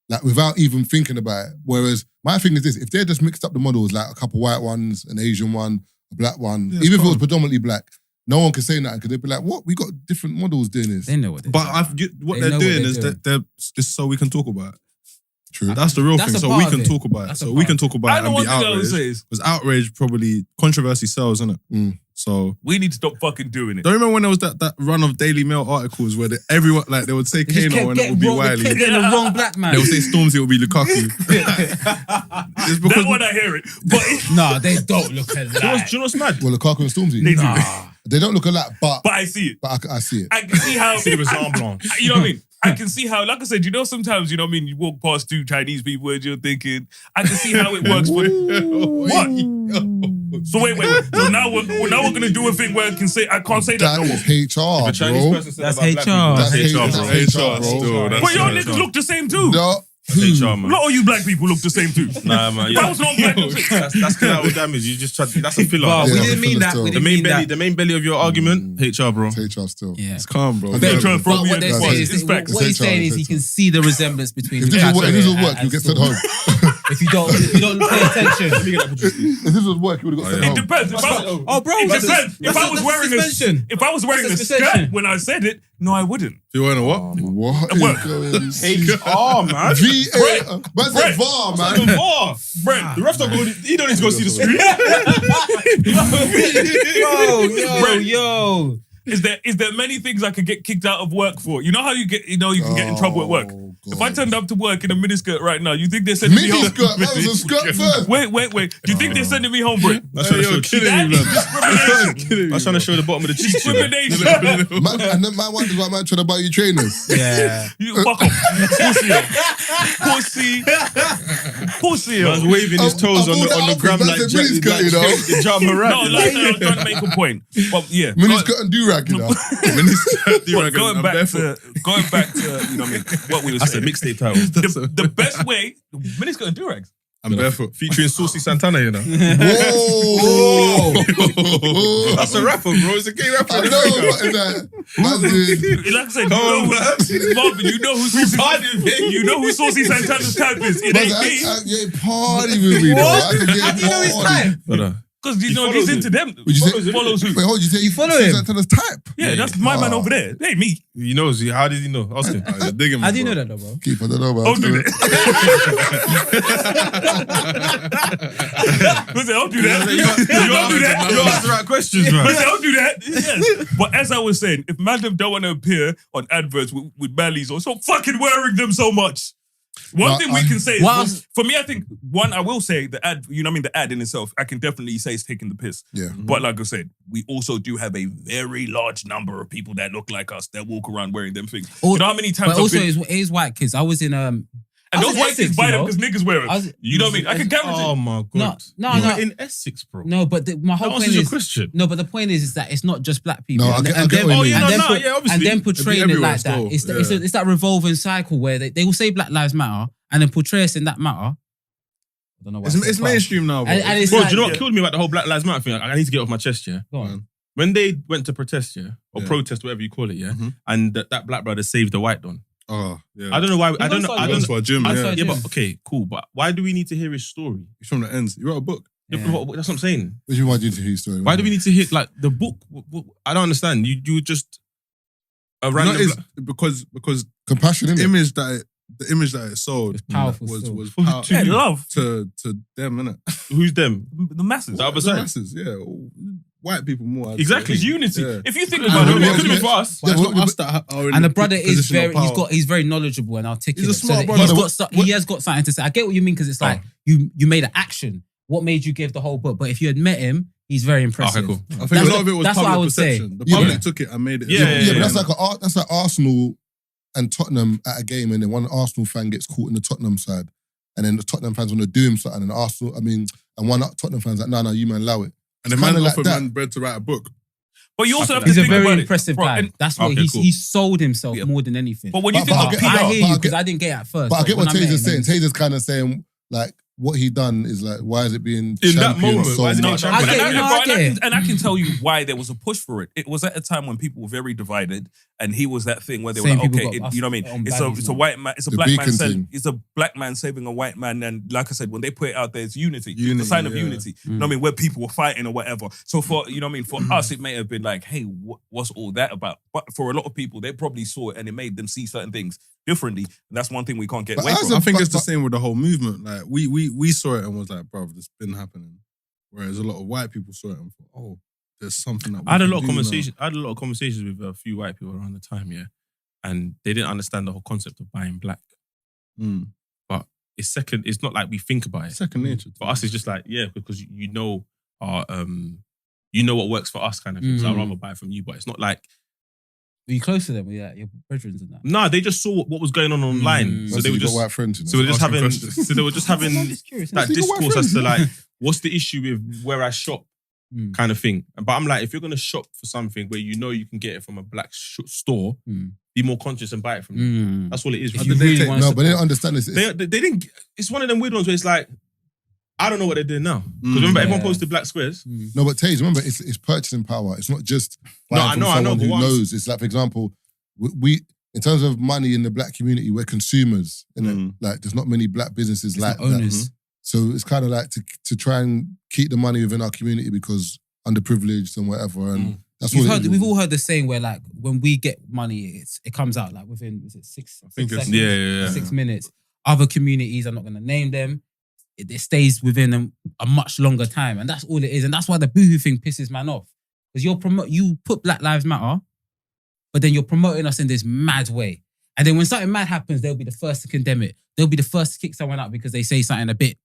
Like without even thinking about it. Whereas my thing is this, if they just mixed up the models, like a couple white ones, an Asian one, a black one, even if it was predominantly black, no one can say nothing because they'd be like, what? We got different models doing this. They know what they're But doing. what They they're know doing what is they're that they're it's so we can talk about it. True. That's the real That's thing. a So part we of can it. talk about it. That's a So part we can of it. talk about I it know and one be thing I would outraged. say is Because outrage probably controversy sells, isn't it? So we need to stop fucking doing it. don't you remember when there was that run of Daily Mail articles where everyone like they would say They just Kano kept and it would be getting Wiley. the wrong black man. They would say Stormzy, it would be Lukaku. It's because That one I hear it. But Nah, they don't look alike. Do you know what's mad? Well, Lukaku and Stormzy. They don't look alike, but I see it. I see it. I can see how See the resemblance. you know what I mean? I can see how, like I said, you know, sometimes, you know what I mean, you walk past 2 Chinese people and you're thinking, I can see how it works for what? So wait. So now we're gonna do a thing where I can't say that no more. That is HR, If a Chinese bro. person said That's about black HR. people, That's that's HR, HR, bro. HR, bro. Still, that's But y'all HR. niggas look the same too. No. HR, A man. lot of you black people look the same too. Nah, man. That was not black. That's collateral damage. You just tried. That's a filler. Wow, Yeah, we that's didn't mean that. still. We The didn't main mean belly, that. the main belly of your argument, HR, bro. It's HR still. Yeah. it's calm, bro. They try to throw But me what in they're the saying bus. is, It's facts. what he's saying is he can see the resemblance between. If this will work, you get sent home. If you don't pay attention. If this was work, you would have got sent It home. depends. If I was wearing a skirt when I said it, no, I wouldn't. You wearing a what? What is Work. going on? HR, man. VA. Man said VAR, man. Brent, The refs don't go. He don't need to go see the screen. Yo. Is there many things I could get kicked out of work for? You know how you can get in trouble at work. If I turned up to work in a miniskirt right now, you think they're sending me home? Miniskirt, that was a skirt first. Wait. Do you think they're sending me home, Brent? That's trying to show kidding me, man. That's trying to show the bottom of the cheeks. Discrimination. And then man wonders why man trying to buy you trainers. Yeah. You fuck off. Pussy. Man's waving his toes on the gram like miniskirt, you know. John Morant. No, like I was trying to make a point. But yeah. Miniskirt and do-rag, you know. Going back to you know what I mean, what we were That's a saying. mixtape title. The best way, miniskirt and do-rags. I'm barefoot. Featuring Saucy Santana, you know. Whoa. That's a rapper, bro. It's a gay rapper. I know, what is that? Man's doing- Like I said, Marvin, you know who Saucy Santana's type is. It ain't me. Yeah, party with me, though. How do you know his type? Because you know he's into them. Would you say- Follows who? Wait, hold you say you follow him? Santana's type? Yeah, that's my man over there. It ain't me. He knows. How did he know? Ask him. You're digging me, How do you bro. know that though, bro? Keep, I don't know, man. Don't do that. Listen, don't do that. Don't do that. You asked the right questions, man. Listen, don't do that. Yes. But as I was saying, if madam don't want to appear on adverts with bellies or stop fucking wearing them so much. One thing we can say is, for me, I think, I will say the ad, you know what I mean, the ad in itself, I can definitely say it's taking the piss. Yeah. But like I said, we also do have a very large number of people that look like us that walk around wearing them things. You know how many times But also, it is white kids. I was in and those white kids buy them because niggas wear it. You know what I mean? I can guarantee. Oh my god. No. You were in Essex, bro. No, but my whole point is Christian. No, but the point is that it's not just black people. No, I get what you mean. obviously. And then portraying it like that. still, It's that revolving cycle where they will say Black Lives Matter and then portray us in that matter. I don't know why. It's mainstream now, bro. And it's Bro, like, do you know what killed me about the whole Black Lives Matter thing? I need to get off my chest, yeah? Go on. When they went to protest, or Yeah. protest, whatever you call it, yeah? Mhm. And that black brother saved the white don. Oh, yeah. I don't know why. I don't He goes know. for a gym, I yeah. saw- Yeah, but okay, cool. But why do we need to hear his story? He's from the ends. He wrote a book. Yeah. That's what I'm saying. What do you want to do to his story? Why do we need to hear like the book? I don't understand. You just a random. No, it's because compassion in the it? image that it sold It's powerful was still. powerful Yeah, love. to them, innit? Who's them? The masses. The other The side. masses, yeah. White people more. I'd Exactly. It's say. unity. Yeah. If you think Yeah, about but it, It could be for us. But it's Yeah, not us that are in And the the brother is position of very, power. he's very knowledgeable and articulate. He's a smart So brother. he has got something to say. I get what you mean because it's like you made an action. What made you give the whole book? But if you had met him, he's very impressive. Okay, cool. I think That's a lot of it was that's what I public would say. perception. The Yeah, public but- took it and made it. Yeah, but that's like Arsenal and Tottenham at a game, and then one Arsenal fan gets caught in the Tottenham side, and then the Tottenham fans want to do him something, and and one Tottenham fans like, no, you man, allow it. And the It's man kinda like offered that. man bread to write a book. but you also have to He's a think very about impressive it. Bro, guy. and- That's what Okay, cool. he sold himself Yeah. more than anything. But when you But- think but about I get- I hear but you I because get- I didn't get it at first. But I get when what met Tazer's him, saying. Tazer's kind of saying, like, what he done is like, why is it being In that championed moment, so why is it not much? championed? I get it, no, I get it. And I can tell you why there was a push for it. It was at a time when people were very divided, and he was that thing where they were Same like, people okay, got you know what I mean? on It's baddies a now. white man, it's a The black man, beacon thing. it's a black man saving a white man, and like I said, when they put it out there, it's unity, the Unity, sign of yeah. unity. You know what I mean? Where people were fighting or whatever. So for you know what I mean, for us, it may have been like, hey, what's all that about? But for a lot of people, they probably saw it and it made them see certain things differently. And that's one thing we can't get But away as from. I think it's the but- same with the whole movement. Like we saw it and was like, bro, this been happening. Whereas a lot of white people saw it and thought, oh, there's something that we I had a can lot of do now. conversations. I had a lot of conversations with a few white people around the time, yeah, and they didn't understand the whole concept of buying black. Mm. It's not like we think about it. Second nature. For us, it's just like, yeah, because you know you know what works for us, kind of thing. So I'd rather buy it from you, but it's not like. Were you close to them? Yeah, your brethren and that. Nah, they just saw what was going on online, so they were you got just white friends. You know? so they were just asking having questions. so they were just having I'm just curious. that So you got white discourse as to friends. like, what's the issue with where I shop, kind of thing. But I'm like, if you're gonna shop for something where you know you can get it from a black store, be more conscious and buy it from them. That's all it is. If really. you really want No, to but they don't understand this. They didn't. It's one of them weird ones where it's like, I don't know what they're doing now. Because remember, everyone posted black squares. No, but Taze, remember, it's purchasing power. It's not just No, buying I from know, someone but who what I'm- knows. It's like, for example, we in terms of money in the black community, we're consumers. Innit? Like, there's not many black businesses like not owners. that. So it's kind of like to try and keep the money within our community because underprivileged and whatever. And that's what we've all heard the saying where like when we get money, it comes out like within 6 seconds? 6 minutes. Other communities, I'm not going to name them, it stays within a much longer time. And that's all it is. And that's why the BooHoo thing pisses man off. Because you put Black Lives Matter, but then you're promoting us in this mad way. And then when something mad happens, they'll be the first to condemn it. They'll be the first to kick someone out because they say something a bit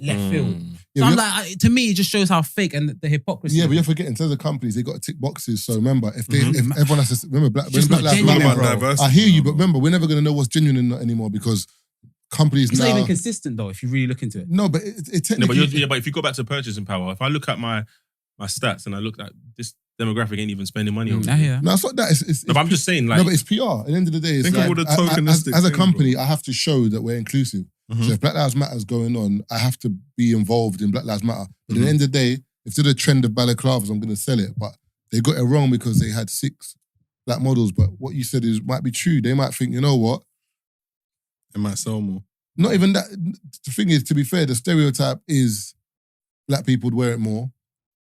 left field. So I'm like, to me, it just shows how fake and the hypocrisy. Yeah, but you're forgetting, in terms of companies, they got to tick boxes. So remember, if everyone has to, remember, Black Lives Matter, I hear you, but remember, we're never going to know what's genuine and not anymore because companies it's now... It's not even consistent though, if you really look into it. No, but it technically... but if you go back to purchasing power, if I look at my stats and I look at this demographic ain't even spending money on it. No, it's not that. It's but I'm just saying, like... No, but it's PR. At the end of the day, it's think like... of all the tokenistic as a company, I have to show that we're inclusive. So if Black Lives Matter is going on, I have to be involved in Black Lives Matter. But at the end of the day, if it's a trend of balaclavas, I'm going to sell it. But they got it wrong because they had 6 black models. But what you said might be true. They might think, you know what? It might sell more. Not even that. The thing is, to be fair, the stereotype is black people would wear it more.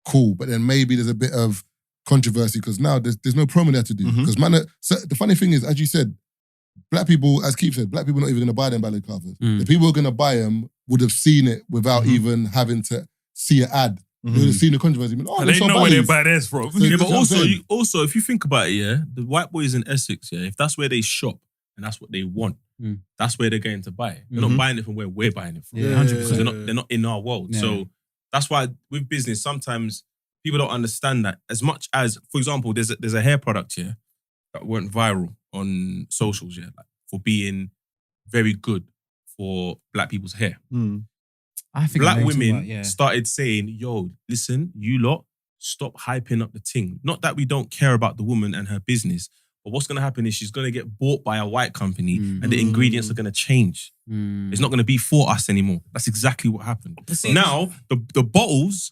Cool. But then maybe there's a bit of controversy because now there's no promo there to do. Because so the funny thing is, as you said, black people, as Keith said, black people are not even going to buy them balaclavas. The people who are going to buy them would have seen it without even having to see an ad. They would have seen the controversy. Oh, they know where they buy theirs from. So, but also, if you think about it, the white boys in Essex, if that's where they shop and that's what they want, that's where they're going to buy it. They're not buying it from where we're buying it from. 100%. Because they're not in our world. So that's why with business, sometimes people don't understand that as much as, for example, there's a hair product here that went viral on socials, like, for being very good for black people's hair. I think black women started saying, yo, listen, you lot, stop hyping up the thing. Not that we don't care about the woman and her business, but what's going to happen is she's going to get bought by a white company and the ingredients are going to change. It's not going to be for us anymore. That's exactly what happened. Now, the bottles...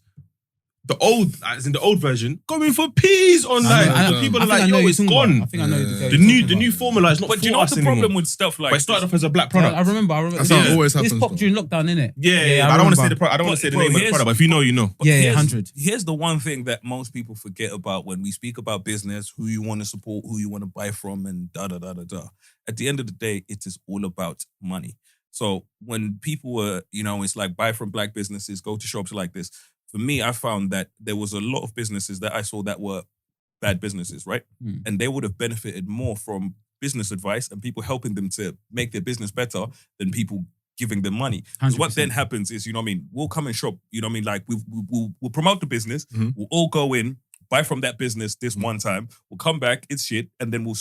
The old version, going for peas online. People are like, yo, it's gone. I think I know the new formula is not for us anymore. But do you know what's the problem with stuff like But it started off as a black product. I remember. That's how it always happens. This popped during lockdown, innit? Yeah. I don't want to say the product. I don't want to say the name of the product, but if you know, you know. Yeah, 100. Here's the one thing that most people forget about when we speak about business, who you want to support, who you want to buy from, and da-da-da-da-da. At the end of the day, it is all about money. So when people were, it's like buy from black businesses, go to shops like this. For me, I found that there was a lot of businesses that I saw that were bad businesses, right? And they would have benefited more from business advice and people helping them to make their business better than people giving them money. Because what then happens is, we'll come and shop, like we'll promote the business, we'll all go in, buy from that business this one time, we'll come back, it's shit, and then we'll,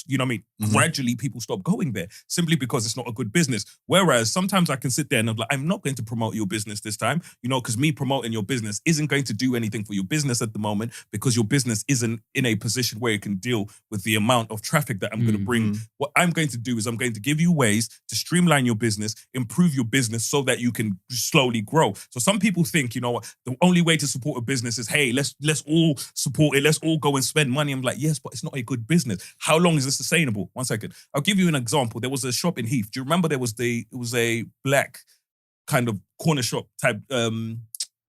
gradually people stop going there simply because it's not a good business. Whereas sometimes I can sit there and I'm like, I'm not going to promote your business this time, because me promoting your business isn't going to do anything for your business at the moment because your business isn't in a position where it can deal with the amount of traffic that I'm going to bring. What I'm going to do is I'm going to give you ways to streamline your business, improve your business so that you can slowly grow. So some people think, the only way to support a business is, hey, let's all support it. Let's all go and spend money. I'm like, yes, but it's not a good business. How long is this sustainable? One second. I'll give you an example. There was a shop in Heath. Do you remember it was a black kind of corner shop type,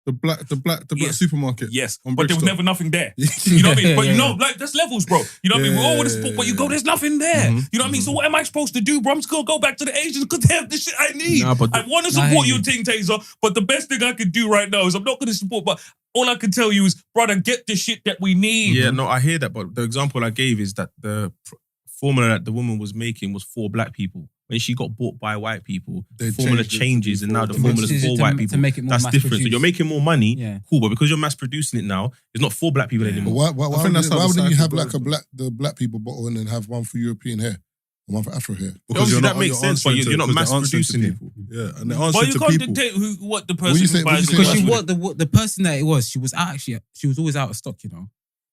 The black supermarket. Yes, but there was never nothing there. You know what I mean? But there's levels, bro. You know what I mean? We all want to support, but you go, there's nothing there. You know what I mean? So what am I supposed to do, bro? I'm just going to go back to the Asians because they have the shit I need. I want to support your thing, Tazer, but the best thing I can do right now is I'm not going to support, but all I can tell you is, brother, get the shit that we need. Yeah, no, I hear that, but the example I gave is that the formula that the woman was making was for black people. When she got bought by white people, the formula changes and now the formula is for white people. That's different. So you're making more money, cool, but because you're mass producing it now, it's not for black people anymore. Why wouldn't you have like the black people bottle and then have one for European hair? And one for Afro hair. Because that makes sense, but you're not mass producing it. Yeah, and the answer to people. But you can't dictate what the person who buys. Because the person that it was, she was always out of stock,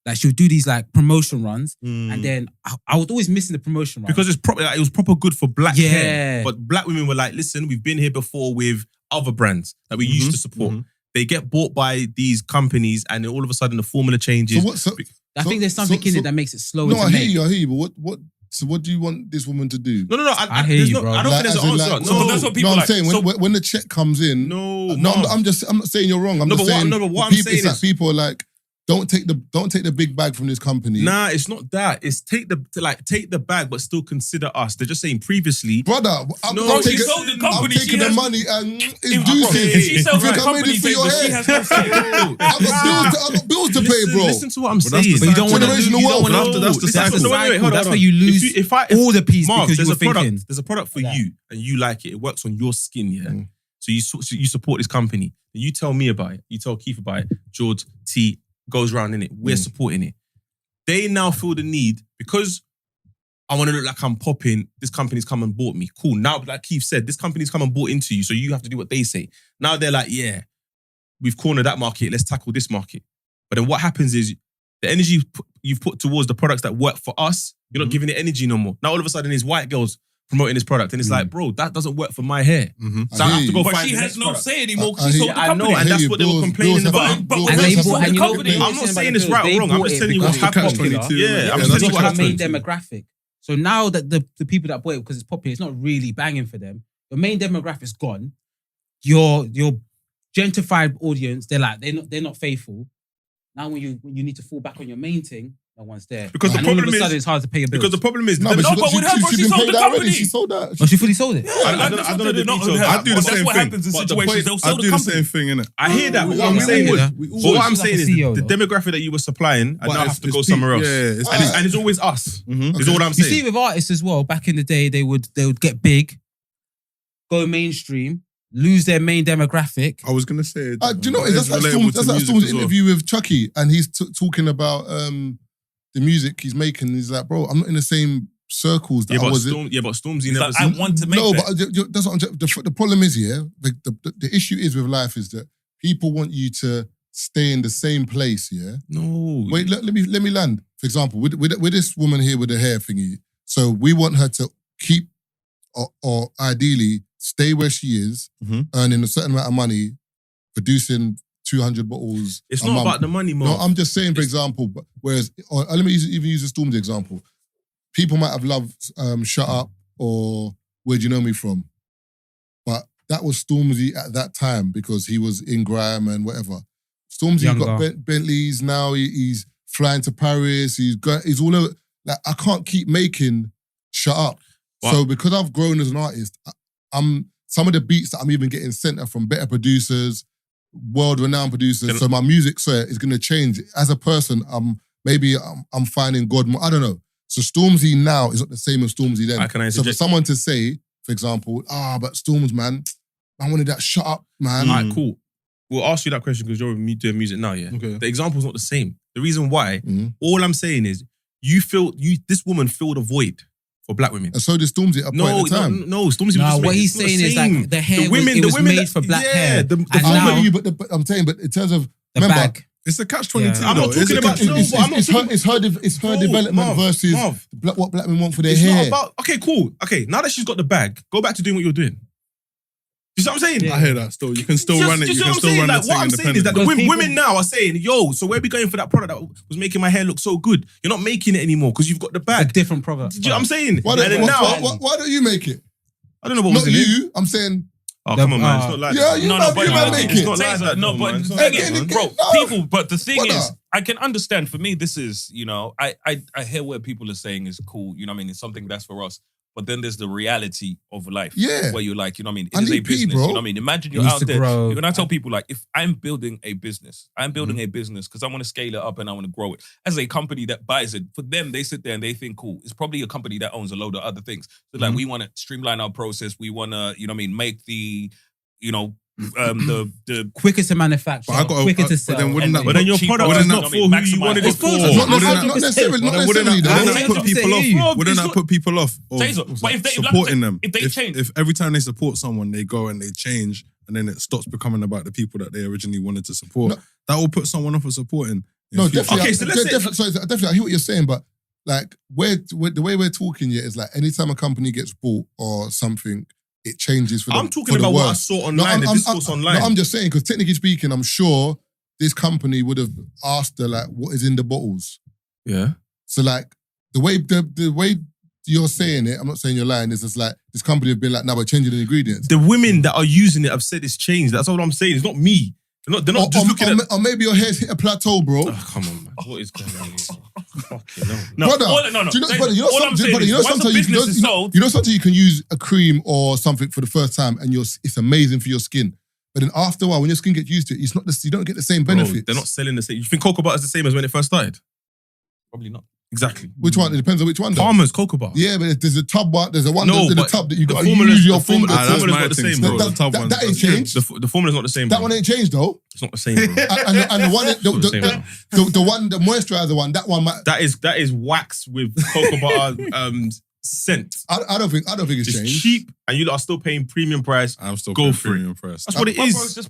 Like she would do these like promotion runs, and then I was always missing the promotion run because it was proper good for black hair. But black women were like, listen, we've been here before with other brands that we used to support. They get bought by these companies, and then all of a sudden the formula changes. I think there's something in it that makes it slower. No, I hear you. But So what do you want this woman to do? No. I hear you, bro. I don't think there's an answer. No, that's what people I'm like. saying when the check comes in. No, I'm not saying you're wrong. I'm just saying. What I'm saying is that people are like, don't take the big bag from this company. Nah, it's not that. It's take the bag, but still consider us. They're just saying previously, brother. I'm taking the money and inducing. She sells the company for your but she head. has no I got bills to pay, bro. Listen to what I'm saying. But you don't want to Generational wealth. That's the cycle. Hold That's on. where you lose all the piece Marv, because you were thinking. there's a product for you and you like it. It works on your skin, yeah. So you support this company. You tell me about it. You tell Keith about it. George T goes around in it. We're supporting it. They now feel the need because I want to look like I'm popping. This company's come and bought me. Cool. Now, like Keith said, this company's come and bought into you, so you have to do what they say. Now they're like, yeah, we've cornered that market. Let's tackle this market. But then what happens is the energy you've put towards the products that work for us, you're not giving it energy no more. Now all of a sudden, there's white girls promoting this product, and it's like, bro, that doesn't work for my hair. So I have to go But find she the has next no product. say anymore because she sold the company. I know, and that's what they were complaining about. But I'm not saying it's right or wrong. I'm just telling you what's happening. Yeah, I'm just telling you what main happened. demographic. So now that the people that bought it because it's popular, it's not really banging for them. Your main demographic's gone. Your gentrified audience, they're not faithful. Now when you need to fall back on your main thing, no one's there. Because the and all problem of a is sudden it's hard to pay your bills. because the problem is No, but with her, she sold the company. She sold that. Oh, she fully sold it. I don't know the details. I do the That's same what thing. happens in But the situations. point- They'll sell I the do the company. same thing, innit? I hear that. But what we I'm always saying do is, that. but what I'm saying is CEO, the though. demographic that you were supplying, I now have to go somewhere else. Yeah, And it's always us. Is all I'm You saying. see with artists as well, back in the day, they would get big, go mainstream, lose their main demographic. I was gonna say. Do you know what? That's like Storm's interview with Chucky, and he's talking about the music he's making. He's like, bro, I'm not in the same circles that I was in. But Stormzy He's never. like, I want to make No, that. but that's what the problem is here. The issue is with life is that people want you to stay in the same place. Yeah. No. Wait, let me land. For example, with this woman here with the hair thingy, so we want her to keep or ideally stay where she is, earning a certain amount of money, producing 200 bottles. It's a not month. about the money, Marv. No, I'm just saying, for example, whereas, let me even use the Stormzy example. People might have loved Shut Up or Where'd You Know Me From? But that was Stormzy at that time because he was in grime and whatever. Stormzy got Bentleys now, he's flying to Paris, he's all over. Like, I can't keep making Shut Up. What? So because I've grown as an artist, some of the beats that I'm even getting sent are from better producers, world-renowned producers. So my music, is going to change. As a person, I'm finding God more. I don't know. So Stormzy now is not the same as Stormzy then. So for someone to say, for example, but Storms, man, I wanted that Shut Up, man. All right, cool. We'll ask you that question because you're doing music now, yeah? Okay. The example's not the same. The reason why, all I'm saying is, this woman filled a void for black women. And so did Stormzy at a point in time. No, Stormzy was just what he's saying is like the hair was made for black hair. But I'm saying, but in terms of the bag. It's a catch-22. I'm not talking about. It's her development versus what black men want for their hair. Okay, cool. Okay, now that she's got the bag, go back to doing what you're doing. You see what I'm saying? I hear that still. You can still run it. You can still run it. What I'm saying is that the women now are saying, yo, so where are we going for that product that was making my hair look so good? You're not making it anymore because you've got the bag. A different product. Do you know what I'm saying? Why don't you make it? I don't know what was in it. Not you. I'm saying. Oh, come on, man. It's not like that. You might make it. It's not like that. No, but the thing is, bro, people, but the thing is, I can understand. For me, this is, I hear where people are saying is cool. You know what I mean? It's something that's for us. But then there's the reality of life. Yeah. Where you're like, you know what I mean? I It is a need business. bro. You know what I mean? Imagine you're out there. When I tell people, like, if I'm building a business, because I want to scale it up and I want to grow it. As a company that buys it, for them, they sit there and they think, cool, it's probably a company that owns a load of other things. So, like, we want to streamline our process. We want to, you know what I mean, make the, the quicker to manufacture, quicker to sell. But then your product is not for who you wanted it for. Not necessarily. Wouldn't that put people off? Wouldn't that put people off? But if they supporting them, if they change, if every time they support someone, they go and they change, and then it stops becoming about the people that they originally wanted to support, that will put someone off of supporting. No, definitely. Okay, so definitely, I hear what you're saying, but like, the way we're talking here is like, anytime a company gets bought or something, it changes for them. I'm talking about what I saw online, the discourse online. No, I'm just saying, because technically speaking, I'm sure this company would have asked her, like, what is in the bottles? Yeah. So, like, the way you're saying it, I'm not saying you're lying, it's just like, this company have been like, we're changing the ingredients. The women that are using it have said it's changed. That's all I'm saying. It's not me. They're not just looking at... Or maybe your hair's hit a plateau, bro. Oh, come on, man. What is going on here? Fucking no. Brother, do you know sometimes you can use a cream or something for the first time and it's amazing for your skin. But then after a while, when your skin gets used to it, it's not you don't get the same benefits. They're not selling the same. You think cocoa butter is the same as when it first started? Probably not. Exactly. Which one? It depends on which one. Palmer's cocoa butter. Yeah, but there's a tub one. There's a one in the tub that you got to use your finger. The formula's not the same, bro. That ain't changed. The formula's not the same. That one ain't changed though. It's not the same, bro. And the moisturizer one, that one might. That is wax with cocoa butter scent. I don't think it's changed. It's cheap, and you lot are still paying premium price. I'm still paying premium price. That's what it is. That's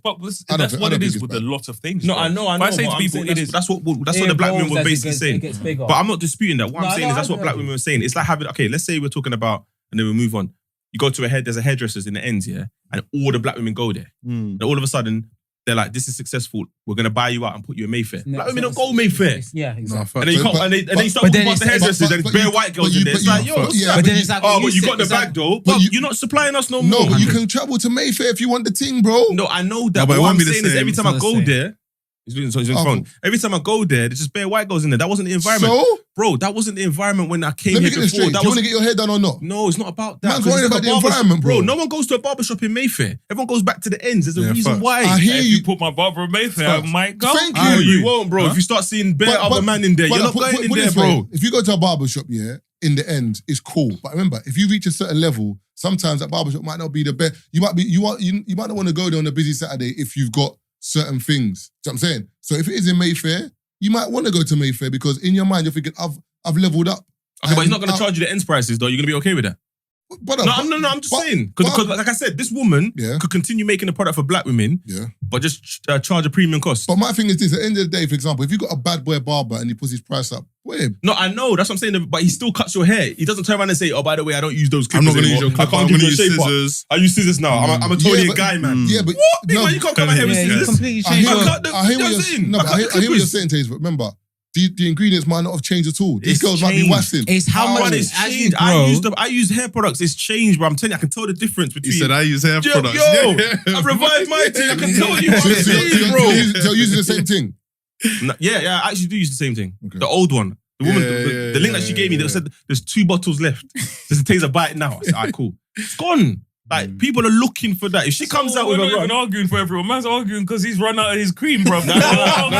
what it is with a lot of things. No, I know. If I say to people, it is. That's what the black women were basically saying. But I'm not disputing that. What I'm saying is that's what black women were saying. It's like having, okay, let's say we're talking about, and then we move on. You go to there's a hairdresser's in the ends, yeah, and all the black women go there. And all of a sudden, they're like, this is successful. We're going to buy you out and put you in Mayfair. Black women don't go Mayfair. Yeah, exactly. And then you start talking about the hairdressers and bare white girls in there. It's like, yo, but then it's like, but you got the bag though. But you're not supplying us no more. No, but you can travel to Mayfair if you want the thing, bro. No, I know that. But what I'm saying is every time I go there, he's on his phone. Every time I go there, there's just bare white girls in there. That wasn't the environment. So? Bro, that wasn't the environment when I came Let me here get this before. straight. Do you want to get your hair done or not? No, it's not about that. Man's worried about the environment, bro. No one goes to a barbershop in Mayfair. Everyone goes back to the ends. There's a reason why. I hear if you. you put my barber in Mayfair, I might go. Thank you. No, you won't, bro. If you start seeing bare other man in there, you're not going in there, bro. If you go to a barbershop, yeah, in the end, it's cool. But remember, if you reach a certain level, sometimes that barbershop might not be the best. You might not want to go there on a busy Saturday if you've got certain things. Do you know what I'm saying? So if it is in Mayfair, you might want to go to Mayfair because in your mind you're thinking, I've leveled up. Okay, but he's not going to charge you the ends prices though. You're going to be okay with that? No, I'm just saying. Because like I said, this woman could continue making a product for black women, but just charge a premium cost. But my thing is this, at the end of the day, for example, if you got a bad boy barber and he puts his price up, no, I know, that's what I'm saying, but he still cuts your hair. He doesn't turn around and say, oh, by the way, I don't use those clippers. I'm not going to use your clipper. I'm going to use scissors. I use scissors now. I'm a Tony guy, man. Yeah, but what? Big man, you can't come out here with scissors. Completely changed. I hear what you're saying, Taze, but remember, the ingredients might not have changed at all. These girls might be waxing. It's how much it's changed. I use hair products. It's changed, bro. I'm telling you, I can tell the difference between. He said I use hair products. Yo, I revived my thing. I can tell you what I'm saying, bro. So you're using the same thing? Yeah, I actually do use the same thing. Okay. The old one. The woman, the link that she gave me, they said there's 2 bottles left. There's a Tazer Bite now. I said, all right, cool. It's gone. Like, people are looking for that. If she comes out with a run... arguing for everyone. Man's arguing because he's run out of his cream, bro. I got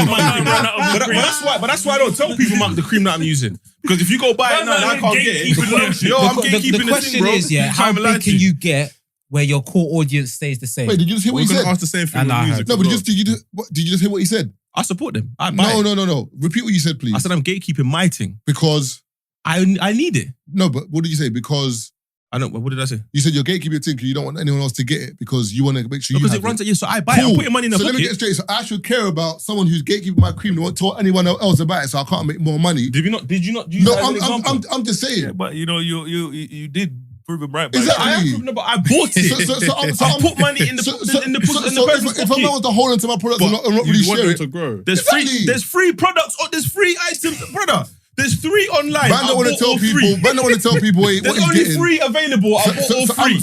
my run out of his cream. But that's why I don't tell people about the cream that I'm using. Because if you go buy it now and I can't get it... Yo, I'm gatekeeping the question is, how big can you get where your core audience stays the same? Wait, did you just hear what he said? We're going to ask the same thing with music. No, but did you just hear what he said? I support them. No. Repeat what you said, please. I said I'm gatekeeping my thing. Because... I need it. No, but what did you say? Because... I don't. What did I say? You said you're gatekeeping your thing because you don't want anyone else to get it because you want to make sure you have it. Because it runs at you, so I buy it. I'm putting money in the pocket. So let me get straight. So I should care about someone who's gatekeeping my cream and won't tell anyone else about it so I can't make more money. Did you not use No, that as an example? I'm just saying. Yeah, but you did prove him right. Exactly. I am proving it, but I bought it. So I put money in the person's pocket. If I'm not want to hold on to my products and not really share it. To grow. There's free products. There's free items, brother. There's 3 online. Man don't want to tell people what he's There's only getting. 3 available. I bought all 3.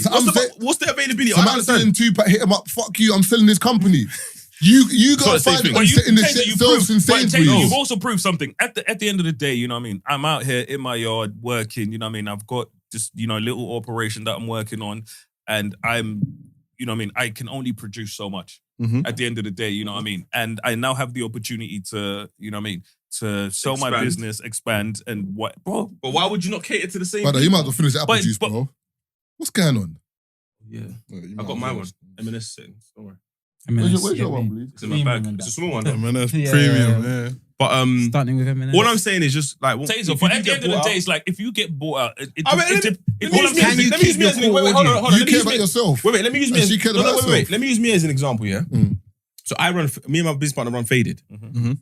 What's the availability? So I'm selling 2-pack, hit him up, fuck you, I'm selling this company. You got to find it in the shelves in Sainsbury's. You've also proved something. At the end of the day, you know what I mean? I'm out here in my yard working, you know what I mean? I've got this, little operation that I'm working on and I'm, you know what I mean? I can only produce so much at the end of the day, you know what I mean? And I now have the opportunity to, you know what I mean? To sell my business, expand, and what, bro? But why would you not cater to the same? Brother, you might as well finish the apple juice, bro. What's going on? Yeah, I got my one. M&S sitting. Don't worry. Where's your one, please? It's in my bag. It's a small one. M&S premium, yeah. But starting with M&S. all I'm saying is just like Taser. But at the end of the day, it's like if you get bought out, let me use me as an example. Wait, hold on. You care about yourself. Wait, let me use me as let me use me as an example. Yeah. So me and my business partner run Faded,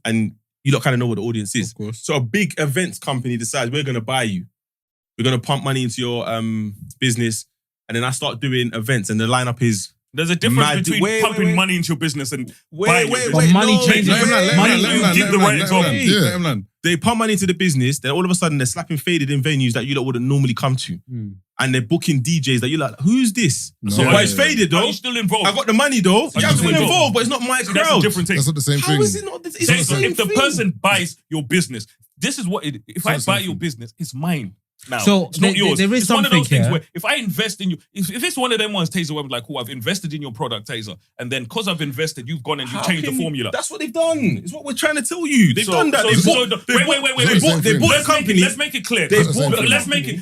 and you don't kind of know what the audience is. Of course. So a big events company decides we're going to buy you. We're going to pump money into your business. And then I start doing events and the lineup is There's a difference between pumping money into your business and buying your business. Money changes. Give the right example. They pump money into the business, then all of a sudden they're slapping faded in venues that you lot wouldn't normally come to. And they're booking DJs that you're like, who's this? So it's faded though. Are you still involved? I got the money though. Yeah, I'm still involved, but it's not my crowd. That's a different thing. That's not the same thing. How is it not? It's the same if the thing. person buys your business, this is what if I buy your business, it's mine. Now, so it's not yours. There is it's one of those things here. where if I invest in you, if it's one of them ones, Tazer, where I'm like, I've invested in your product, Tazer, and then because I've invested, you've gone and you changed the formula. That's what they've done. It's what we're trying to tell you. They've done that. Wait. They bought the company. Let's make it clear.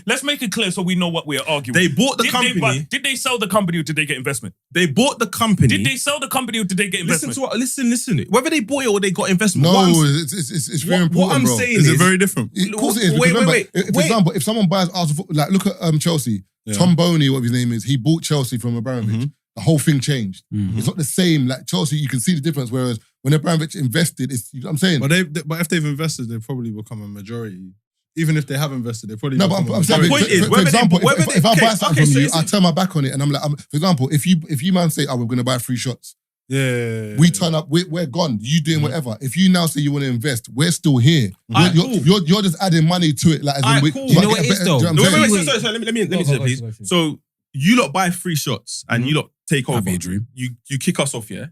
Let's make it clear so we know what we're arguing. They bought the company. Did they sell the company or did they get investment? They bought the company. Did they sell the company or did they get investment? Listen. Whether they bought it or they got investment. No, it's very important, what I'm bro. saying Is it very different? Of course it is. Wait. For example, if someone buys Arsenal, like look at Chelsea, Tom Boney, whatever his name is, he bought Chelsea from Abramovich. The whole thing changed. It's not the same. Like Chelsea, you can see the difference. Whereas when Abramovich invested, you know what I'm saying. But if they've invested, they probably become a majority. Even if they have invested, they probably no. But I'm saying, for example, if I buy something from you, I turn my back on it, and I'm like, for example, if you man say, "Oh, we're gonna buy 3 shots." We turn up, we're gone. You doing whatever. If you now say you want to invest, we're still here. You're just adding money to it. Like, cool. You know what it is though? Sorry, let me say please. So you lot buy 3 shots and you lot take over. You kick us off, yeah?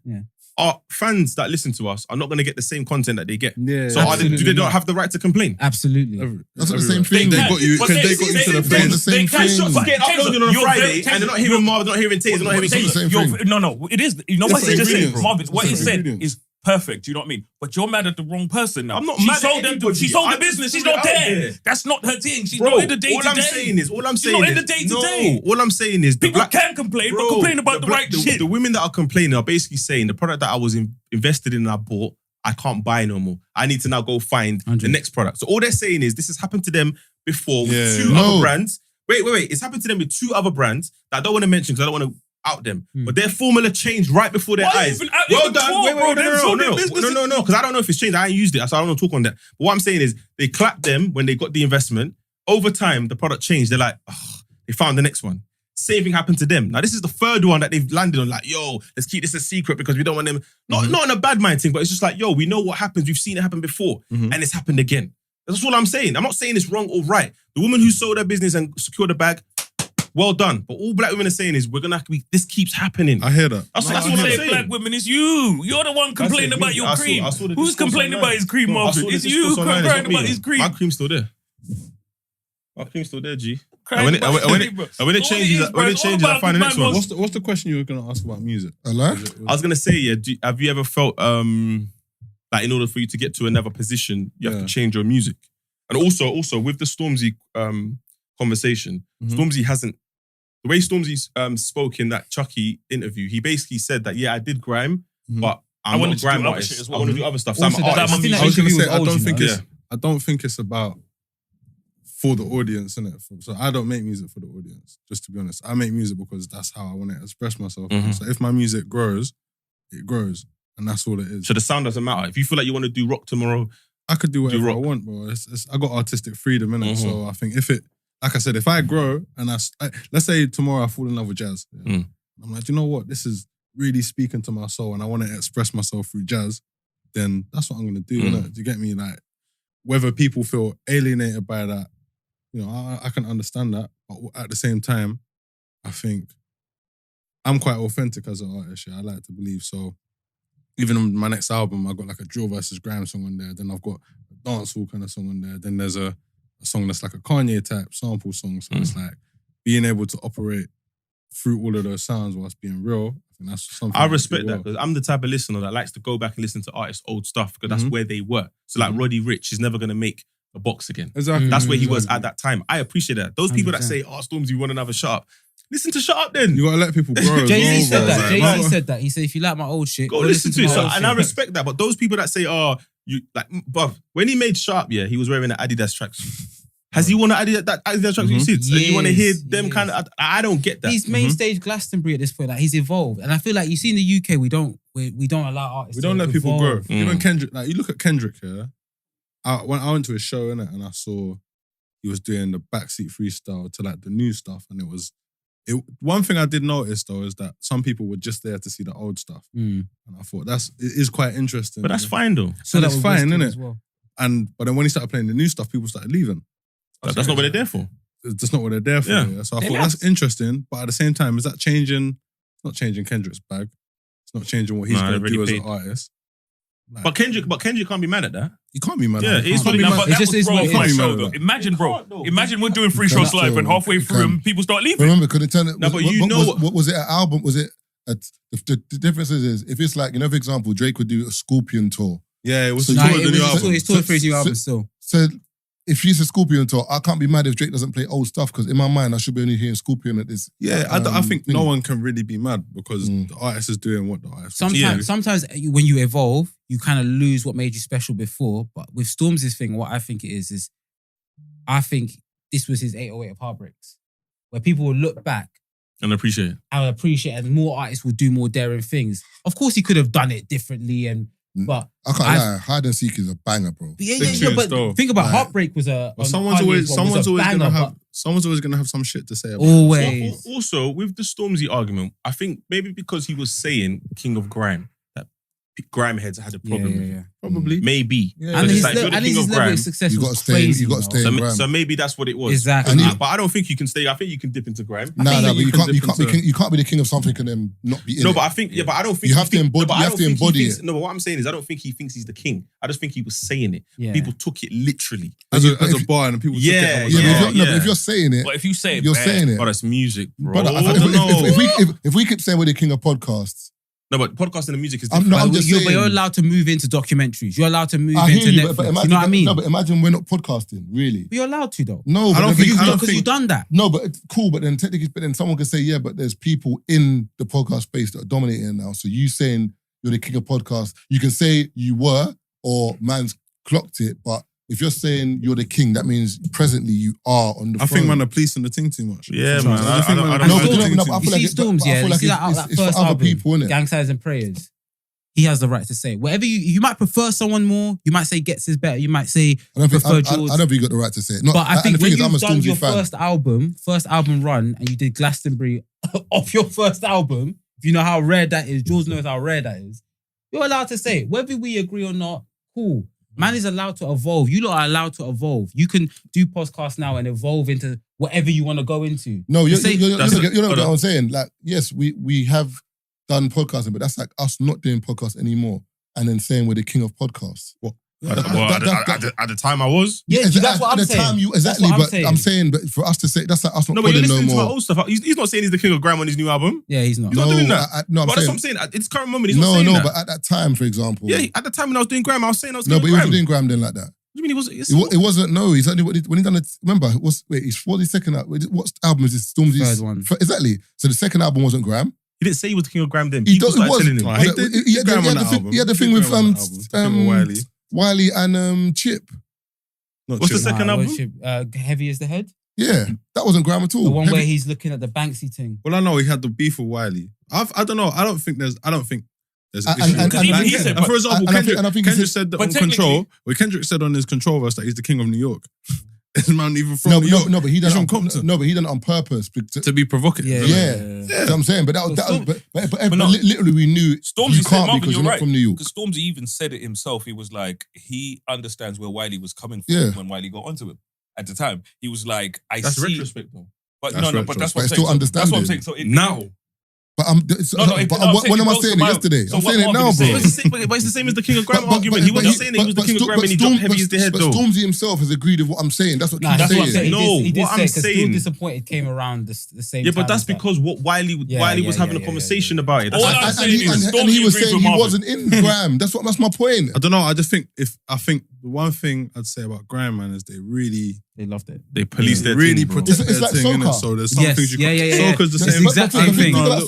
Our fans that listen to us are not going to get the same content that they get. So do they not have the right to complain? Absolutely. That's not the same thing. They got you to the phone. The same thing. Shots getting uploaded on a Friday and they're not hearing Marvin, they're not hearing Tazer, they're not hearing Keith. No, it is. You know what he just said? Marvin, what he said is perfect, you know what I mean? But you're mad at the wrong person now. I'm not she mad sold at anybody. She sold the business. She's not there. That's not her thing. She's not in the day to day. All I'm saying is, she's not in the day to day. All I'm saying is, people can complain, but complain about the right shit. The women that are complaining are basically saying the product that I was invested in and I bought, I can't buy no more. I need to now go find the next product. So all they're saying is this has happened to them before with 2 other brands. Wait. It's happened to them with 2 other brands that I don't want to mention because I don't want to out them. But their formula changed right before their eyes. Well done. No, because I don't know if it's changed. I ain't used it, so I don't want to talk on that. But what I'm saying is they clapped them when they got the investment. Over time, the product changed. They're like, they found the next one. Same thing happened to them. Now, this is the 3rd one that they've landed on. Like, yo, let's keep this a secret because we don't want them. Not in a bad mind thing, but it's just like, yo, we know what happens. We've seen it happen before. And it's happened again. That's all I'm saying. I'm not saying it's wrong or right. The woman who sold her business and secured the bag, well done. But all black women are saying is we're gonna have to be, this keeps happening. I hear that. That's what I'm saying. Black women, it's you. You're the one complaining about your cream. Who's complaining about his cream, Marvin? It's you complaining about his cream. My cream's still there. My cream's still there, G. And when it changes, I find the next one. What's the question you were gonna ask about music? I was gonna say, have you ever felt like in order for you to get to another position, you have to change your music? And also with the Stormzy conversation, Stormzy hasn't, the way Stormzy spoke in that Chucky interview, he basically said that, I did grime, but I'm not a grime artist. I want to do other stuff. So I'm an artist. I was going to say, I don't think it's about for the audience, innit? So I don't make music for the audience, just to be honest. I make music because that's how I want to express myself. So if my music grows, it grows. And that's all it is. So the sound doesn't matter. If you feel like you want to do rock tomorrow, I could do whatever I want, bro. I got artistic freedom, innit? So I think like I said, if I grow and let's say tomorrow I fall in love with jazz. I'm like, you know what? This is really speaking to my soul and I want to express myself through jazz, then that's what I'm going to do, innit? Do you get me? Like, whether people feel alienated by that, you know, I can understand that. But at the same time, I think I'm quite authentic as an artist, I like to believe. So even on my next album, I got like a drill versus grime song on there. Then I've got a dancehall kind of song on there. Then there's a song that's like a Kanye type sample song. So it's like being able to operate through all of those sounds whilst being real. I think that's something I respect that because I'm the type of listener that likes to go back and listen to artists' old stuff because that's where they were. So like Roddy Ricch is never going to make a box again. Exactly. That's where he was at that time. I appreciate that. Those people that say, Stormzy, you want another Shut Up. Listen to Shut Up then. You gotta let people grow. Jay-Z said that. Jay-Z said that. He said, if you like my old shit, go listen to it. And I respect that. But those people that say, you like, bruv, when he made Shut Up, he was wearing an Adidas tracksuit. Has he worn that Adidas tracksuit? Yes, So you want to hear them kind of? I don't get that. He's main stage Glastonbury at this point. Like he's evolved, and I feel like you see in the UK, we don't allow artists. We don't let people grow. Even Kendrick, like you look at Kendrick here. When I went to a show innit, and I saw he was doing the backseat freestyle to like the new stuff, and it was One thing I did notice though is that some people were just there to see the old stuff, and I thought it is quite interesting. But that's fine though. So that's fine, isn't it? Well. But then when he started playing the new stuff, people started leaving. That's not what they're there for. That's not what they're there for. Yeah. So I thought that's interesting. But at the same time, is that changing? It's not changing Kendrick's bag. It's not changing what he's going to do as an artist. Like, but Kendrick can't be mad at that. You can't be mad at that. Yeah, it's what it is. Imagine, bro. Imagine we're doing free shows live and halfway through and people start leaving. Remember, could it turn it? No, but you know what was it? An album? Was it? The difference is if it's like, for example, Drake would do a Scorpion tour. Yeah, it was. So it's toured for his new album still. So if she's a Scorpion tour, I can't be mad if Drake doesn't play old stuff because in my mind I should be only hearing Scorpion at this. Yeah, I think no one can really be mad because the artist is doing what the artist. Sometimes when you evolve, you kind of lose what made you special before. But with Stormzy's thing, what I think it is I think this was his 808 of Heartbreaks, where people will look back and appreciate it. I appreciate it, and more artists will do more daring things. Of course, he could have done it differently, but I can't lie. Hide and Seek is a banger, bro. Yeah, but think about Heartbreak was a. Someone's always gonna have some shit to say about always. It. Also, with the Stormzy argument, I think maybe because he was saying King of Grime, that grime heads had a problem with him. Probably. Maybe. Yeah. And his level of success was crazy. You got to stay in grime. So maybe that's what it was. Exactly. But I don't think you can stay. I think you can dip into grime. No, but you can't be the king of something and then not be in it. No, but I think, but I don't think you have to embody it. No, but what I'm saying is I don't think he thinks he's the king. I just think he was saying it. Yeah. People took it literally. As a bar and people took it. But if you're saying it, but if you say it, you're saying it. Oh, that's music, bro. But if we keep saying we're the king of podcasts, no, but podcasting and music is different. But you're allowed to move into documentaries. You're allowed to move into Netflix. But imagine, you know what I mean? No, but imagine we're not podcasting, really. But you're allowed to, though. No, I don't think because you've done that. No, but it's cool. But then technically, someone could say, yeah, but there's people in the podcast space that are dominating it now. So you saying you're the king of podcasts, you can say you were, or man's clocked it, but if you're saying you're the king, that means presently you are on the throne. I think man are policing the thing too much. Yeah, man. I feel like Storms, it's for other people, innit? Gang Signs and Prayers. He has the right to say whatever you might prefer someone more. You might say Gets is better. You might say prefer Jords. I don't think you got the right to say it. But I think when you've done your first album run, and you did Glastonbury off your first album, if you know how rare that is, Jords knows how rare that is. You're allowed to say it. Whether we agree or not, cool. Man is allowed to evolve. You lot are allowed to evolve. You can do podcasts now and evolve into whatever you want to go into. No, you're not what I'm saying. Like, yes, we have done podcasting, but that's like us not doing podcasts anymore and then saying we're the king of podcasts. What? At the time I was. Yeah, that's what I'm saying. But I'm saying, but for us to say, that's like us not putting no more. To my old stuff. He's not saying he's the king of grime on his new album. Yeah, he's not. He's not doing that. But that's what I'm saying. It's current moment. He's not saying that. No, but at that time, for example. Yeah, at the time when I was doing grime, I was saying I was king of grime. No, but he wasn't doing grime then like that. What do you mean it wasn't? No, he's only when he done it. Remember, he's 42nd. What album is this? Stormzy's third one. Exactly. So the second album wasn't grime. He didn't say he was the king of grime then. He had the thing with Wiley and Chip. What's the second album? Heavy as the Head? Yeah, that wasn't grime at all. The one where he's looking at the Banksy thing. Well, I know he had the beef with Wiley. I don't know. I don't think there's an issue. And for example, Kendrick said that on Control. Well, Kendrick said on his Control verse that he's the king of New York. This man even from New York. No, but he done it on purpose to be provocative. Yeah. That's what I'm saying. But literally we knew Stormzy you can't because you're not from New York. Because Stormzy even said it himself. He was like, he understands where Wiley was coming from when Wiley got onto him. At the time, he was like, that's retrospect though. But but that's what I'm saying. That's what I'm saying. So now. But when am I saying it yesterday? I'm saying it now, bro. But it's the same as the king of grime argument. He wasn't saying he was the king of grime and he dropped Heavy as the Head though. But Stormzy himself has agreed with what I'm saying. That's what he's saying. No, what I'm saying. Still Disappointed came around the same time. Yeah, but that's because what Wiley was having a conversation about it. And he was saying he wasn't in grime. That's my point. I don't know. I just think the one thing I'd say about grime, man, is they loved it. They policed their really thing, protect their thing, innit? So there's some things you can. Soca's the same. Exact same thing. That's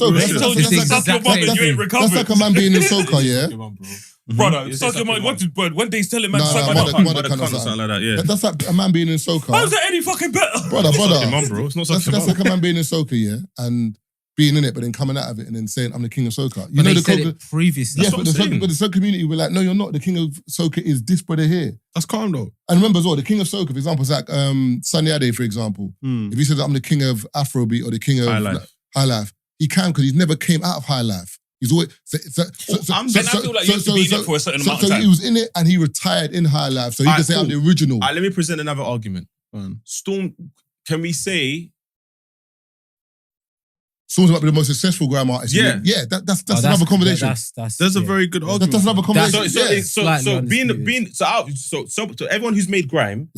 like a man being in soca, yeah? Brother, suck your man. One day he's telling man, suck my mother cunt or something like that, yeah. That's like a man being in soca. How's that any fucking better? Brother. It's not that's like a man being in soca, yeah? And being in it, but then coming out of it and then saying, I'm the king of soca. You But know they the said soca... it previously. Yes, but the soca community were like, no, you're not. The king of soca is this brother here. That's calm though. And remember as well, the king of soca, for example, is like Sunny Ade, for example. If he says that I'm the king of Afrobeat or the king of High Life, he can because he's never came out of High Life. He's always... I feel like you have to be in it for a certain amount of time. So he was in it and he retired in High Life. So he can say I'm the original. Let me present another argument. Storm, can we say... Stormzy might be the most successful grime artist. Yeah. Yeah, that's another conversation. That's a very good argument. That's another conversation. So everyone who's made grime,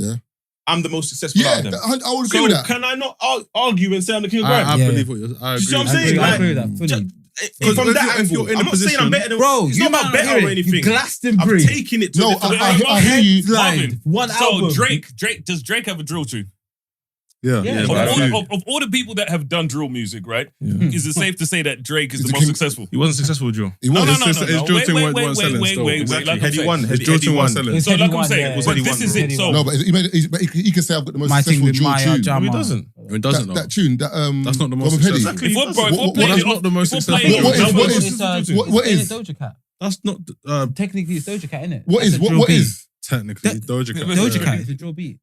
I'm the most successful out of them. I would agree with that. Can I not argue and say I'm the king of grime? I believe what you're saying. You see what I'm saying? I agree with that fully. From that angle, I'm not saying I'm better than... Bro, it's you not about might better or anything. Glastonbury. I'm taking it to No, I hear you. Marvin, One album. So does Drake have a drill tune? Yeah. Of all the people that have done drill music, right? Is it safe to say that Drake is the most successful? He wasn't successful with drill. His drill thing weren't selling still. Exactly. Heady won. His drill thing weren't selling. So like I'm saying, but this is it. So No, but he can say I've got the most My thing successful with drill tune. Maya He doesn't. It doesn't though. That tune, That's not the most Robin Petty. successful. if we're playing That's it not off- the most if we're successful. playing it What off- is- what is- Doja Cat? That's not Technically, it's Doja Cat, innit? What is? technically Doja Cat. Doja Cat is a drill beat.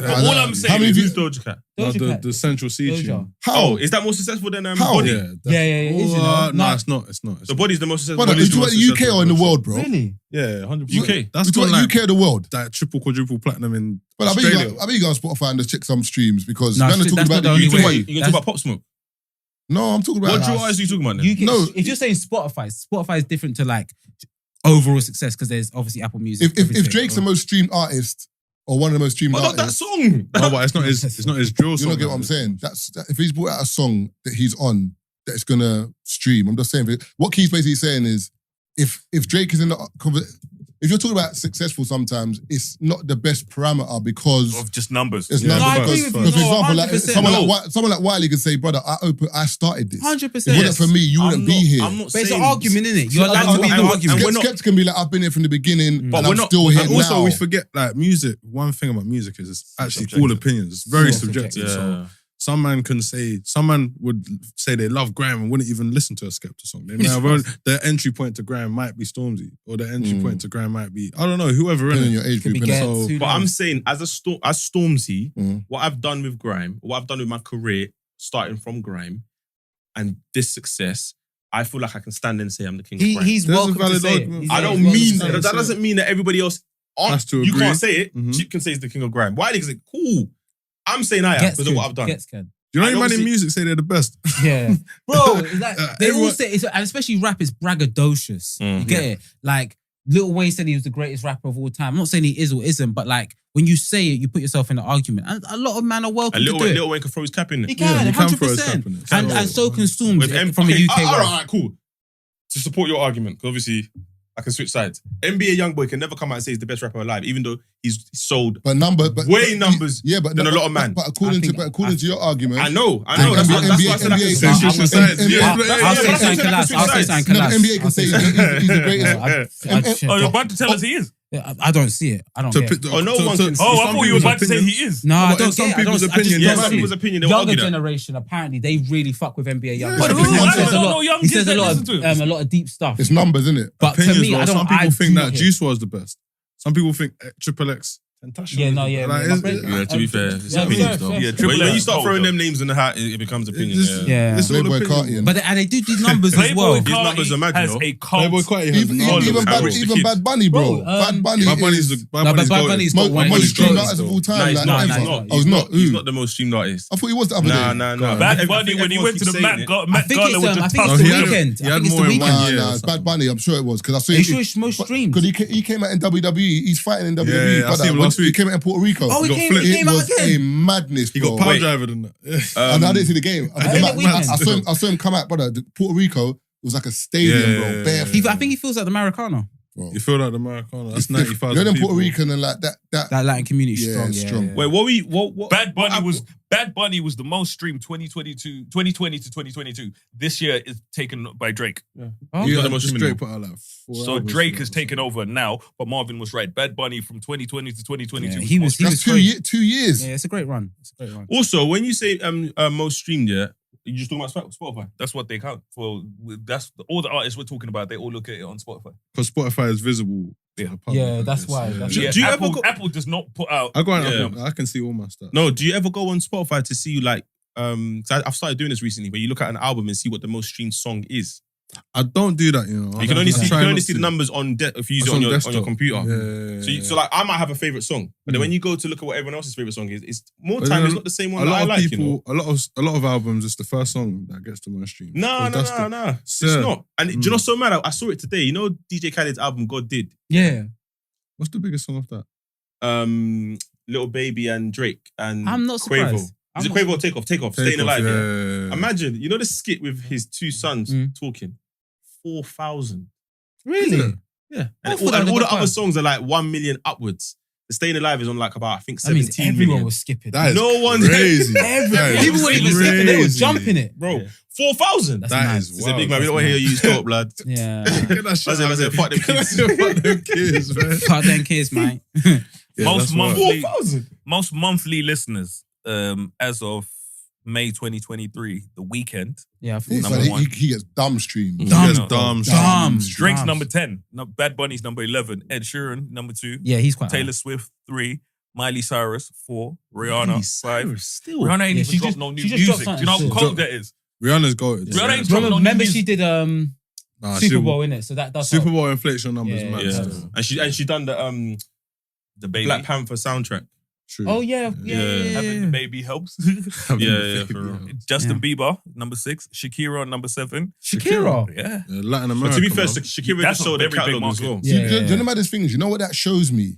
All I'm How saying many is views? Doja Cat? Doja Cat. The Central C Doja. tune. How? Is that more successful than How? Body? Yeah, it is, you know. No, it's not. It's not. The Body's the most successful. Brother, Body's is the it most the UK or in the world, bro? Really? Yeah, 100%. UK. That's We're gone talking like UK or the world? that triple, quadruple platinum in But I bet Australia. you go on Spotify and just check some streams because No, when they're that's talking not about the the only UK. way. You can talk about Pop Smoke. No, I'm talking about What drill artists are you talking about then? UK, No. if you're saying Spotify is different to like overall success because there's obviously Apple Music. If Drake's the most streamed artist or one of the most streamed But not that artists, song. No, but it's not his drill you song. don't get what I'm saying. If he's brought out a song that he's on that it's gonna stream, I'm just saying. What Keith's basically saying is, if Drake is in the if you're talking about successful, sometimes it's not the best parameter because of just numbers. it's Yeah. numbers. No, I agree with you. Because, for No, example, like 100%. someone like Wiley could say, "Brother, I started this. 100%. If it wasn't for me, you wouldn't be here." I'm not But it's saying... an argument, innit? You're allowed to be in an argument. Skeptics can be like, "I've been here from the beginning, But and we're I'm not- still here And also, now." we forget like music. One thing about music is it's actually all opinions. It's very subjective. Yeah. So someone would say they love grime and wouldn't even listen to a Skepta song. They may have their entry point to grime might be Stormzy, or their entry point to grime might be, I don't know, whoever in Depending on it. your age Could group. be innit? Gets, who But knows? I'm saying, as Stormzy, Mm. what I've done with grime, what I've done with my career, starting from grime, and this success, I feel like I can stand and say I'm the king of grime. He's There's a welcome to valid say it. argument. He's I don't welcome mean to say that. it. That doesn't mean that everybody else Has to you agree. can't say it. Mhm. Chip can say he's the king of grime. Why? Because cool. I'm saying I am Gets because of what I've done. Gets can. Do you know And any man in obviously- music say they're the best? Yeah. Bro, it's like, they all everyone- say, and especially rap is braggadocious. You get it? Like, Lil Wayne said he was the greatest rapper of all time. I'm not saying he is or isn't, but like, when you say it, you put yourself in an argument. And a lot of men are welcome And to do it. Little Wayne can throw his cap in He it. can, he can throw his 100%. cap in it. And so can Stormzy With from a UK all rap. right, cool. To support your argument, because obviously I can switch sides. NBA Youngboy can never come out and say he's the best rapper alive, even though he's sold But way numbers yeah, but than a lot of man. But according to your argument, I know. And That's why I NBA said I can Say switch the sides. NBA Yeah. I'll say something class. I'll say something no, class. but NBA can say he's the greatest. Oh, you're about to tell us he is. I don't see it. I don't get it. Oh, no one can- Oh, I thought you were about to say he is. No, I But don't in some get it. I people's don't- I just opinion, don't Yeah, see some it. people's opinion, they will Younger argue that. generation, apparently, they really fuck with NBA Young. But Boy. who? He I says don't know young he kids says that a lot listen to him. of a lot of deep stuff. It's numbers, isn't it? But to Opinions, me, though. I don't. Some people I think do that not Juice was the best. Some people think Triple X. Yeah, no, yeah. Like, my it's- friend- Yeah, to be fair, it's Yeah, opinions fair, though. fair. Yeah, When Triple you X start cold, throwing though. them names in the hat, it becomes opinion. It's just- Yeah. it's all Playboy opinion. Carti and But and they do these numbers as well. Playboy These numbers are mad, Carti has you know. a cult. Playboy Carti has Even Bad Bunny, bro. Bro, Bad Bunny Bad Bunny's is the No, but Bad Bunny's got one. most He's streamed got- artist of all No, time. he's Like, not. ever. He's not. Oh, he's not. He's Who? not the most streamed artist. I thought he was the other day. Nah. Bad Bunny, when he went to the Met I Gala, think it's with the I think tuck. it's he the had- weekend. he I had think it's the more in weekend. one year. Nah, it's Bad Bunny. I'm sure it was because I saw Are you sure it's most streamed? Because he came out in WWE. He's fighting in WWE. Yeah, I brother. seen him last He week. came out in Puerto Rico. Oh, he got came flipped. It out was a again. madness, He bro. got power Wait. driver than that. And I didn't see the game. I didn't the weekend. I saw him come out, brother. Puerto Rico was like a stadium, Yeah, bro. yeah, Bare yeah. I think he feels like the Americano. bro. You feel like the Americana. That's 90,000 You know them people. Puerto Rican and like that. that Latin community strong. strong. Wait, what? Bad Bunny was the most streamed 2020 to 2022. This year is taken by Drake. Yeah. Oh, got the most Drake put out like 4 So albums, Drake has taken over now, but Marvin was right. Bad Bunny from 2020 to 2022. Yeah, he was That's 2 years. Yeah, it's a great run. Also, when you say most streamed, yeah, you just talking about Spotify. That's what they count for. That's all the artists we're talking about. They all look at it on Spotify. Because Spotify is visible. Yeah, that's why. Do you Apple, ever go? Apple does not put out. I go on. I can see all my stuff. No, do you ever go on Spotify to see like? 'Cause I've started doing this recently, where you look at an album and see what the most streamed song is. I don't do that, you know. You can only see the numbers on if you use it on your computer. Yeah. So like I might have a favorite song, but then when you go to look at what everyone else's favorite song is, it's more time. It's not the same one that I like. You know? A lot of albums, it's the first song that gets the most streams. No. It's not. And do you know what's so mad? I saw it today. You know DJ Khaled's album God Did. Yeah. What's the biggest song of that? Little Baby and Drake and I'm not surprised. Quavo. Is it Quavo or Takeoff? Staying Alive. Yeah. Imagine, you know the skit with his 2 sons talking. 4,000. Really? Yeah. And all the other songs are like 1 million upwards. The Staying Alive is on like about, I think, 17 that means everyone million. was skipping. That is no one's crazy. People weren't even skipping, they were jumping it. Bro, 4,000. That is It's a big man. We don't want to hear you stop, blood. Yeah. Get that shit. I said, fuck them kids. Fuck them kids, man. Fuck them kids, mate. Most monthly, 4,000. most monthly listeners, as of May 2023, The Weeknd. Yeah, I thought Number Like, one. he gets dumb stream. Dumb. Drake's number 10. Bad Bunny's number 11. Ed Sheeran, number 2. Yeah, he's quite Taylor Swift, 3. Miley Cyrus, 4. Rihanna, 5. Still. Rihanna ain't Yeah, even she dropped just- no new she just dropped music. Do you know something how cold that is? Rihanna's goated. Rihanna ain't dropped no new Remember music. she did Super Bowl, innit? So that does Super help. Bowl inflation numbers, Yeah, man. yeah. still. And she done the Baby. Black Panther soundtrack. True. Oh yeah. Having the baby helps. Yeah, for real. Justin Bieber, number 6. Shakira, number 7. Shakira. Yeah. Latin But America. to be fair, man. Shakira That's just a sold their very big catalog as market. well. Do you know about this thing is, you know what that shows me?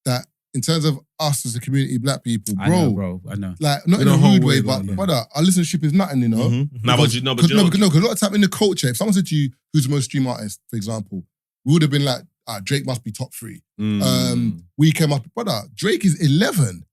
That in terms of us as a community, black people, I know. like not In in a a whole rude way, way, but like, brother, our listenership is nothing, you know. No, but you know, Because a lot of time in the culture, if someone said to you, "Who's the most streamed artist?" for example, we would have been like, "Drake must be top 3." Weeknd must be, brother. Drake is 11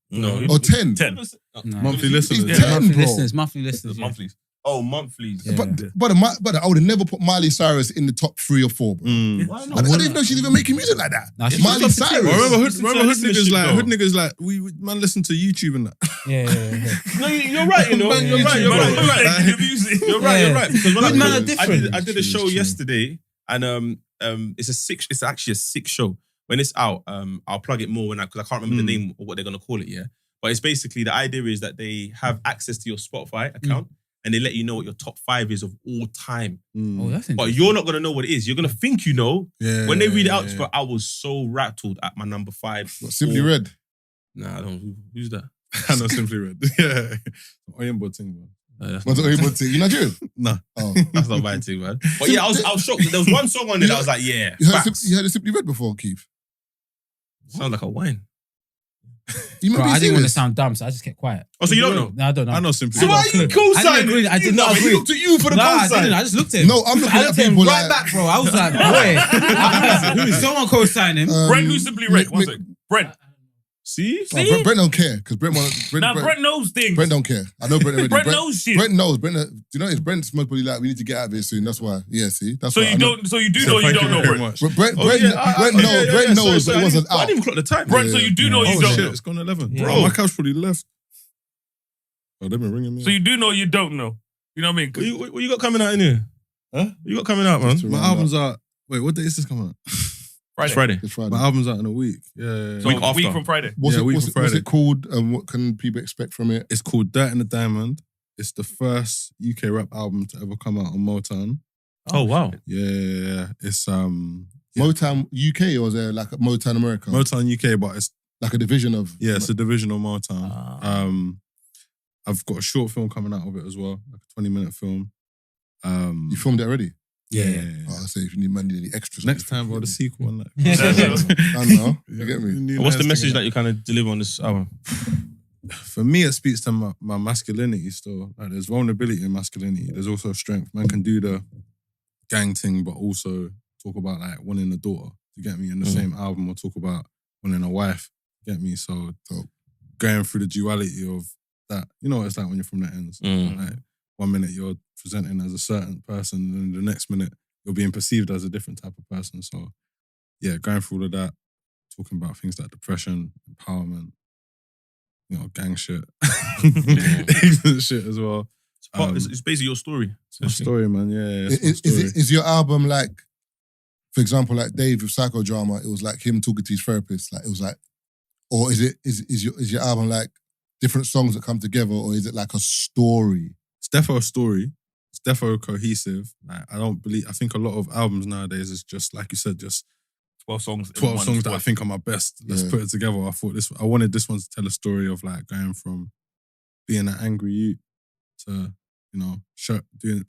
or 10. 10. No. Monthly listeners. It's 10, Monthly bro. listeners. Yeah. Monthlies. Oh, monthlies. Yeah. But I would have never put Miley Cyrus in the top 3 or 4, bro. Why I not? didn't even know she's even making music like that. Nah, she's Miley just Cyrus. Remember hood Listen to niggas like listenership, hood niggas like we man listen to YouTube and that. Yeah. No, you're right. You know, Man, you're right. You're right. You're right. You're right. You're right. Because when Good man are different. I did a show yesterday, and it's actually a 6 show. When it's out, I'll plug it more because I can't remember the name or what they're gonna call it. Yeah, but it's basically the idea is that they have access to your Spotify account and they let you know what your top 5 is of all time. Oh, that's interesting. But you're not gonna know what it is. You're gonna think you know. Yeah. When they read it out, but I was so rattled at my number 5. Simply Red. Nah, I don't. Who's that? I know Simply Red. Yeah. Oyinbo thing, man. What's the Oyinbo thing? You Nigerian? Nah. Oh. That's not my thing, man. But yeah, I was shocked. There was one song on there that I was like, yeah, You heard, facts. you heard of Simply Red before, Keith? Sounds like a wine. You Bro, might be I didn't want to serious. sound dumb, so I just kept quiet. Oh, so you don't know? No, I don't know. I know Simply So Red. why are you I co-signing? didn't agree. I did not He agree. looked at you for the No, I co-sign. didn't. I just looked at him. No, I'm looking I at looked at him people right like... back, bro. I was like, boy. Someone co-sign him. Brent, who's Simply Red? One second. Brent. See? Oh, Brent don't care because Brent knows things. Brent don't care. I know Brent already. Brent knows shit. Brent knows. Do you know it's Brent's most probably like we need to get out of here soon. That's why. Yeah, see, that's So why. you don't. So you do know you don't know Brent. much. But Brent Oh, yeah. Brent knows, Sorry, but it wasn't I out. didn't even clock the time. Brent, so you do know you Oh don't shit, know. it's gone 11. Yeah. Bro, my couch probably left. Oh, they've been ringing me. So you do know you don't know. You know what I mean? What you got coming out in here? Huh? What you got coming out, man? My album's out. Wait, what day is this coming out? It's Friday. It's Friday. My album's out in a week. Yeah. So Week week after. from Friday. What's Yeah, it? week What's from it, what's Friday. it called? And what can people expect from it? It's called Dirt and the Diamond. It's the first UK rap album to ever come out on Motown. Oh, wow. Yeah. It's Motown UK or is there like a Motown America? Motown UK, but it's like a division of. it's a division of Motown. I've got a short film coming out of it as well, like a 20-minute film. You filmed it already? Yeah. Oh, I say if you need money, any extras. Next time, or the sequel and that. I know. You get me? What's the message that you kind of deliver on this album? For me, it speaks to my masculinity still. Like, there's vulnerability in masculinity. There's also strength. Man can do the gang thing, but also talk about like wanting a daughter. You get me? In the same album, or talk about wanting a wife. Get me? So going through the duality of that, you know what it's like when you're from the ends. Like 1 minute you're presenting as a certain person, and then the next minute you're being perceived as a different type of person. So yeah, going through all of that, talking about things like depression, empowerment, you know, gang shit, ignorant shit as well. It's basically your story. It's my story, man. Yeah. Is your album like, for example, like Dave with Psychodrama? It was like him talking to his therapist. Like it was like, or is your album like different songs that come together, or is it like a story? It's defo a story. It's defo cohesive. Like I think a lot of albums nowadays is just like you said, just 12 songs. 12 songs that I think are my best. Let's put it together. I wanted this one to tell a story of like going from being an angry youth to, you know,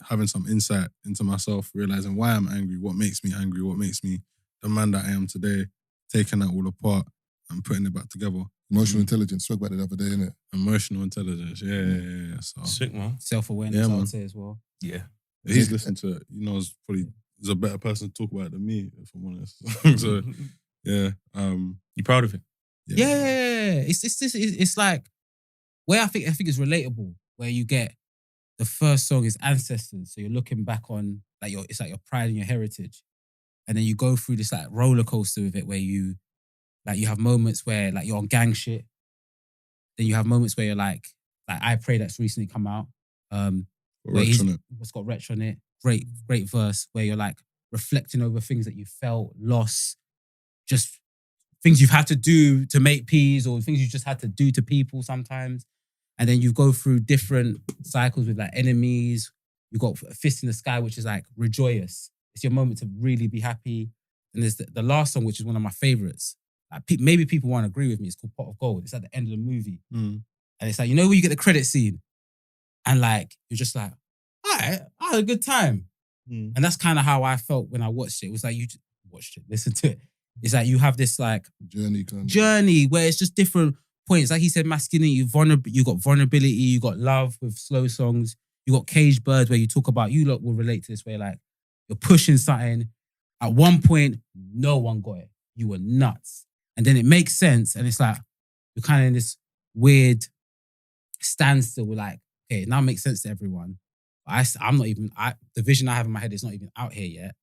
having some insight into myself, realizing why I'm angry, what makes me angry, what makes me the man that I am today, taking that all apart and putting it back together. Emotional intelligence. Spoke about it the other day, innit? Emotional intelligence. Yeah. So, sick, man. Self-awareness, I would say as well. Yeah. He's listened to it. You know, he's a better person to talk about it than me, if I'm honest. So, yeah. You proud of it? Yeah. It's like where I think it's relatable, where you get the first song is Ancestors. So you're looking back on like it's like your pride and your heritage. And then you go through this like roller coaster with it where you have moments where like you're on gang shit. Then you have moments where you're like I Pray that's recently come out. It's got Wretch on it. Great verse where you're like reflecting over things that you felt, loss, just things you've had to do to make peace or things you just had to do to people sometimes. And then you go through different cycles with like Enemies. You've got Fist in the Sky, which is like rejoice. It's your moment to really be happy. And there's the last song, which is one of my favorites. Like, maybe people won't agree with me. It's called Pot of Gold. It's at the end of the movie. And it's like, you know where you get the credit scene? And like, you're just like, all right, I had a good time. And that's kind of how I felt when I watched it. It was like, you just watched it, listen to it. It's like you have this like journey where it's just different points. Like he said, masculinity, you got vulnerability, you got love with slow songs, you got Caged Birds where you talk about, you lot will relate to this, where like you're pushing something. At one point, no one got it. You were nuts. And then it makes sense. And it's like, you're kind of in this weird standstill. We're like, okay, it now makes sense to everyone. I'm not even, the vision I have in my head is not even out here yet.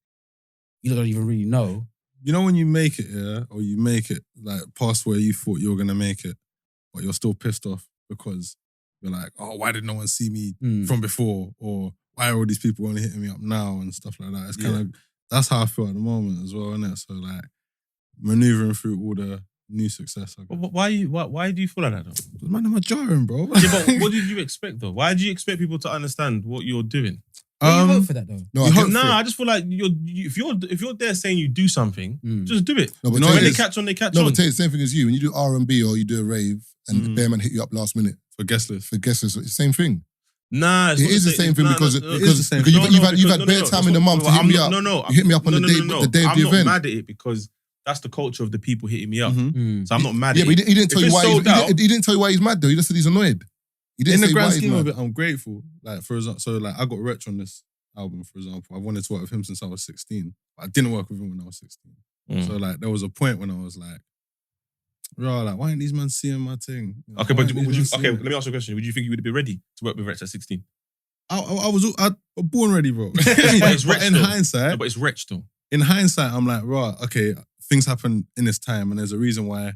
You don't even really know. You know when you make it, yeah? Or you make it like past where you thought you were going to make it, but you're still pissed off because you're like, oh, why did no one see me from before? Or why are all these people only hitting me up now and stuff like that? It's kind of, that's how I feel at the moment as well, isn't it? So like, maneuvering through all the new success. Why do you feel like that though? Because man, I'm a jarring, bro. Yeah, but what did you expect though? Why do you expect people to understand what you're doing? You vote for that though. I just feel like if you're there saying you do something, just do it. No, but when they catch on, they catch on. No, but tell you the same thing as you. When you do R&B or you do a rave and the Bearman hit you up last minute for guest list, it's the same thing. Nah, it is the same thing because you've had bare time in the month to hit me up. You hit me up on the day of the event. I'm not mad at it because that's the culture of the people hitting me up. So I'm not mad at it. Yeah, but he didn't tell you why. He didn't tell you why he's mad though. He just said he's annoyed. In the grand scheme of it, I'm grateful. Like for example, so like I got Wretch on this album, for example. I wanted to work with him since I was 16. But I didn't work with him when I was 16. So like there was a point when I was like, bro, like why ain't these men seeing my thing? Okay, but let me ask you a question. Would you think you would be ready to work with Wretch at 16? I was born ready, bro. But it's Wretch in hindsight. No, but it's Wretch though. In hindsight, I'm like, right, okay, things happen in this time, and there's a reason why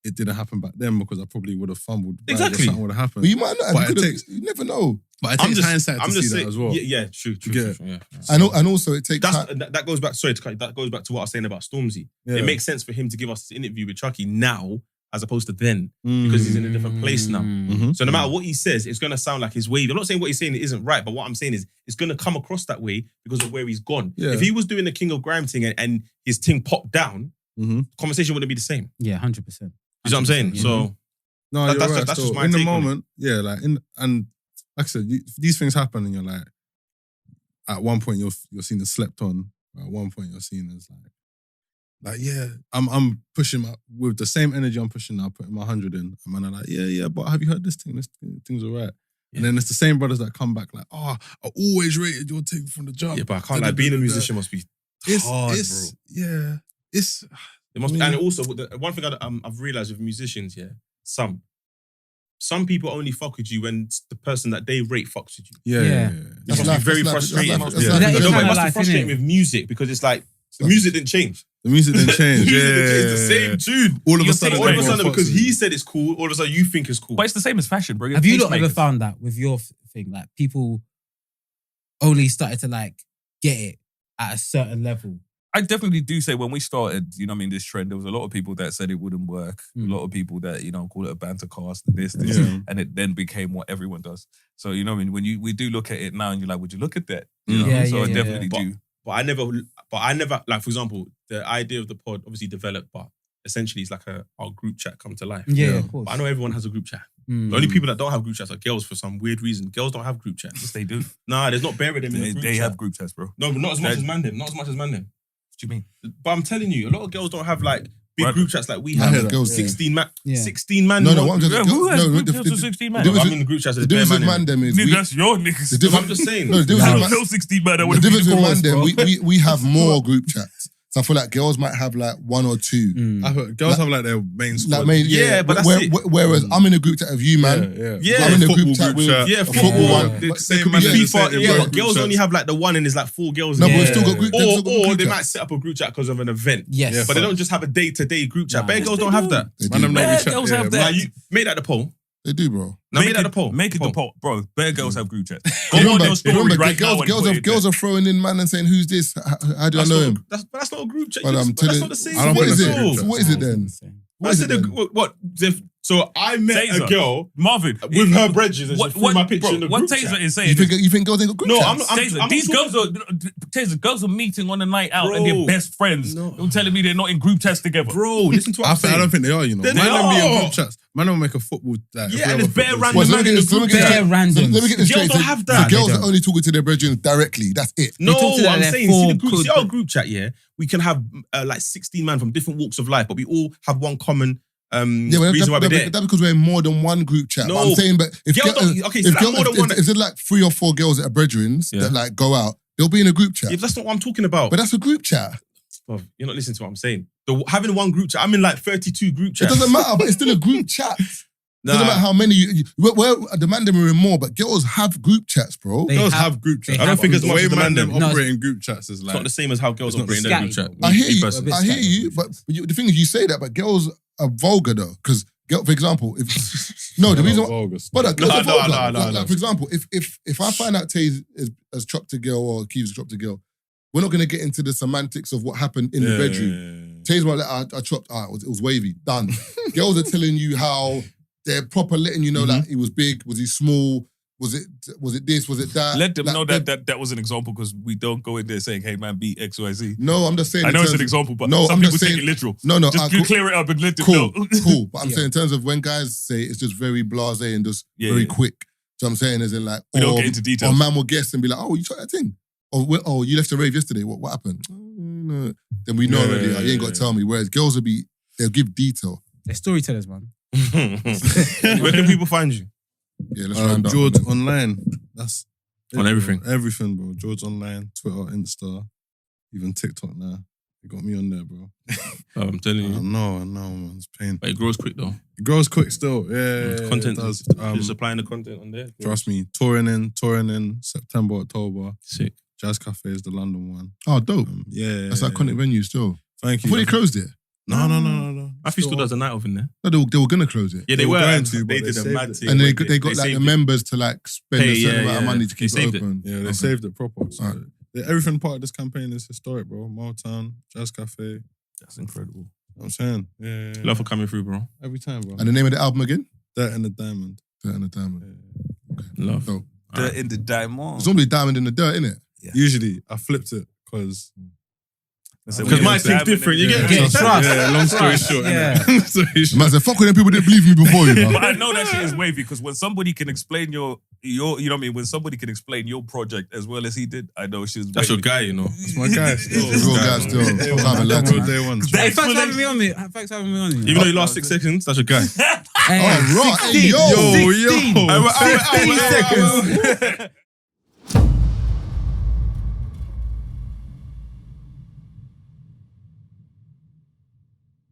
it didn't happen back then because I probably would have fumbled. Exactly. Something would have happened. But you might not. You never know. But it takes hindsight to see that as well. Yeah, true. Yeah. And also it takes time. That goes back. Sorry, that goes back to what I was saying about Stormzy. Yeah. It makes sense for him to give us this interview with Chucky now, as opposed to then, because he's in a different place now. So no matter what he says, it's gonna sound like his way. I'm not saying what he's saying isn't right, but what I'm saying is it's gonna come across that way because of where he's gone. Yeah. If he was doing the King of Grime thing and his thing popped down, conversation wouldn't be the same. Yeah, 100%. You know what I'm saying? So no, that's just my in the moment. Yeah, like and like I said, these things happen, and you're like, at one point you're seen as slept on. At one point you're seen as like yeah, I'm pushing with the same energy I'm pushing now, putting my 100 in. And man, I'm like, yeah, but have you heard this thing? This thing's all right. Yeah. And then it's the same brothers that come back like, oh, I always rated your thing from the jump. Yeah, but I can't being a musician must be hard, bro. Yeah, it's It must, and also one thing I've realized with musicians, some people only fuck with you when the person that they rate fucks with you. Yeah. That must be very frustrating. It must be frustrating with music because it's like the music didn't change. The music didn't change. It's the same tune. All of a sudden, because he said it's cool, all of a sudden you think it's cool. But it's the same as fashion, bro. Have you not ever found that with your thing? Like people only started to like get it at a certain level. I definitely do say when we started, you know what I mean, this trend, there was a lot of people that said it wouldn't work. A lot of people that, you know, call it a banter cast, this, and it then became what everyone does. So, you know what I mean? When we do look at it now and you're like, would you look at that? You know? I definitely do. But I never, like, for example, the idea of the pod obviously developed, but essentially it's like our group chat come to life. Yeah, of course. But I know everyone has a group chat. The only people that don't have group chats are girls for some weird reason. Girls don't have group chats. Yes, they do. Nah, there's not bare of them in the group chat. They have group chats, bro. No, but not as much as man them. Not as much as man them. What do you mean? But I'm telling you, a lot of girls don't have like big group chats like we I have. heard girls 16 man. 16 man. No, what I'm just Who has group chats with 16 man? I'm in the group chats. The difference with man them is that's your niggas. I'm just saying. No, the difference with 16 man. the difference with man them, we have more group chats. So I feel like girls might have like one or two. I feel girls have like their main squad. Like but that's it. Whereas I'm in a group chat with you, man. I'm in a group chat with football one. But girls only have like the one and there's like 4 girls. No, but we still got group. Or they might set up a group chat because of an event. Yes. But they don't just have a day-to-day group chat. Bare girls don't have that. Girls have that. Make that the poll. They do, bro. Make it the poll. Make it the poll. Bro, bare girls have group chats. Girls are throwing in man and saying, who's this? How do I know him? That's not a group chat. But I'm that's telling not the same. What is it? What is it then? What? So I met a girl, Marvin, with her bridges and she threw my picture in the what group Tazer chat. is saying. You think girls ain't got group chats? Tazer, these girls are Tazer, girls are meeting on a night out and they're best friends. They're telling me they're not in group chats together. Bro, listen to what I'm saying. I don't think they are, you know. Man don't be in group chats. Man don't make a football. And it's bare random man in the group Bare random. Let me get this straight. Girls don't have that. The girls are only talking to their brethren directly. That's it. No, I'm saying, see our group chat, we can have like 16 man from different walks of life, but we all have one common reason why we're there. That's because we're in more than one group chat. No. But I'm saying, but if there's like 3 or 4 girls that are brethrens that like go out, they'll be in a group chat. Yeah, that's not what I'm talking about. But that's a group chat. Bro, you're not listening to what I'm saying. Having one group chat, I'm in like 32 group chats. It doesn't matter, but it's still a group chat. Doesn't matter how many where the man them are in more, but girls have group chats, bro. Girls have group chats. I don't think as much the as way man them them operate in group chats is like it's not the same as how girls operate in their group chat. I hear you, but the thing is, you say that, but girls are vulgar though, because for example, if the reason why, for example, if I find out Taze has chopped a girl or Keeves has chopped a girl, we're not gonna get into the semantics of what happened in the bedroom. Taze might like, I chopped, it was wavy, done. Girls are telling you how they're proper letting you know that he was big, was he small, was it this, was it that? Let them know that was an example because we don't go in there saying, hey man, beat XYZ. No, I'm just saying. I know it's an example, but some people take it literal. No. Just clear it up and let them know. Cool. But I'm saying in terms of when guys say it's just very blasé and just very quick. So I'm saying as in like, we don't get into details. Or man will guess and be like, oh, you tried that thing. Or you left the rave yesterday. What happened? No. Then we know already. You ain't got to tell me. Whereas girls they'll give detail. They're storytellers, man. Where can people find you? Yeah, let's round up. Jords online. That's on everything. Everything, bro. Jords online, Twitter, Insta, even TikTok now. You got me on there, bro. I'm telling you. I know, man. It's pain. But it grows quick though. It grows quick still. Yeah. Content does. You're supplying the content on there. Trust me. Touring in September, October. Sick. Jazz Cafe is the London one. Oh, dope. That's iconic venue still. Thank you. I thought they closed it. No. I think still does a night off in there. No, they were gonna close it. Yeah, they were going to, they but did a mad thing. And they got like the members to like spend a certain amount of money to keep it open. Yeah, they saved it proper. So everything part of this campaign is historic, bro. Motown, Jazz Cafe. That's incredible. You know what I'm saying? Yeah. Love for coming through, bro. Every time, bro. And the name of the album again? Dirt in the Diamond. Dirt in the Diamond. Yeah. Okay. Love. Dope. Dirt in the Diamond. It's normally diamond in the dirt, innit? Yeah. Usually, I flipped it because my thing's different. You get trust. Yeah, long story short. Man said, fuck with them people that believe me before, you know. But I know that shit is wavy because when somebody can explain your you know what I mean? When somebody can explain your project as well as he did, I know she's that's your guy, you know. It's my guy still. It's your guy still. Day one. Thanks for having me on me. Thanks for having me on. Even though you last 6 seconds, that's your guy. All right. 16. Yo. 16 seconds.